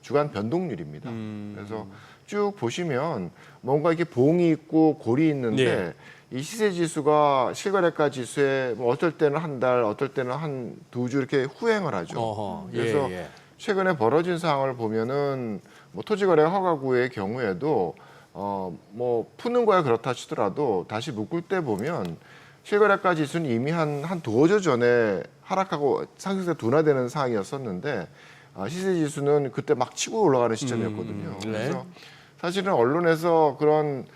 주간 변동률입니다. 그래서 쭉 보시면 뭔가 이렇게 봉이 있고 골이 있는데 네. 이 시세 지수가 실거래가 지수에 뭐 어떨 때는 한 달, 어떨 때는 한 두 주 이렇게 후행을 하죠. 어허. 그래서 예. 최근에 벌어진 상황을 보면은 뭐 토지거래 허가구의 경우에도 뭐 푸는 거야 그렇다 치더라도 다시 묶을 때 보면 실거래가 지수는 이미 한 두어 주 전에 하락하고 상승세 둔화되는 상황이었었는데 시세 지수는 그때 막 치고 올라가는 시점이었거든요. 네. 그래서 사실은 언론에서 그런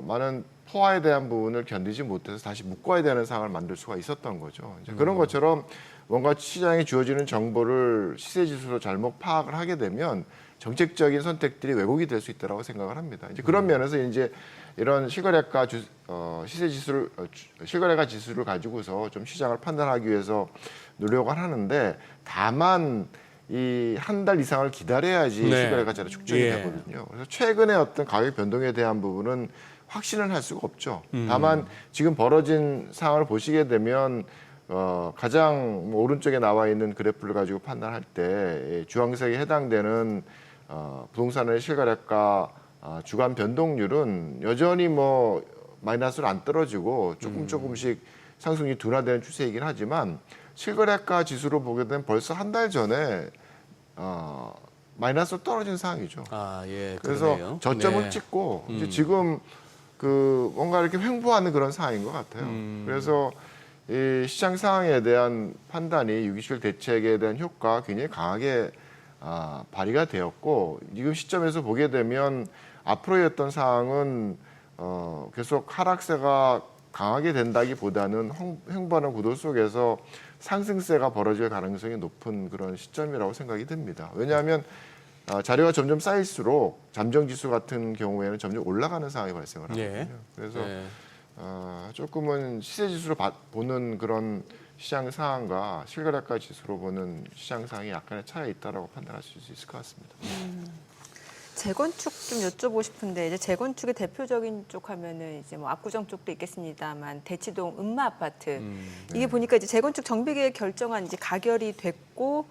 많은 포화에 대한 부분을 견디지 못해서 다시 묶어야 되는 상황을 만들 수가 있었던 거죠. 이제 그런 것처럼 뭔가 시장에 주어지는 정보를 시세 지수로 잘못 파악을 하게 되면 정책적인 선택들이 왜곡이 될 수 있다고 생각을 합니다. 이제 그런 면에서 이제 이런 실거래가 시세 지수를 실거래가 지수를 가지고서 좀 시장을 판단하기 위해서 노력을 하는데 다만 이 한 달 이상을 기다려야지 네. 실거래가 잘 축적이 예. 되거든요. 그래서 최근에 어떤 가격 변동에 대한 부분은 확신을 할 수가 없죠. 다만 지금 벌어진 상황을 보시게 되면 가장 오른쪽에 나와 있는 그래프를 가지고 판단할 때 주황색에 해당되는 부동산의 실거래가 주간 변동률은 여전히 뭐 마이너스로 안 떨어지고 조금씩 상승이 둔화되는 추세이긴 하지만 실거래가 지수로 보게 되면 벌써 한 달 전에 마이너스로 떨어진 상황이죠. 아, 예. 그래서 그러네요. 저점을 네. 찍고 이제 지금 그 뭔가 이렇게 횡보하는 그런 상황인 것 같아요. 그래서 이 시장 상황에 대한 판단이 유기실 대책에 대한 효과가 굉장히 강하게 발휘가 되었고 지금 시점에서 보게 되면 앞으로의 어떤 상황은 계속 하락세가 강하게 된다기보다는 횡보하는 구도 속에서 상승세가 벌어질 가능성이 높은 그런 시점이라고 생각이 듭니다. 왜냐하면 자료가 점점 쌓일수록 잠정지수 같은 경우에는 점점 올라가는 상황이 발생을 하거든요. 예. 그래서 네. 조금은 시세지수로 보는 그런 시장 상황과 실거래가 지수로 보는 시장 상황이 약간의 차이가 있다라고 판단할 수 있을 것 같습니다. 재건축 좀 여쭤보고 싶은데 이제 재건축의 대표적인 쪽 하면은 이제 뭐 압구정 쪽도 있겠습니다만 대치동 음마 아파트 이게 보니까 이제 재건축 정비계획 결정안 이제 가결이 됐고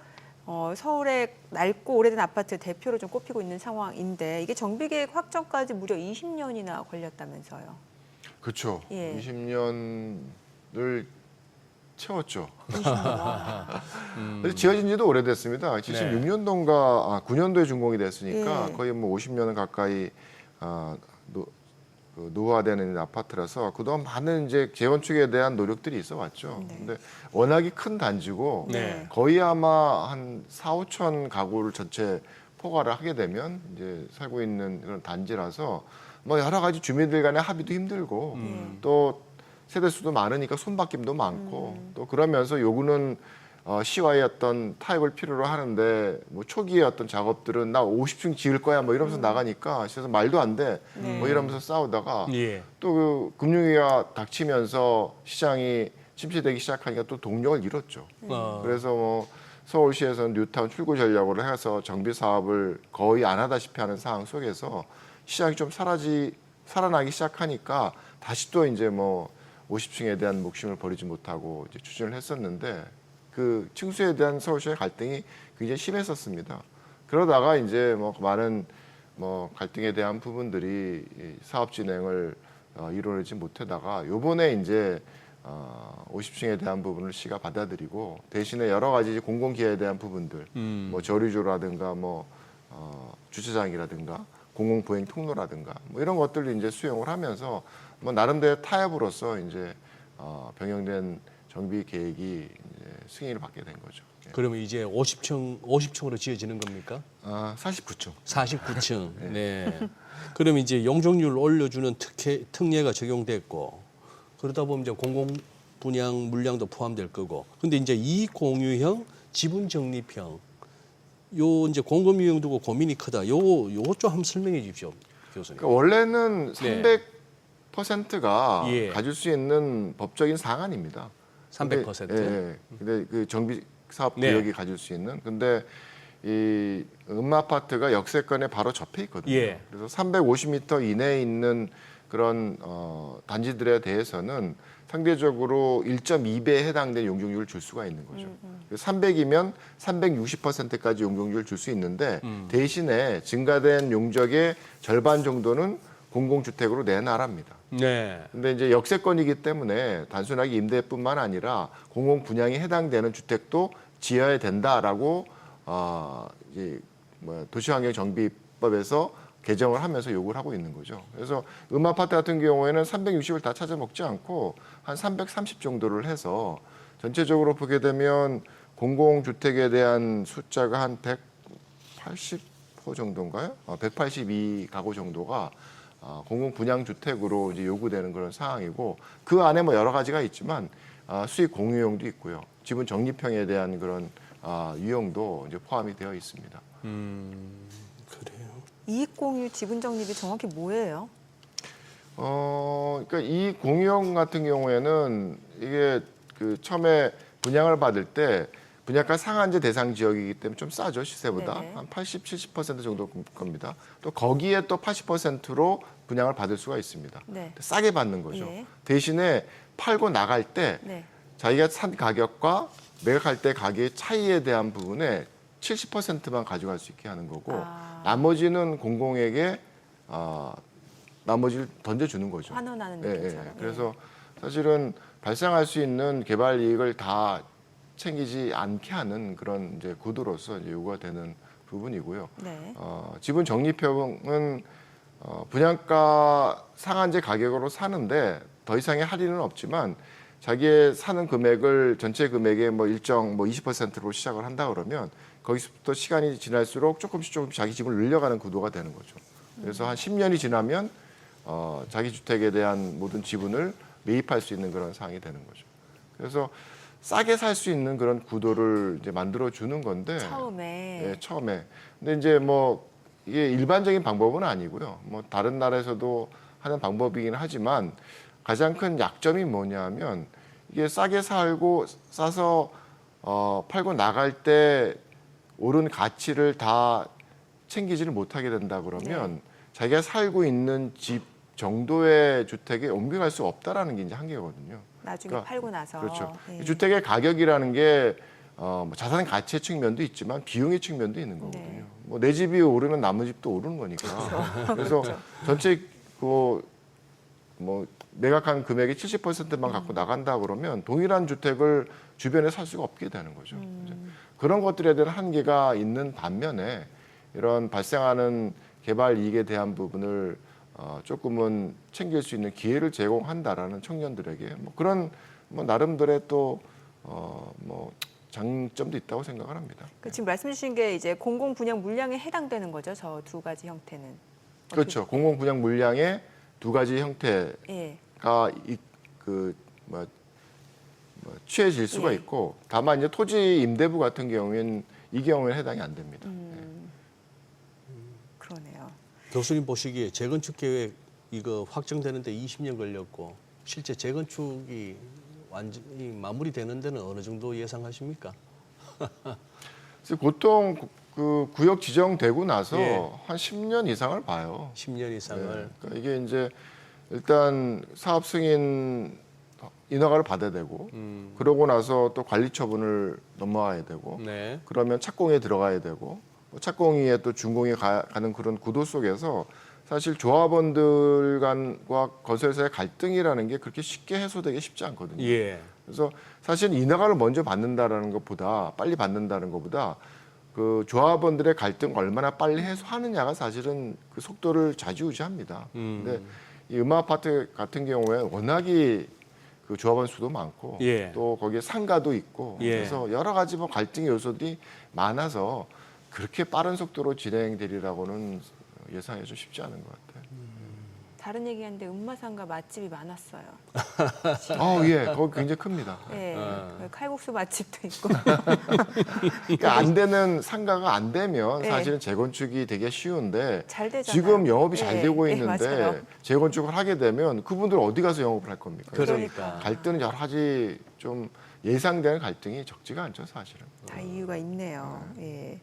서울의 낡고 오래된 아파트 대표로 좀 꼽히고 있는 상황인데 이게 정비계획 확정까지 무려 20년이나 걸렸다면서요. 그렇죠. 예. 20년을 채웠죠. 20년. 그래서 지어진 지도 오래됐습니다. 76년도인가 9년도에 준공이 됐으니까 예. 거의 뭐 50년 가까이 노후화되는 아파트라서 그동안 많은 이제 재건축에 대한 노력들이 있어 왔죠. 네. 근데 워낙에 큰 단지고 네. 거의 아마 한 4, 5천 가구를 전체 포괄을 하게 되면 이제 살고 있는 그런 단지라서 뭐 여러 가지 주민들 간의 합의도 힘들고 또 세대 수도 많으니까 손바뀜도 많고 또 그러면서 요구는 시와의 어떤 타협을 필요로 하는데 뭐 초기의 어떤 작업들은 나 50층 지을 거야 뭐 이러면서 나가니까 그래서 말도 안 돼 뭐 이러면서 싸우다가 예. 또 그 금융위기가 닥치면서 시장이 침체되기 시작하니까 또 동력을 잃었죠. 그래서 뭐 서울시에서는 뉴타운 출구 전략으로 해서 정비 사업을 거의 안 하다시피 하는 상황 속에서 시장이 좀 살아나기 시작하니까 다시 또 이제 뭐 50층에 대한 목심을 버리지 못하고 이제 추진을 했었는데 그 층수에 대한 서울시의 갈등이 굉장히 심했었습니다. 그러다가 이제 뭐 많은 뭐 갈등에 대한 부분들이 사업 진행을 이루어내지 못하다가 요번에 이제 50층에 대한 부분을 시가 받아들이고 대신에 여러 가지 공공기회에 대한 부분들 뭐 저류조라든가 뭐 주차장이라든가 공공보행 통로라든가 뭐 이런 것들을 이제 수용을 하면서 뭐 나름대로 타협으로서 이제 병행된 정비 계획이 이제 승인을 받게 된 거죠. 예. 그러면 이제 50층으로 지어지는 겁니까? 49층. 49층. 네. 그럼 이제 용적률 올려주는 특례가 적용됐고 그러다 보면 이제 공공 분양 물량도 포함될 거고. 근데 이제 이공유형, 지분 적립형 요 이제 공급 유형 두고 고민이 크다. 요거 좀 한번 설명해 주십시오, 교수님. 그러니까 원래는 네. 300%가 예. 가질 수 있는 법적인 상한입니다. 300%. 근데 그 정비 사업 네. 구역이 가질 수 있는. 근데 이 음마 아파트가 역세권에 바로 접해 있거든요. 예. 그래서 350m 이내에 있는 그런 단지들에 대해서는 상대적으로 1.2배에 해당되는 용적률을 줄 수가 있는 거죠. 300이면 360%까지 용적률을 줄 수 있는데 대신에 증가된 용적의 절반 정도는 공공주택으로 내놔랍니다. 네. 근데 이제 역세권이기 때문에 단순하게 임대뿐만 아니라 공공 분양에 해당되는 주택도 지어야 된다라고 이제 도시환경 정비법에서 개정을 하면서 요구를 하고 있는 거죠. 그래서 음아파트 같은 경우에는 360을 다 찾아 먹지 않고 한 330 정도를 해서 전체적으로 보게 되면 공공주택에 대한 숫자가 한 180호 정도인가요? 182가구 정도가 공공 분양 주택으로 이제 요구되는 그런 상황이고 그 안에 뭐 여러 가지가 있지만 수익 공유용도 있고요. 지분 적립형에 대한 그런 유형도 이제 포함이 되어 있습니다. 그래요. 이익 공유 지분 적립이 정확히 뭐예요? 그러니까 이 공유형 같은 경우에는 이게 그 처음에 분양을 받을 때 분양가 상한제 대상 지역이기 때문에 좀 싸죠, 시세보다. 네네. 한 80, 70% 정도 겁니다. 또 거기에 또 80%로 분양을 받을 수가 있습니다. 네. 싸게 받는 거죠. 예. 대신에 팔고 나갈 때 네. 자기가 산 가격과 매각할 때 가격의 차이에 대한 부분에 70%만 가져갈 수 있게 하는 거고 나머지는 공공에게 나머지를 던져주는 거죠. 환원하는 예, 느낌처럼. 그래서 사실은 발생할 수 있는 개발 이익을 다 챙기지 않게 하는 그런 이제 구도로서 이제 요구가 되는 부분이고요. 네. 지분 적립형은 분양가 상한제 가격으로 사는데 더 이상의 할인은 없지만 자기의 사는 금액을 전체 금액의 뭐 일정 뭐 20%로 시작을 한다 그러면 거기서부터 시간이 지날수록 조금씩 자기 집을 늘려가는 구도가 되는 거죠. 그래서 한 10년이 지나면 자기 주택에 대한 모든 지분을 매입할 수 있는 그런 상황이 되는 거죠. 그래서 싸게 살 수 있는 그런 구도를 이제 만들어 주는 건데 처음에. 예, 처음에. 근데 이제 뭐 이게 일반적인 방법은 아니고요. 뭐 다른 나라에서도 하는 방법이긴 하지만 가장 큰 약점이 뭐냐면 이게 싸게 살고 싸서 팔고 나갈 때 오른 가치를 다 챙기지를 못하게 된다 그러면 자기가 살고 있는 집 정도의 주택에 옮겨갈 수 없다라는 게 이제 한계거든요. 나중에 그러니까 팔고 나서. 그렇죠. 예. 주택의 가격이라는 게 뭐 자산 가치의 측면도 있지만 비용의 측면도 있는 거거든요. 네. 뭐 내 집이 오르면 남의 집도 오르는 거니까. 그래서 전체 뭐 매각한 금액의 70%만 갖고 나간다 그러면 동일한 주택을 주변에 살 수가 없게 되는 거죠. 이제 그런 것들에 대한 한계가 있는 반면에 이런 발생하는 개발 이익에 대한 부분을 조금은 챙길 수 있는 기회를 제공한다라는 청년들에게 뭐 그런 뭐 나름대로의 또 뭐 장점도 있다고 생각을 합니다. 그 지금 말씀 주신 게 이제 공공 분양 물량에 해당되는 거죠. 저 두 가지 형태는. 그렇죠. 공공 분양 물량의 두 가지 형태가 예. 취해질 수가 예. 있고 다만 이제 토지 임대부 같은 경우에는 이 경우에 해당이 안 됩니다. 그러네요. 교수님 보시기에 재건축 계획 이거 확정되는데 20년 걸렸고 실제 재건축이 완전히 마무리되는 데는 어느 정도 예상하십니까? 그래서 보통 그 구역 지정되고 나서 예. 한 10년 이상을 봐요. 10년 이상을. 네. 그러니까 이게 이제 일단 사업 승인 인허가를 받아야 되고 그러고 나서 또 관리 처분을 넘어가야 되고 네. 그러면 착공에 들어가야 되고 착공위에 또 준공에 가는 그런 구도 속에서 사실 조합원들 간과 건설사의 갈등이라는 게 그렇게 쉽게 해소되기 쉽지 않거든요. 예. 그래서 사실 인허가를 먼저 받는다라는 것보다 빨리 받는다는 것보다 그 조합원들의 갈등 얼마나 빨리 해소하느냐가 사실은 그 속도를 좌지우지합니다. 근데 이 음아파트 같은 경우에 워낙이 그 조합원 수도 많고 예. 또 거기에 상가도 있고 예. 그래서 여러 가지 뭐 갈등의 요소들이 많아서 그렇게 빠른 속도로 진행되리라고는 예상이 좀 쉽지 않은 것 같아요. 다른 얘기하는데 음마상가 맛집이 많았어요. 예, 거기 굉장히 큽니다. 예. 칼국수 맛집도 있고. 그러니까 안 되는 상가가 안 되면 예. 사실은 재건축이 되게 쉬운데 잘 되잖아요. 지금 영업이 예, 잘 되고 예, 있는데 맞아요. 재건축을 하게 되면 그분들 어디 가서 영업을 할 겁니까? 그러니까. 갈등은 여러 가지 좀 예상되는 갈등이 적지가 않죠, 사실은. 다 이유가 있네요. 예.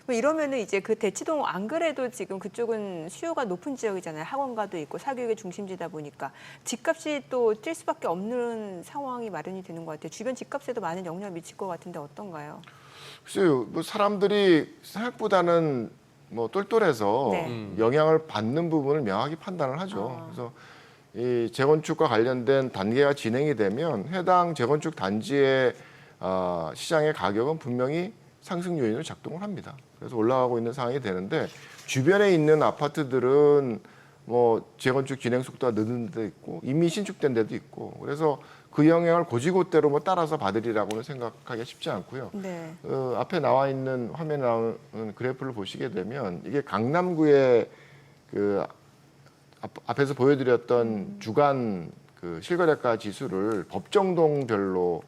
뭐 이러면은 이제 그 대치동 안 그래도 지금 그쪽은 수요가 높은 지역이잖아요. 학원가도 있고 사교육의 중심지다 보니까 집값이 또 뛸 수밖에 없는 상황이 마련이 되는 것 같아요. 주변 집값에도 많은 영향을 미칠 것 같은데 어떤가요? 글쎄요, 뭐 사람들이 생각보다는 뭐 똘똘해서 네. 영향을 받는 부분을 명확히 판단을 하죠. 그래서 이 재건축과 관련된 단계가 진행이 되면 해당 재건축 단지의 시장의 가격은 분명히 상승 요인으로 작동을 합니다. 그래서 올라가고 있는 상황이 되는데 주변에 있는 아파트들은 뭐 재건축 진행 속도가 늦은 데도 있고 이미 신축된 데도 있고 그래서 그 영향을 고지고대로 뭐 따라서 받으리라고는 생각하기 쉽지 않고요. 네. 앞에 나와 있는 화면에 나오는 그래프를 보시게 되면 이게 강남구의 그 앞에서 보여드렸던 주간 그 실거래가 지수를 법정동별로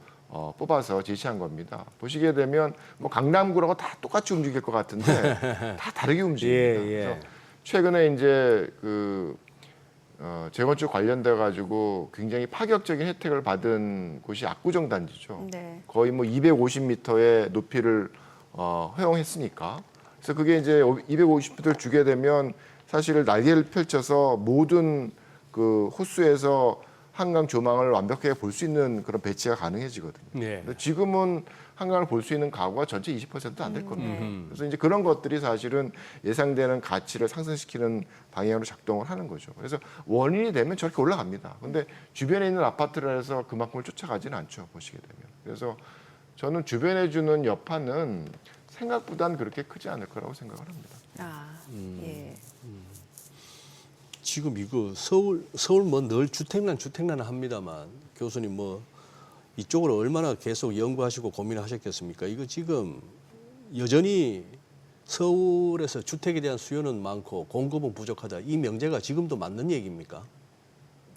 뽑아서 제시한 겁니다. 보시게 되면 뭐 강남구라고 다 똑같이 움직일 것 같은데 다 다르게 움직입니다. 예, 예. 그래서 최근에 이제 그 재건축 관련돼 가지고 굉장히 파격적인 혜택을 받은 곳이 압구정 단지죠. 네. 거의 뭐 250m의 높이를 허용했으니까. 그래서 그게 이제 250m를 주게 되면 사실 날개를 펼쳐서 모든 그 호수에서 한강 조망을 완벽하게 볼 수 있는 그런 배치가 가능해지거든요. 네. 근데 지금은 한강을 볼 수 있는 가구가 전체 20%도 안 될 겁니다. 그래서 이제 그런 것들이 사실은 예상되는 가치를 상승시키는 방향으로 작동을 하는 거죠. 그래서 원인이 되면 저렇게 올라갑니다. 근데 주변에 있는 아파트를 해서 그만큼을 쫓아가지는 않죠. 보시게 되면. 그래서 저는 주변에 주는 여파는 생각보다는 그렇게 크지 않을 거라고 생각을 합니다. 예. 지금 이거 서울 뭐 늘 주택난 합니다만 교수님 뭐 이쪽으로 얼마나 계속 연구하시고 고민하셨겠습니까? 이거 지금 여전히 서울에서 주택에 대한 수요는 많고 공급은 부족하다. 이 명제가 지금도 맞는 얘기입니까?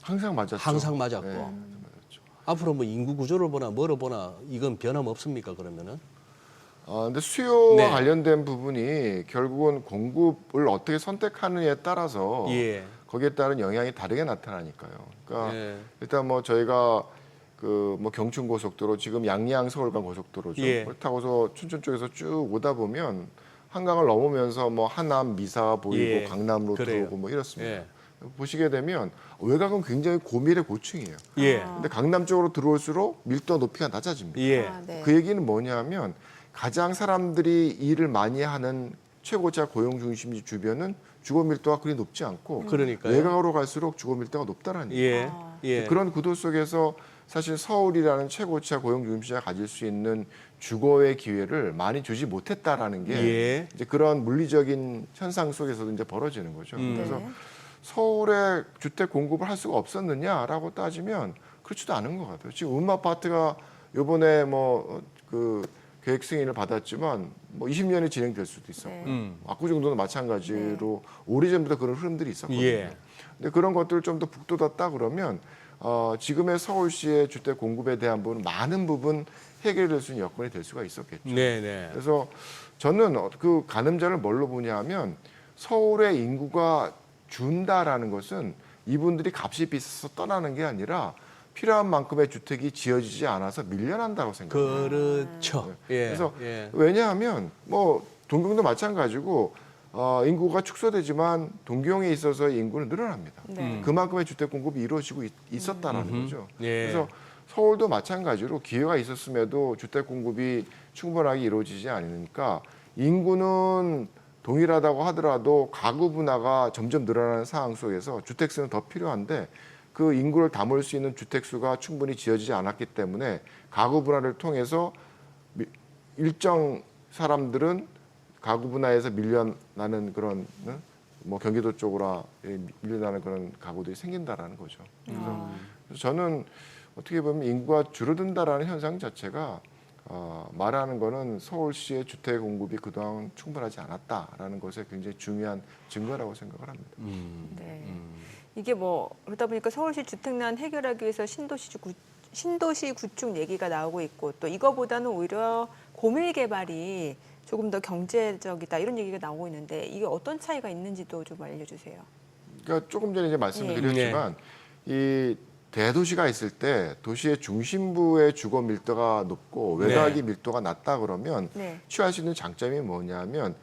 항상 맞았죠. 항상 맞았고. 네, 항상 맞았죠. 앞으로 뭐 인구 구조를 보나 뭐를 보나 이건 변함 없습니까? 그러면은? 근데 수요와 네. 관련된 부분이 결국은 공급을 어떻게 선택하느냐에 따라서 예. 거기에 따른 영향이 다르게 나타나니까요. 그러니까 예. 일단 뭐 저희가 그 뭐 경춘 고속도로 지금 양양 서울간 고속도로죠. 예. 그걸 타고서 춘천 쪽에서 쭉 오다 보면 한강을 넘으면서 뭐 하남, 미사 보이고 예. 강남으로 그래요. 들어오고 뭐 이렇습니다. 예. 보시게 되면 외곽은 굉장히 고밀의 고층이에요. 예. 근데 강남 쪽으로 들어올수록 밀도 높이가 낮아집니다. 예. 네. 그 얘기는 뭐냐면 가장 사람들이 일을 많이 하는 최고차 고용 중심지 주변은 주거 밀도가 그리 높지 않고 그러니까요. 외곽으로 갈수록 주거 밀도가 높다라는 얘기예요. 예. 예. 그런 구도 속에서 사실 서울이라는 최고차 고용 중심지가 가질 수 있는 주거의 기회를 많이 주지 못했다라는 게 예. 이제 그런 물리적인 현상 속에서도 이제 벌어지는 거죠. 그래서 네. 서울에 주택 공급을 할 수가 없었느냐라고 따지면 그렇지도 않은 것 같아요. 지금 음마아파트가 요번에 뭐 그 계획 승인을 받았지만 뭐 20년이 진행될 수도 있었고요. 네. 압구정도는 마찬가지로 오래전부터 그런 흐름들이 있었거든요. 예. 근데 그런 것들을 좀 더 북돋았다 그러면 지금의 서울시의 주택 공급에 대한 부분 많은 부분 해결될 수 있는 여건이 될 수가 있었겠죠. 네네. 그래서 저는 그 가늠자를 뭘로 보냐 하면 서울의 인구가 준다라는 것은 이분들이 값이 비싸서 떠나는 게 아니라 필요한 만큼의 주택이 지어지지 않아서 밀려난다고 생각합니다. 그렇죠. 예. 그래서 예. 왜냐하면 뭐 동경도 마찬가지고 인구가 축소되지만 동경에 있어서 인구는 늘어납니다. 네. 그만큼의 주택 공급이 이루어지고 있었다라는 거죠. 예. 그래서 서울도 마찬가지로 기회가 있었음에도 주택 공급이 충분하게 이루어지지 않으니까 인구는 동일하다고 하더라도 가구 분화가 점점 늘어나는 상황 속에서 주택수는 더 필요한데 그 인구를 담을 수 있는 주택수가 충분히 지어지지 않았기 때문에 가구 분화를 통해서 일정 사람들은 가구 분화에서 밀려나는 그런 뭐 경기도 쪽으로 밀려나는 그런 가구들이 생긴다라는 거죠. 그래서 저는 어떻게 보면 인구가 줄어든다라는 현상 자체가 말하는 거는 서울시의 주택 공급이 그동안 충분하지 않았다라는 것에 굉장히 중요한 증거라고 생각을 합니다. 네. 이게 뭐 그러다 보니까 서울시 주택난 해결하기 위해서 신도시 구축 얘기가 나오고 있고 또 이거보다는 오히려 고밀 개발이 조금 더 경제적이다 이런 얘기가 나오고 있는데 이게 어떤 차이가 있는지도 좀 알려주세요. 그러니까 조금 전에 이제 말씀을 예. 드렸지만 이 대도시가 있을 때 도시의 중심부의 주거 밀도가 높고 외곽이 밀도가 낮다 그러면 네. 취할 수 있는 장점이 뭐냐면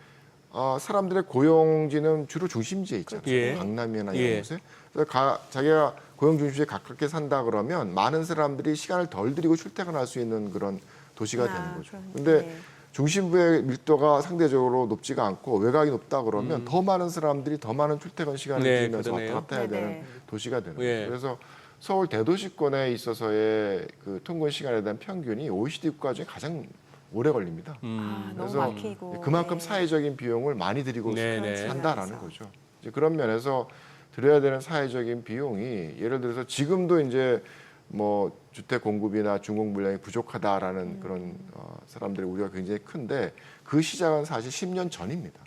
사람들의 고용지는 주로 중심지에 있잖아요. 예. 강남이나 예. 이런 곳에. 그래서 자기가 고용 중심지에 가깝게 산다 그러면 많은 사람들이 시간을 덜 들이고 출퇴근할 수 있는 그런 도시가 되는 거죠. 근데 네. 중심부의 밀도가 상대적으로 높지가 않고 외곽이 높다 그러면 더 많은 사람들이 더 많은 출퇴근 시간을 네, 들이면서 그러네요. 왔다 갔다 해야 네네. 되는 도시가 되는 예. 거죠. 그래서 서울 대도시권에 있어서의 그 통근 시간에 대한 평균이 OECD 국가 중에 가장 오래 걸립니다. 너무 그래서 막히고 그만큼 네. 사회적인 비용을 많이 들이고 네네. 산다라는 거죠. 이제 그런 면에서 들여야 되는 사회적인 비용이 예를 들어서 지금도 이제 뭐 주택 공급이나 준공 물량이 부족하다라는 그런 사람들의 우려가 굉장히 큰데 그 시작은 사실 10년 전입니다.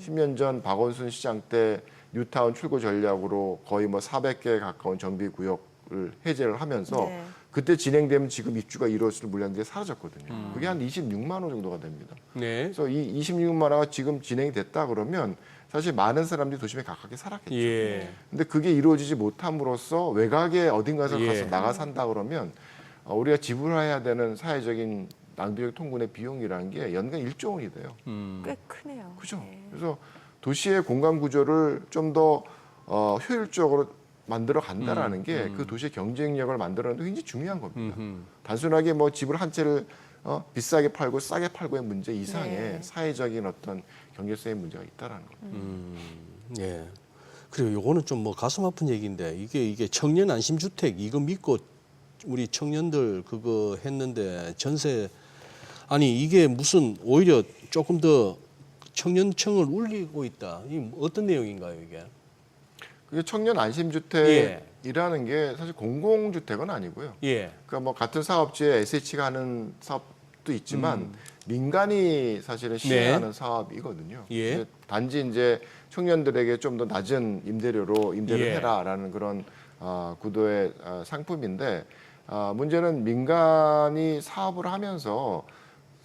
10년 전 박원순 시장 때 뉴타운 출구 전략으로 거의 뭐 400개에 가까운 정비구역을 해제를 하면서 네. 그때 진행되면 지금 입주가 이루어질 물량들이 사라졌거든요. 그게 한 26만 호 정도가 됩니다. 네. 그래서 이 26만 호가 지금 진행이 됐다 그러면 사실 많은 사람들이 도심에 가깝게 살았겠죠. 예. 근데 그게 이루어지지 못함으로써 외곽에 어딘가에서 예. 가서 나가 산다 그러면 우리가 지불해야 되는 사회적인 낭비적 통분의 비용이라는 게 연간 1조 원이 돼요. 꽤 크네요. 그죠? 네. 그래서 도시의 공간 구조를 좀 더 효율적으로 만들어 간다라는 게 그 도시의 경쟁력을 만들어내는 데 굉장히 중요한 겁니다. 단순하게 뭐 집을 한 채를 비싸게 팔고 싸게 팔고의 문제 이상의 네. 사회적인 어떤 경제성의 문제가 있다라는 겁니다. 예. 그리고 요거는 좀 뭐 가슴 아픈 얘기인데 이게 청년 안심주택 이거 믿고 우리 청년들 그거 했는데 전세 아니 이게 무슨 오히려 조금 더 청년층을 울리고 있다. 이 어떤 내용인가요 이게? 그게 청년 안심주택이라는 게 사실 공공주택은 아니고요. 예. 그러니까 뭐 같은 사업지에 SH가 하는 사업도 있지만 민간이 사실은 시행하는 사업이거든요. 예. 근데 단지 이제 청년들에게 좀 더 낮은 임대료로 임대를 예. 해라라는 그런 구도의 상품인데 문제는 민간이 사업을 하면서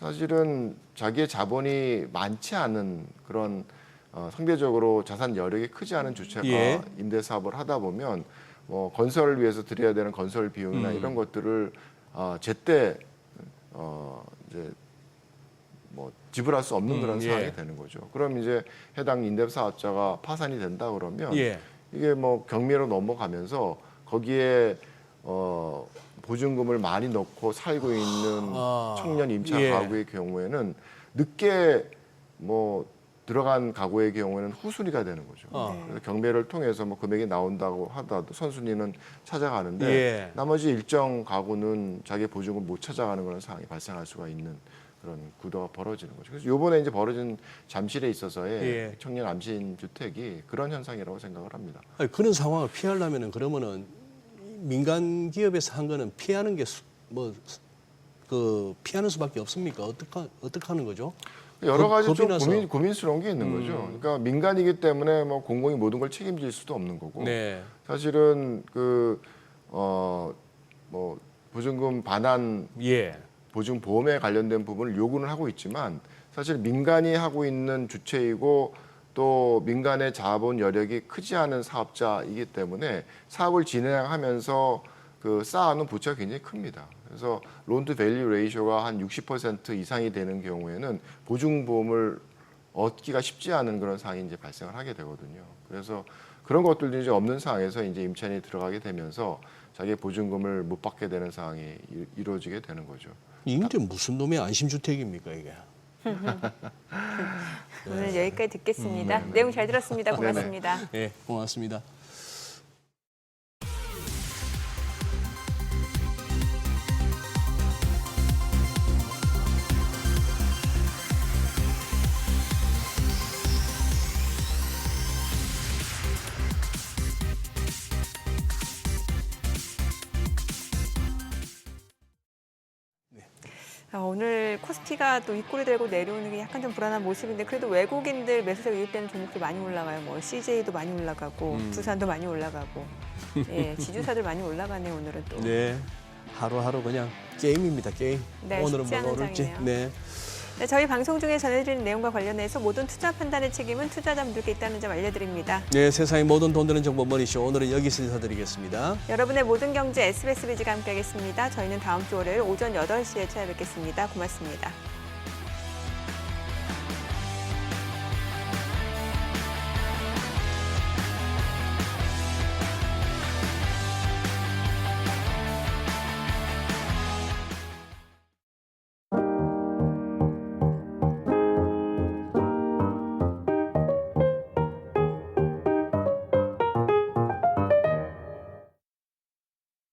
사실은 자기의 자본이 많지 않은 그런 상대적으로 자산 여력이 크지 않은 주체가 예. 임대 사업을 하다 보면 뭐 건설을 위해서 들여야 되는 건설 비용이나 이런 것들을 제때 이제 뭐 지불할 수 없는 그런 예. 상황이 되는 거죠. 그럼 이제 해당 임대 사업자가 파산이 된다 그러면 예. 이게 뭐 경매로 넘어가면서 거기에 보증금을 많이 넣고 살고 있는 청년 임차 예. 가구의 경우에는 늦게 뭐 들어간 가구의 경우에는 후순위가 되는 거죠. 그래서 경매를 통해서 뭐 금액이 나온다고 하더라도 선순위는 찾아가는데 예. 나머지 일정 가구는 자기 보증을 못 찾아가는 그런 상황이 발생할 수가 있는 그런 구도가 벌어지는 거죠. 그래서 이번에 이제 벌어진 잠실에 있어서의 예. 청년 안심 주택이 그런 현상이라고 생각을 합니다. 아니, 그런 상황을 피하려면은 그러면은 민간 기업에서 한 거는 피하는 게 피하는 수밖에 없습니까? 어떻게 하는 거죠? 여러 가지 겁이 좀 나서. 고민스러운 게 있는 거죠. 그러니까 민간이기 때문에 뭐 공공이 모든 걸 책임질 수도 없는 거고 네. 사실은 뭐 보증금 반환 예. 보증 보험에 관련된 부분을 요구는 하고 있지만 사실 민간이 하고 있는 주체이고 또 민간의 자본 여력이 크지 않은 사업자이기 때문에 사업을 진행하면서 그 쌓아놓은 부채가 굉장히 큽니다. 그래서 론투 밸류 레이쇼가 한 60% 이상이 되는 경우에는 보증보험을 얻기가 쉽지 않은 그런 상황이 이제 발생을 하게 되거든요. 그래서 그런 것들도 이제 없는 상황에서 이제 임차인이 들어가게 되면서 자기의 보증금을 못 받게 되는 상황이 이루어지게 되는 거죠. 이게 무슨 놈의 안심주택입니까 이게? 오늘 여기까지 듣겠습니다. 내용 잘 들었습니다. 고맙습니다. 네, 고맙습니다. 오늘 코스피가 또 윗골이 들고 내려오는 게 약간 좀 불안한 모습인데 그래도 외국인들 매수세가 유입되는 종목들 많이 올라가요. 뭐 CJ도 많이 올라가고 부산도 많이 올라가고 예, 지주사들 많이 올라가네요. 오늘은 또. 네, 하루하루 그냥 게임입니다. 게임. 네, 오늘은 쉽지 뭐가 않은 오를지. 장이네요. 네. 네, 저희 방송 중에 전해드리는 내용과 관련해서 모든 투자 판단의 책임은 투자자분들께 있다는 점 알려드립니다. 네, 세상의 모든 돈 되는 정보 머니쇼 오늘은 여기서 인사드리겠습니다. 여러분의 모든 경제 SBS 비즈가 함께하겠습니다. 저희는 다음 주 월요일 오전 8시에 찾아뵙겠습니다. 고맙습니다.